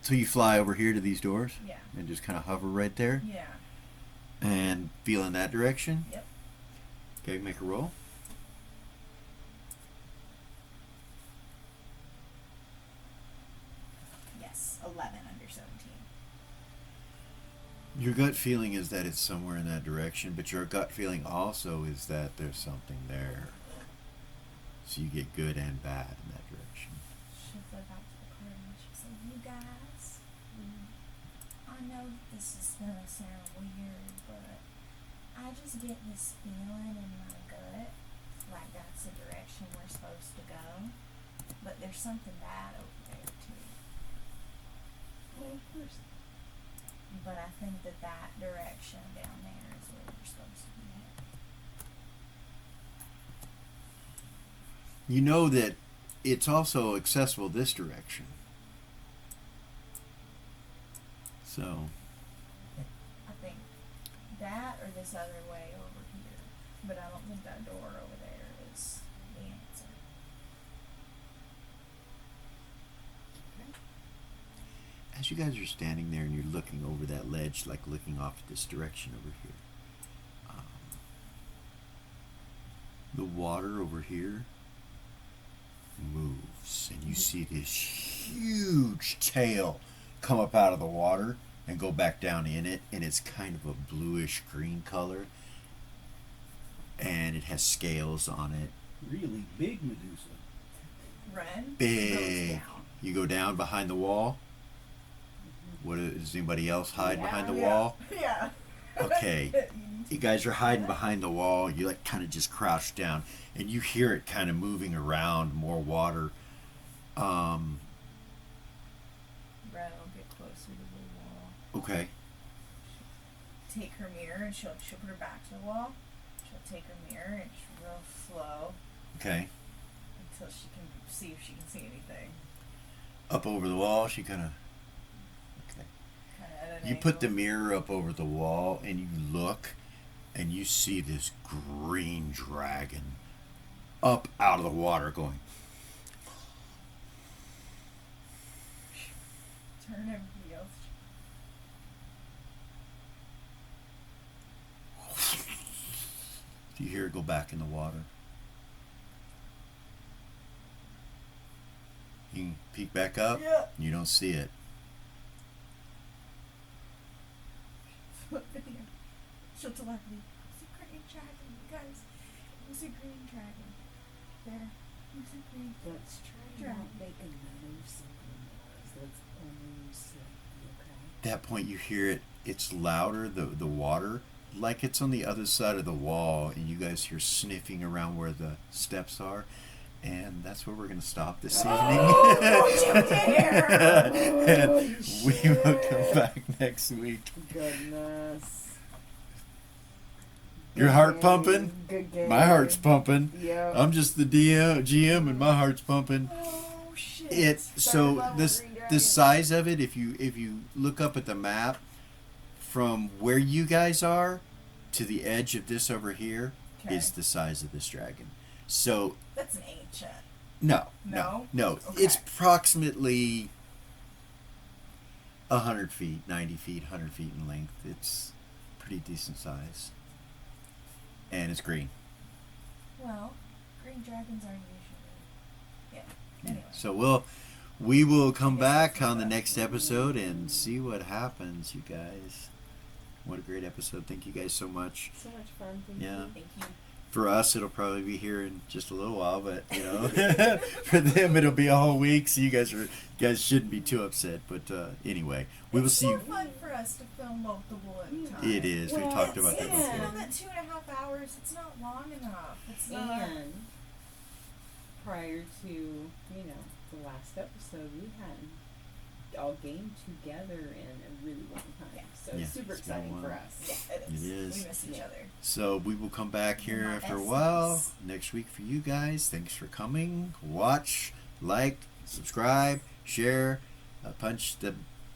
so you fly over here to these doors Yeah. and just kind of hover right there Yeah. and feel in that direction. Yep. Okay, make a roll. Your gut feeling is that it's somewhere in that direction, but your gut feeling also is that there's something there. So you get good and bad in that direction. She'll go back to the party and she'll say, "You guys, I know this is gonna sound weird, but I just get this feeling in my gut like that's the direction we're supposed to go. But there's something bad over there too. Well, of course. But I think that direction down there is where we're supposed to be at." You know that it's also accessible this direction. So, I think that or this other way over here. But I don't think that door over there is the answer. as you guys are standing there and you're looking over that ledge, like looking off this direction over here, the water over here moves, and you see this huge tail come up out of the water and go back down in it, and it's kind of a bluish green color, and it has scales on it. Really big Medusa. Run. Big. Goes down. You go down behind the wall. What is anybody else hiding behind the Yeah. wall? Yeah. Okay. You guys are hiding behind the wall. You like kind of just crouch down, and you hear it kind of moving around. More water. Red will get closer to the wall. Okay. Take her mirror and she'll put her back to the wall. She'll take her mirror and she's real slow Okay. until she can see if she can see anything. Up over the wall. She kind of. Okay. Kind of at an You put the angle. mirror up over the wall, and you look, and you see this green dragon up out of the water going. Turn everybody else. You hear it go back in the water. You can peek back up. Yeah. You don't see it. Flip video. She'll telepathy. It's a green dragon, you guys. It was a green dragon. There. It was a green Let's try to dragon. not make another single noise. Let's only say, okay? At that point, you hear it. It's louder, the water, like it's on the other side of the wall, and you guys hear sniffing around where the steps are. And that's where we're going to stop this evening. don't you dare! And Holy we will come shit. back next week. Goodness. Your Good heart game. pumping? Good game. My heart's pumping. Yep. I'm just the GM, and my heart's pumping. Oh shit. It Third so level this green the dragon. size of it, if you look up at the map from where you guys are to the edge of this over here is Okay. the size of this dragon. So That's an ancient. no. Okay. It's approximately 100 feet, 90 feet, 100 feet in length. It's pretty decent size, and it's green. Well, green dragons aren't usually. Yeah. Anyway. So we will come guess back that's on the about- next episode and see what happens, you guys. What a great episode. Thank you guys so much. So much fun. Thank Yeah. you. Thank you. For us, it'll probably be here in just a little while, but you know, for them, it'll be a whole week. So you guys shouldn't be too upset. But anyway, we will It's see so you. fun for us to film multiple at a time. It is. We've Well, talked about that yeah. You know before. that 2.5 hours, it's not long enough. It's not. And prior to, the last episode, we hadn't all gamed together in a really long time. Yeah. So Yeah, it's super it's been a exciting for while. us. Yeah, it is. It is. We miss each Yeah. other. So we will come back here My after a essence. while next week for you guys. Thanks for coming. Watch, like, subscribe, share, punch the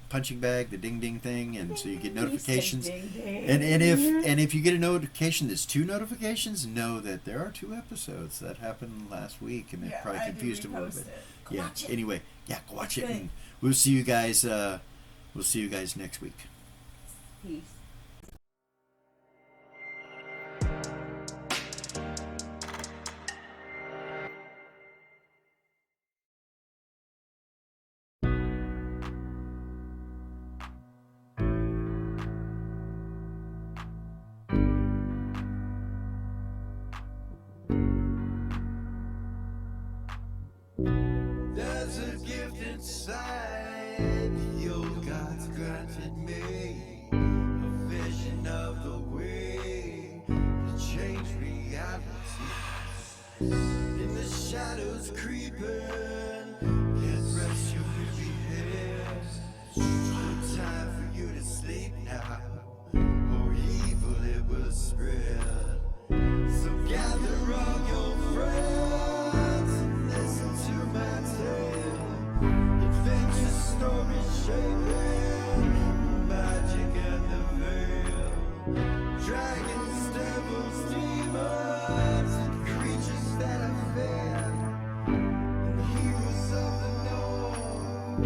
punching bag, the ding ding thing, and so you get notifications. And if you get a notification that's 2 notifications, know that there are 2 episodes that happened last week, and it Yeah, probably I do confused them a little repost bit. it. Go Yeah. watch it. Anyway, yeah, go watch It's it, good. and we'll see you guys. We'll see you guys next week. Peace. inside. The old gods granted me a vision of the way to change reality. In the shadows creeping, can't rest your weary head. No time for you to sleep now, or evil it will spread. So gather all your friends and listen to my tale. Adventure story shaping, magic and the veil. Dragons, devils, demons, and creatures that I fear. And heroes of the north,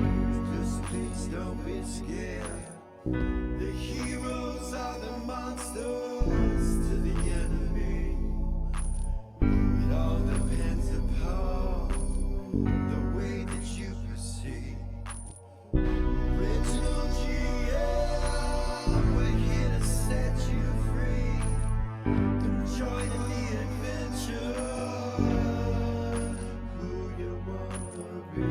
just please don't be scared. The heroes are the monsters to the enemy. It all depends upon the way that you proceed. Original GM, we're here to set you free. Come join in the adventure. Who you wanna be?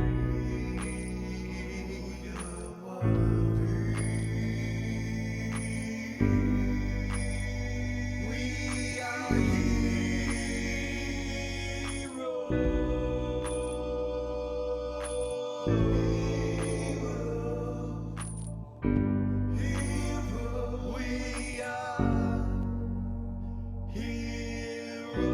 Who you wanna be? We are we are heroes.